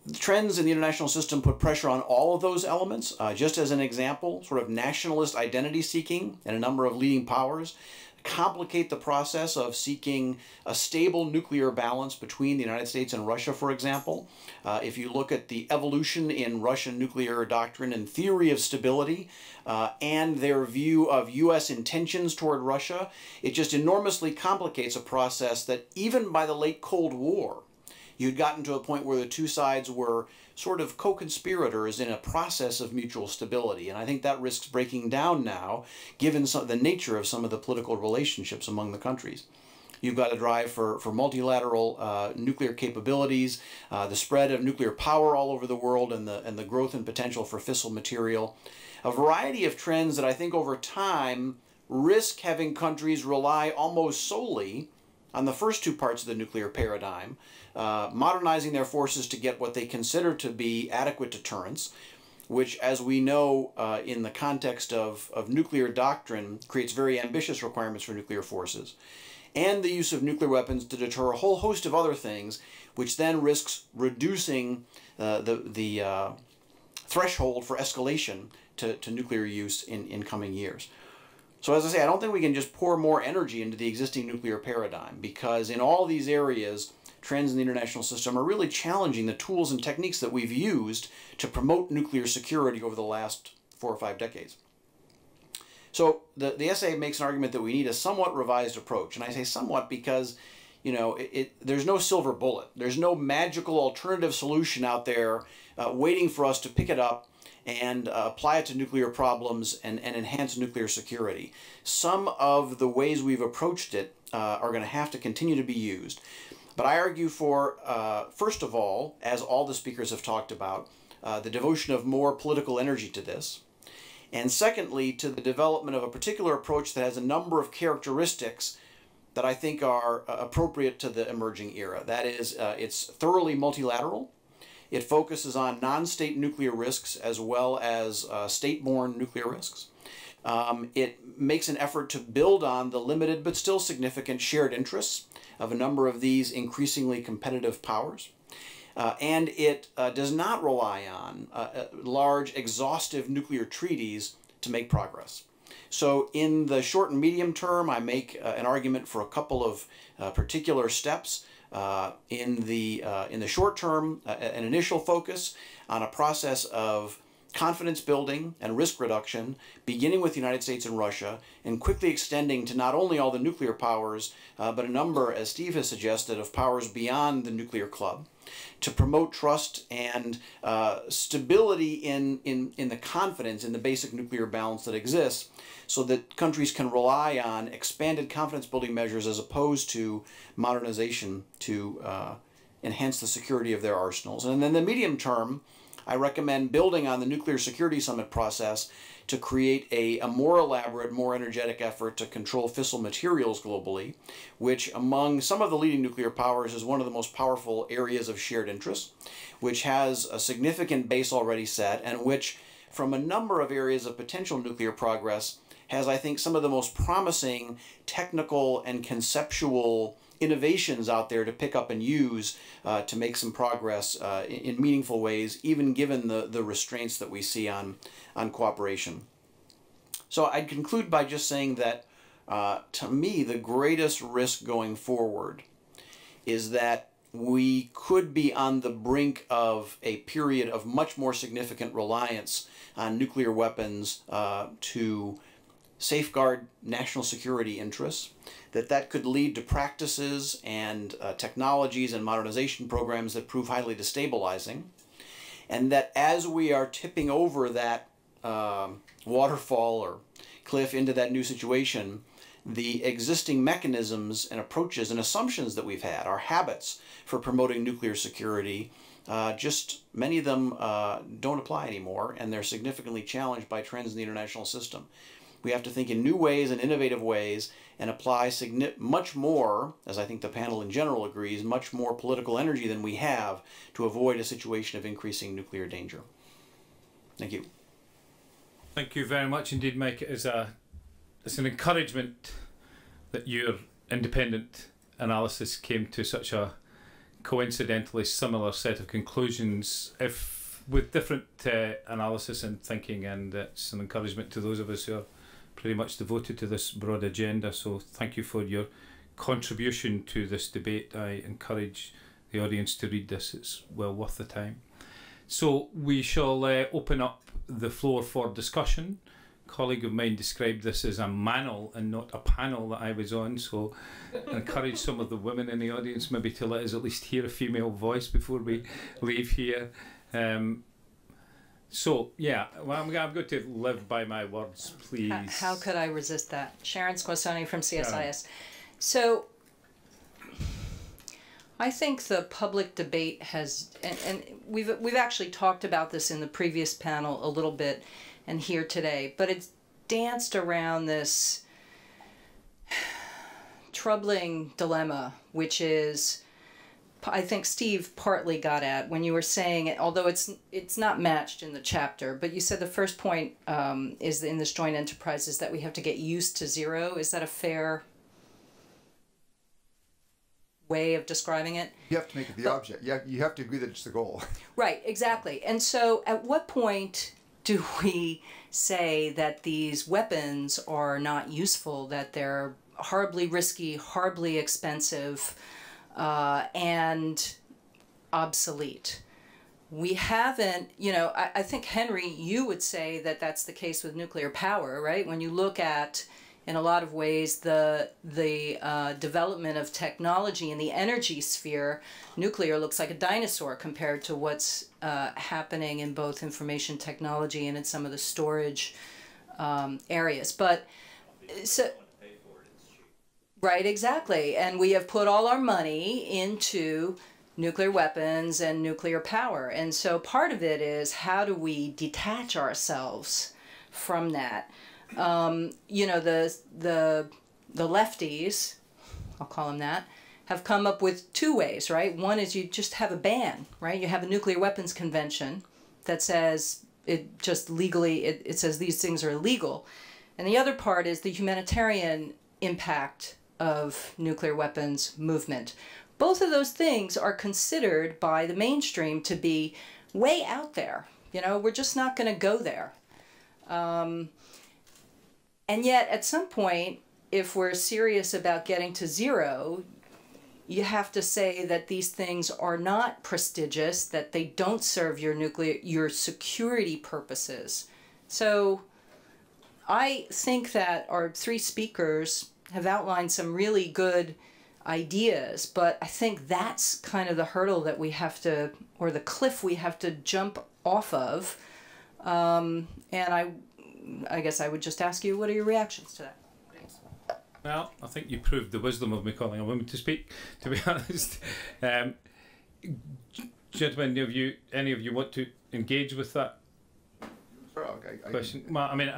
The trends in the international system put pressure on all of those elements. Just as an example, sort of nationalist identity seeking in a number of leading powers complicate the process of seeking a stable nuclear balance between the United States and Russia, for example. If you look at the evolution in Russian nuclear doctrine and theory of stability and their view of U.S. intentions toward Russia, it just enormously complicates a process that even by the late Cold War, you'd gotten to a point where the two sides were sort of co-conspirators in a process of mutual stability. And I think that risks breaking down now, given the nature of some of the political relationships among the countries. You've got a drive for multilateral nuclear capabilities, the spread of nuclear power all over the world, and the growth and potential for fissile material. A variety of trends that I think over time risk having countries rely almost solely on the first two parts of the nuclear paradigm, modernizing their forces to get what they consider to be adequate deterrence, which, as we know in the context of nuclear doctrine, creates very ambitious requirements for nuclear forces, and the use of nuclear weapons to deter a whole host of other things, which then risks reducing the threshold for escalation to nuclear use in coming years. So as I say, I don't think we can just pour more energy into the existing nuclear paradigm, because in all these areas, trends in the international system are really challenging the tools and techniques that we've used to promote nuclear security over the last 4 or 5 decades. So the essay makes an argument that we need a somewhat revised approach. And I say somewhat because, you know, there's no silver bullet. There's no magical alternative solution out there waiting for us to pick it up and apply it to nuclear problems and enhance nuclear security. Some of the ways we've approached it are going to have to continue to be used. But I argue for, first of all, as all the speakers have talked about, the devotion of more political energy to this. And secondly, to the development of a particular approach that has a number of characteristics that I think are appropriate to the emerging era. That is, it's thoroughly multilateral. It focuses on non-state nuclear risks as well as state-borne nuclear risks. It makes an effort to build on the limited but still significant shared interests of a number of these increasingly competitive powers. And it does not rely on large, exhaustive nuclear treaties to make progress. So in the short and medium term, I make an argument for a couple of particular steps. In the short term, an initial focus on a process of confidence building and risk reduction, beginning with the United States and Russia, and quickly extending to not only all the nuclear powers, but a number, as Steve has suggested, of powers beyond the nuclear club, to promote trust and stability in the confidence in the basic nuclear balance that exists, so that countries can rely on expanded confidence building measures as opposed to modernization to enhance the security of their arsenals. And then in the medium term, I recommend building on the Nuclear Security Summit process to create a more elaborate, more energetic effort to control fissile materials globally, which among some of the leading nuclear powers is one of the most powerful areas of shared interest, which has a significant base already set, and which, from a number of areas of potential nuclear progress, has, I think, some of the most promising technical and conceptual innovations out there to pick up and use to make some progress in meaningful ways, even given the restraints that we see on cooperation. So I'd conclude by just saying that, to me, the greatest risk going forward is that we could be on the brink of a period of much more significant reliance on nuclear weapons to safeguard national security interests, that could lead to practices and technologies and modernization programs that prove highly destabilizing, and that as we are tipping over that waterfall or cliff into that new situation, the existing mechanisms and approaches and assumptions that we've had, our habits for promoting nuclear security, just many of them don't apply anymore, and they're significantly challenged by trends in the international system. We have to think in new ways and innovative ways and apply much more, as I think the panel in general agrees, much more political energy than we have to avoid a situation of increasing nuclear danger. Thank you. Thank you very much indeed, Mike. It's an encouragement that your independent analysis came to such a coincidentally similar set of conclusions, if with different analysis and thinking, and it's an encouragement to those of us who are pretty much devoted to this broad agenda. So thank you for your contribution to this debate. I encourage the audience to read this. It's well worth the time. So we shall open up the floor for discussion. A colleague of mine described this as a manel and not a panel that I was on, so I encourage some of the women in the audience maybe to let us at least hear a female voice before we leave here. So, yeah, well, I'm going to live by my words, please. How could I resist that? Sharon Squassoni from CSIS. So, I think the public debate has, and we've actually talked about this in the previous panel a little bit and here today, but it's danced around this troubling dilemma, which is, I think Steve partly got at when you were saying, although it's not matched in the chapter, but you said the first point is in this joint enterprise is that we have to get used to zero. Is that a fair way of describing it? You have to make it the object. You have to agree that it's the goal. Right, exactly. And so at what point do we say that these weapons are not useful, that they're horribly risky, horribly expensive, and obsolete? We haven't, I think, Henry, you would say that that's the case with nuclear power, right? When you look at, in a lot of ways, the development of technology in the energy sphere, nuclear looks like a dinosaur compared to what's happening in both information technology and in some of the storage areas. But so. Right, exactly. And we have put all our money into nuclear weapons and nuclear power. And so part of it is, how do we detach ourselves from that? The lefties, I'll call them that, have come up with two ways, right? One is you just have a ban, right? You have a nuclear weapons convention that says it just legally, it says these things are illegal. And the other part is the humanitarian impact of nuclear weapons movement. Both of those things are considered by the mainstream to be way out there. You know, we're just not going to go there. And yet, at some point, if we're serious about getting to zero, you have to say that these things are not prestigious, that they don't serve your security purposes. So I think that our three speakers have outlined some really good ideas, but I think that's kind of the hurdle that we have to, or the cliff we have to jump off of. And I guess I would just ask you, what are your reactions to that? Well, I think you proved the wisdom of me calling a woman to speak, to be honest. Gentlemen, any of you want to engage with that question? Well, I mean,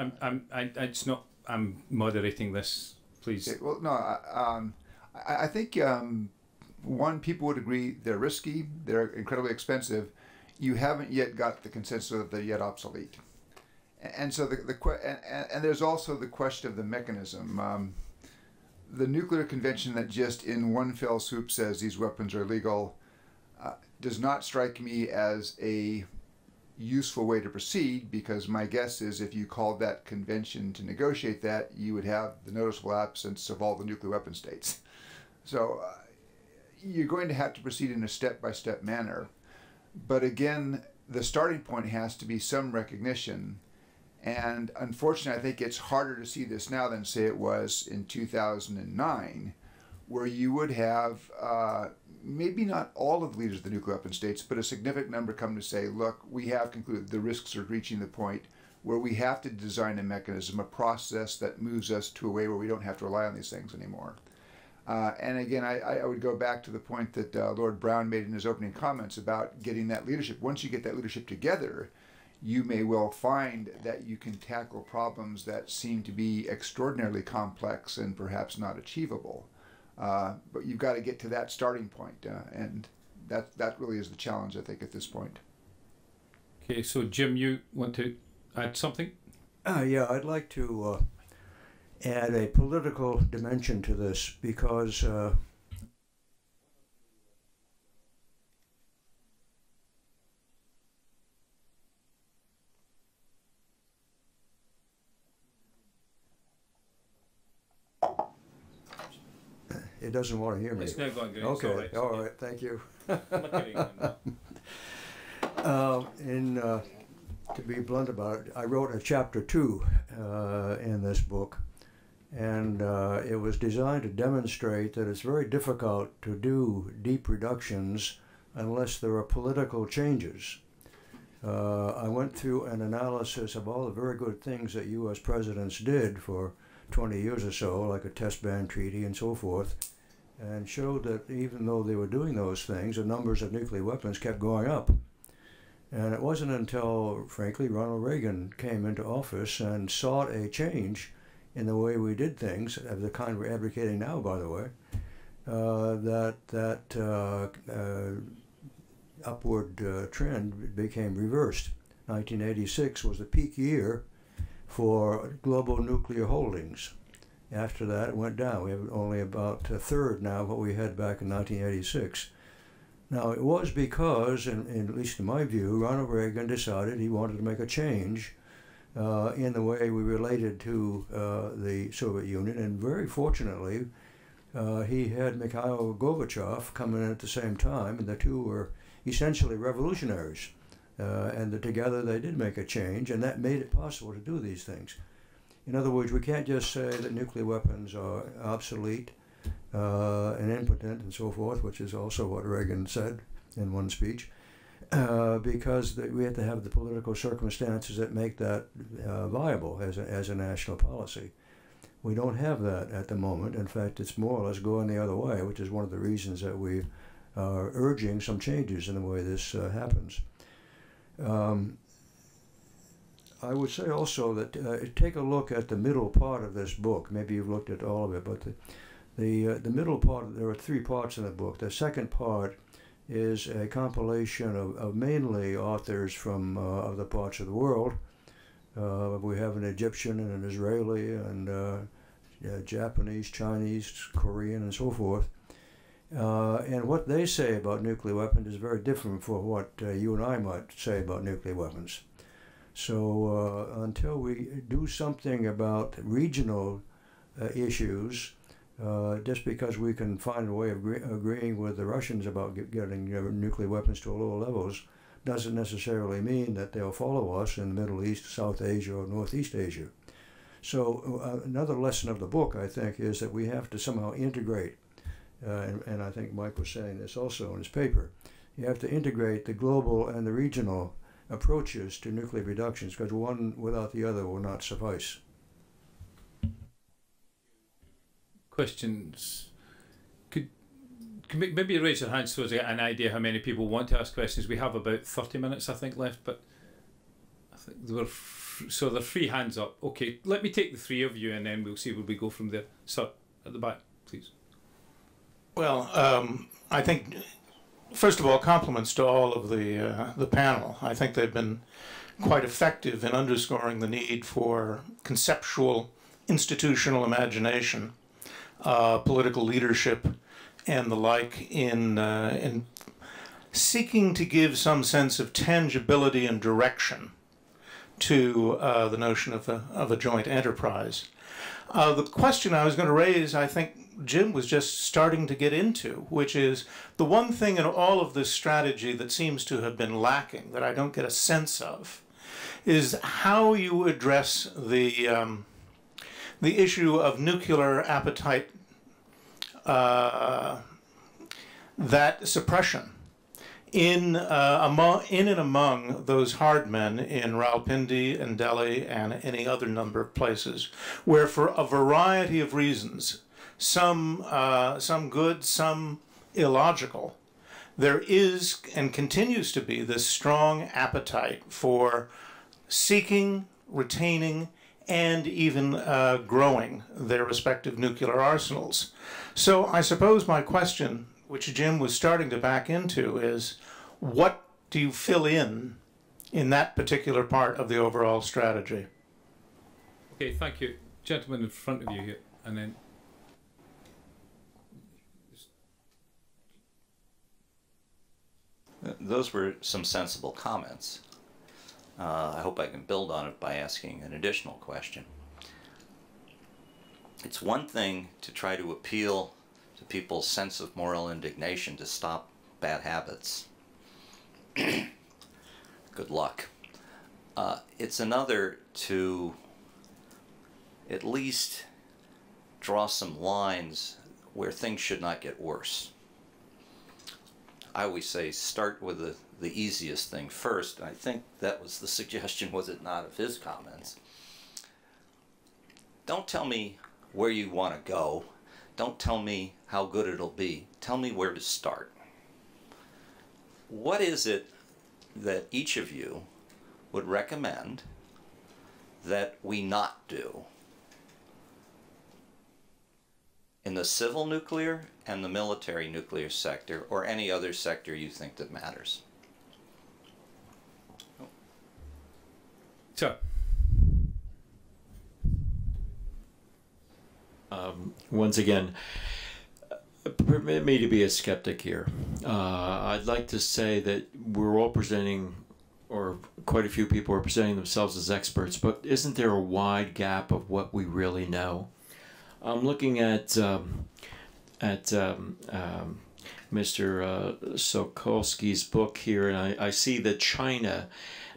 I'm moderating this, please. Okay, well, no, I think one, people would agree they're risky, they're incredibly expensive. You haven't yet got the consensus that they're yet obsolete, and so and there's also the question of the mechanism. The nuclear convention that just in one fell swoop says these weapons are legal does not strike me as a useful way to proceed, because my guess is if you called that convention to negotiate that, you would have the noticeable absence of all the nuclear weapon states. So you're going to have to proceed in a step-by-step manner. But again, the starting point has to be some recognition. And unfortunately, I think it's harder to see this now than, say, it was in 2009, where you would have maybe not all of the leaders of the nuclear weapon states, but a significant number come to say, look, we have concluded the risks are reaching the point where we have to design a mechanism, a process that moves us to a way where we don't have to rely on these things anymore. And again, I would go back to the point that Lord Brown made in his opening comments about getting that leadership. Once you get that leadership together, you may well find that you can tackle problems that seem to be extraordinarily complex and perhaps not achievable. But you've got to get to that starting point, and that really is the challenge, I think, at this point. Okay, so Jim, you want to add something? Yeah, I'd like to add a political dimension to this, because it doesn't want to hear me. It's not going good. Okay, all right, thank you. To be blunt about it, I wrote a chapter 2 in this book, and it was designed to demonstrate that it's very difficult to do deep reductions unless there are political changes. I went through an analysis of all the very good things that U.S. presidents did for 20 years or so, like a test ban treaty and so forth, and showed that even though they were doing those things, the numbers of nuclear weapons kept going up. And it wasn't until, frankly, Ronald Reagan came into office and sought a change in the way we did things, of the kind we're advocating now, by the way, that upward trend became reversed. 1986 was the peak year for global nuclear holdings. After that, it went down. We have only about a third now of what we had back in 1986. Now, it was because, at least in my view, Ronald Reagan decided he wanted to make a change in the way we related to the Soviet Union, and very fortunately, he had Mikhail Gorbachev coming in at the same time, and the two were essentially revolutionaries. And together they did make a change, and that made it possible to do these things. In other words, we can't just say that nuclear weapons are obsolete and impotent and so forth, which is also what Reagan said in one speech, because we have to have the political circumstances that make that viable as a national policy. We don't have that at the moment. In fact, it's more or less going the other way, which is one of the reasons that we are urging some changes in the way this happens. I would say also that take a look at the middle part of this book. Maybe you've looked at all of it, but the middle part, there are 3 parts in the book. The second part is a compilation of mainly authors from other parts of the world, We have an Egyptian and an Israeli and Japanese, Chinese, Korean, and so forth. And what they say about nuclear weapons is very different from what you and I might say about nuclear weapons. So until we do something about regional issues, just because we can find a way of agreeing with the Russians about getting nuclear weapons to lower levels, doesn't necessarily mean that they'll follow us in the Middle East, South Asia, or Northeast Asia. So another lesson of the book, I think, is that we have to somehow integrate, and I think Mike was saying this also in his paper, you have to integrate the global and the regional approaches to nuclear reductions, because one without the other will not suffice. Questions? Could maybe raise your hand so as I get an idea how many people want to ask questions. We have about 30 minutes, I think, left, but I think so there are 3 hands up. Okay, let me take the 3 of you and then we'll see where we go from there. Sir, at the back, please. Well, I think, first of all, compliments to all of the panel. I think they've been quite effective in underscoring the need for conceptual, institutional imagination, political leadership, and the like in seeking to give some sense of tangibility and direction to the notion of a joint enterprise. The question I was going to raise, I think Jim was just starting to get into, which is the one thing in all of this strategy that seems to have been lacking, that I don't get a sense of, is how you address the issue of nuclear appetite, that suppression in and among those hard men in Rawalpindi and Delhi and any other number of places, where for a variety of reasons, some good, some illogical, there is and continues to be this strong appetite for seeking, retaining, and even growing their respective nuclear arsenals. So I suppose my question, which Jim was starting to back into, is what do you fill in that particular part of the overall strategy? Okay, thank you. Gentleman in front of you here, and then... Those were some sensible comments. I hope I can build on it by asking an additional question. It's one thing to try to appeal to people's sense of moral indignation to stop bad habits. Good luck. It's another to at least draw some lines where things should not get worse. I always say start with the easiest thing first. I think that was the suggestion, was it not, of his comments. Don't tell me where you want to go. Don't tell me how good it'll be. Tell me where to start. What is it that each of you would recommend that we not do in the civil nuclear and the military nuclear sector, or any other sector you think that matters? Sure. Once again, permit me to be a skeptic here. I'd like to say that we're all presenting, or quite a few people are presenting themselves as experts, but isn't there a wide gap of what we really know? I'm looking at Mr. Sokolski's book here, and I see that China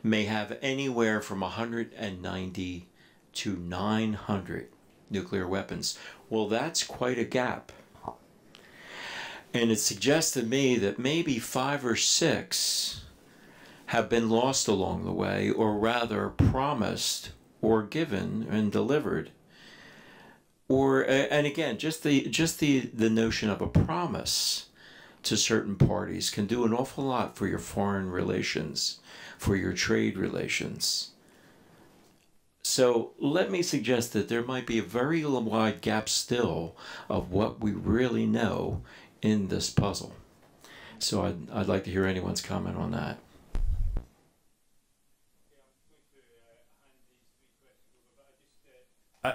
may have anywhere from 190 to 900 nuclear weapons. Well, that's quite a gap. And it suggests to me that maybe 5 or 6 have been lost along the way, or rather promised or given and delivered. Or, and again, just the notion of a promise to certain parties can do an awful lot for your foreign relations, for your trade relations. So let me suggest that there might be a very wide gap still of what we really know in this puzzle. So I'd like to hear anyone's comment on that.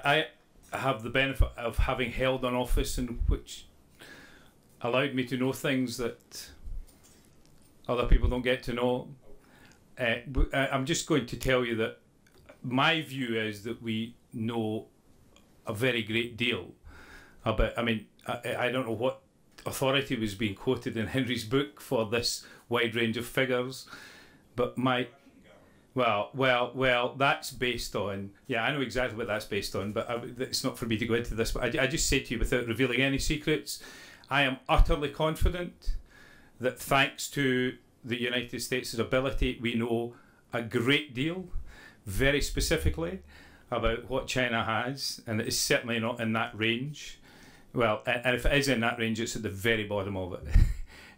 I have the benefit of having held an office in which allowed me to know things that other people don't get to know. But I'm just going to tell you that my view is that we know a very great deal about, I mean, I don't know what authority was being quoted in Henry's book for this wide range of figures, but well, that's based on, yeah, I know exactly what that's based on, but it's not for me to go into this, but I just say to you, without revealing any secrets, I am utterly confident that thanks to the United States' ability, we know a great deal, very specifically, about what China has, and it is certainly not in that range. Well, and if it is in that range, it's at the very bottom of it.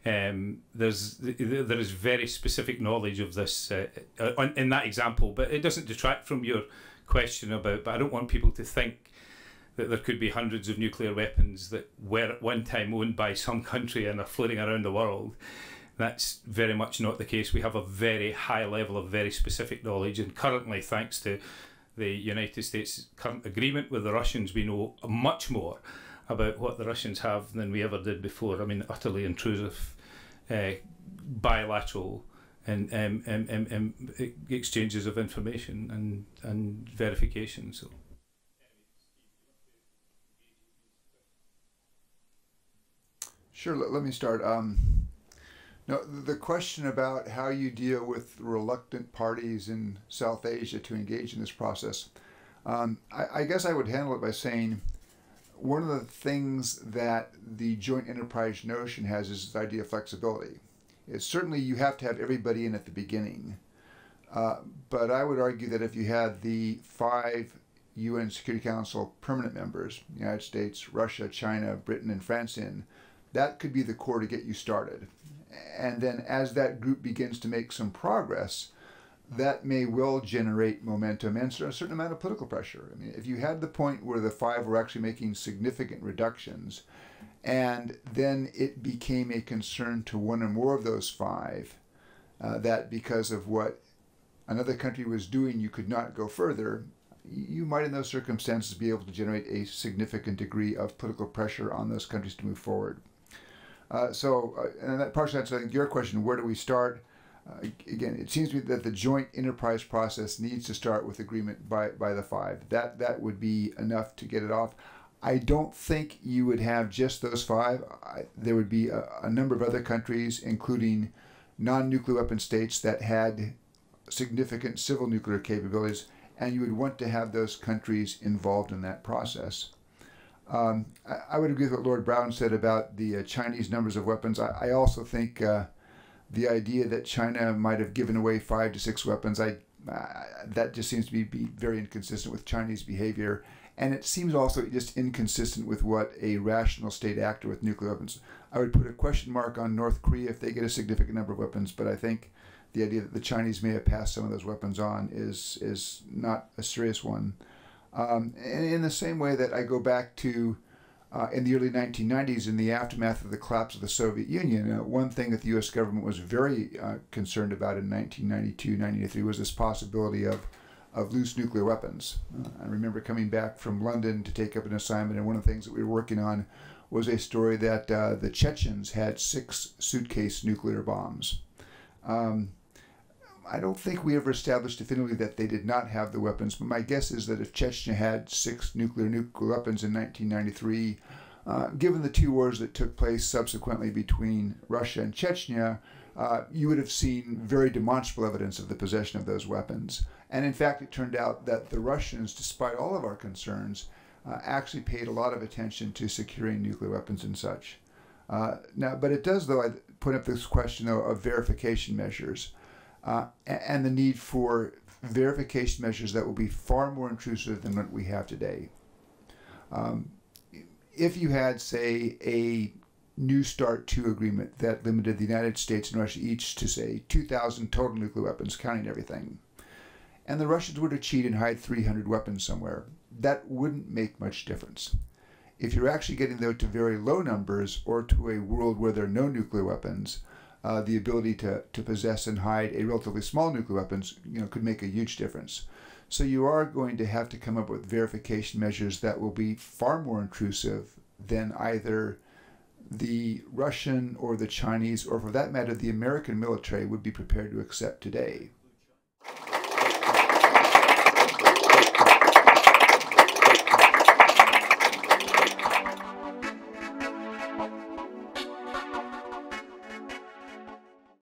There is very specific knowledge of this in that example, but it doesn't detract from your question about, but I don't want people to think that there could be hundreds of nuclear weapons that were at one time owned by some country and are floating around the world. That's very much not the case. We have a very high level of very specific knowledge, and currently, thanks to the United States' current agreement with the Russians, we know much more about what the Russians have than we ever did before. I mean, utterly intrusive, bilateral and exchanges of information and verification. So. Sure, let me start. Now, the question about how you deal with reluctant parties in South Asia to engage in this process, I guess I would handle it by saying one of the things that the joint enterprise notion has is this idea of flexibility. It's certainly you have to have everybody in at the beginning, but I would argue that if you had the 5 UN Security Council permanent members, the United States, Russia, China, Britain, and France in, that could be the core to get you started. And then as that group begins to make some progress, that may well generate momentum and a certain amount of political pressure. I mean, if you had the point where the 5 were actually making significant reductions, and then it became a concern to one or more of those 5, that because of what another country was doing, you could not go further, you might in those circumstances be able to generate a significant degree of political pressure on those countries to move forward. And that partially answers your question, where do we start? Again, it seems to me that the joint enterprise process needs to start with agreement by the 5. That would be enough to get it off. I don't think you would have just those 5. There would be a number of other countries, including non-nuclear weapon states that had significant civil nuclear capabilities, and you would want to have those countries involved in that process. I would agree with what Lord Brown said about the Chinese numbers of weapons. I also think the idea that China might have given away 5 to 6 weapons, that just seems to be very inconsistent with Chinese behavior. And it seems also just inconsistent with what a rational state actor with nuclear weapons. I would put a question mark on North Korea if they get a significant number of weapons, but I think the idea that the Chinese may have passed some of those weapons on is not a serious one. And in the same way that I go back to in the early 1990s, in the aftermath of the collapse of the Soviet Union, one thing that the U.S. government was very concerned about in 1992, 1993 was this possibility of loose nuclear weapons. I remember coming back from London to take up an assignment, and one of the things that we were working on was a story that the Chechens had 6 suitcase nuclear bombs. I don't think we ever established definitively that they did not have the weapons, but my guess is that if Chechnya had 6 nuclear weapons in 1993, given the 2 wars that took place subsequently between Russia and Chechnya, you would have seen very demonstrable evidence of the possession of those weapons. And in fact, it turned out that the Russians, despite all of our concerns, actually paid a lot of attention to securing nuclear weapons and such. But it does, though, I put up this question, though, of verification measures. And the need for verification measures that will be far more intrusive than what we have today. If you had, say, a New START 2 agreement that limited the United States and Russia each to, say, 2,000 total nuclear weapons, counting everything, and the Russians were to cheat and hide 300 weapons somewhere, that wouldn't make much difference. If you're actually getting, though, to very low numbers or to a world where there are no nuclear weapons, the ability to possess and hide a relatively small nuclear weapons, could make a huge difference. So you are going to have to come up with verification measures that will be far more intrusive than either the Russian or the Chinese, or for that matter, the American military would be prepared to accept today.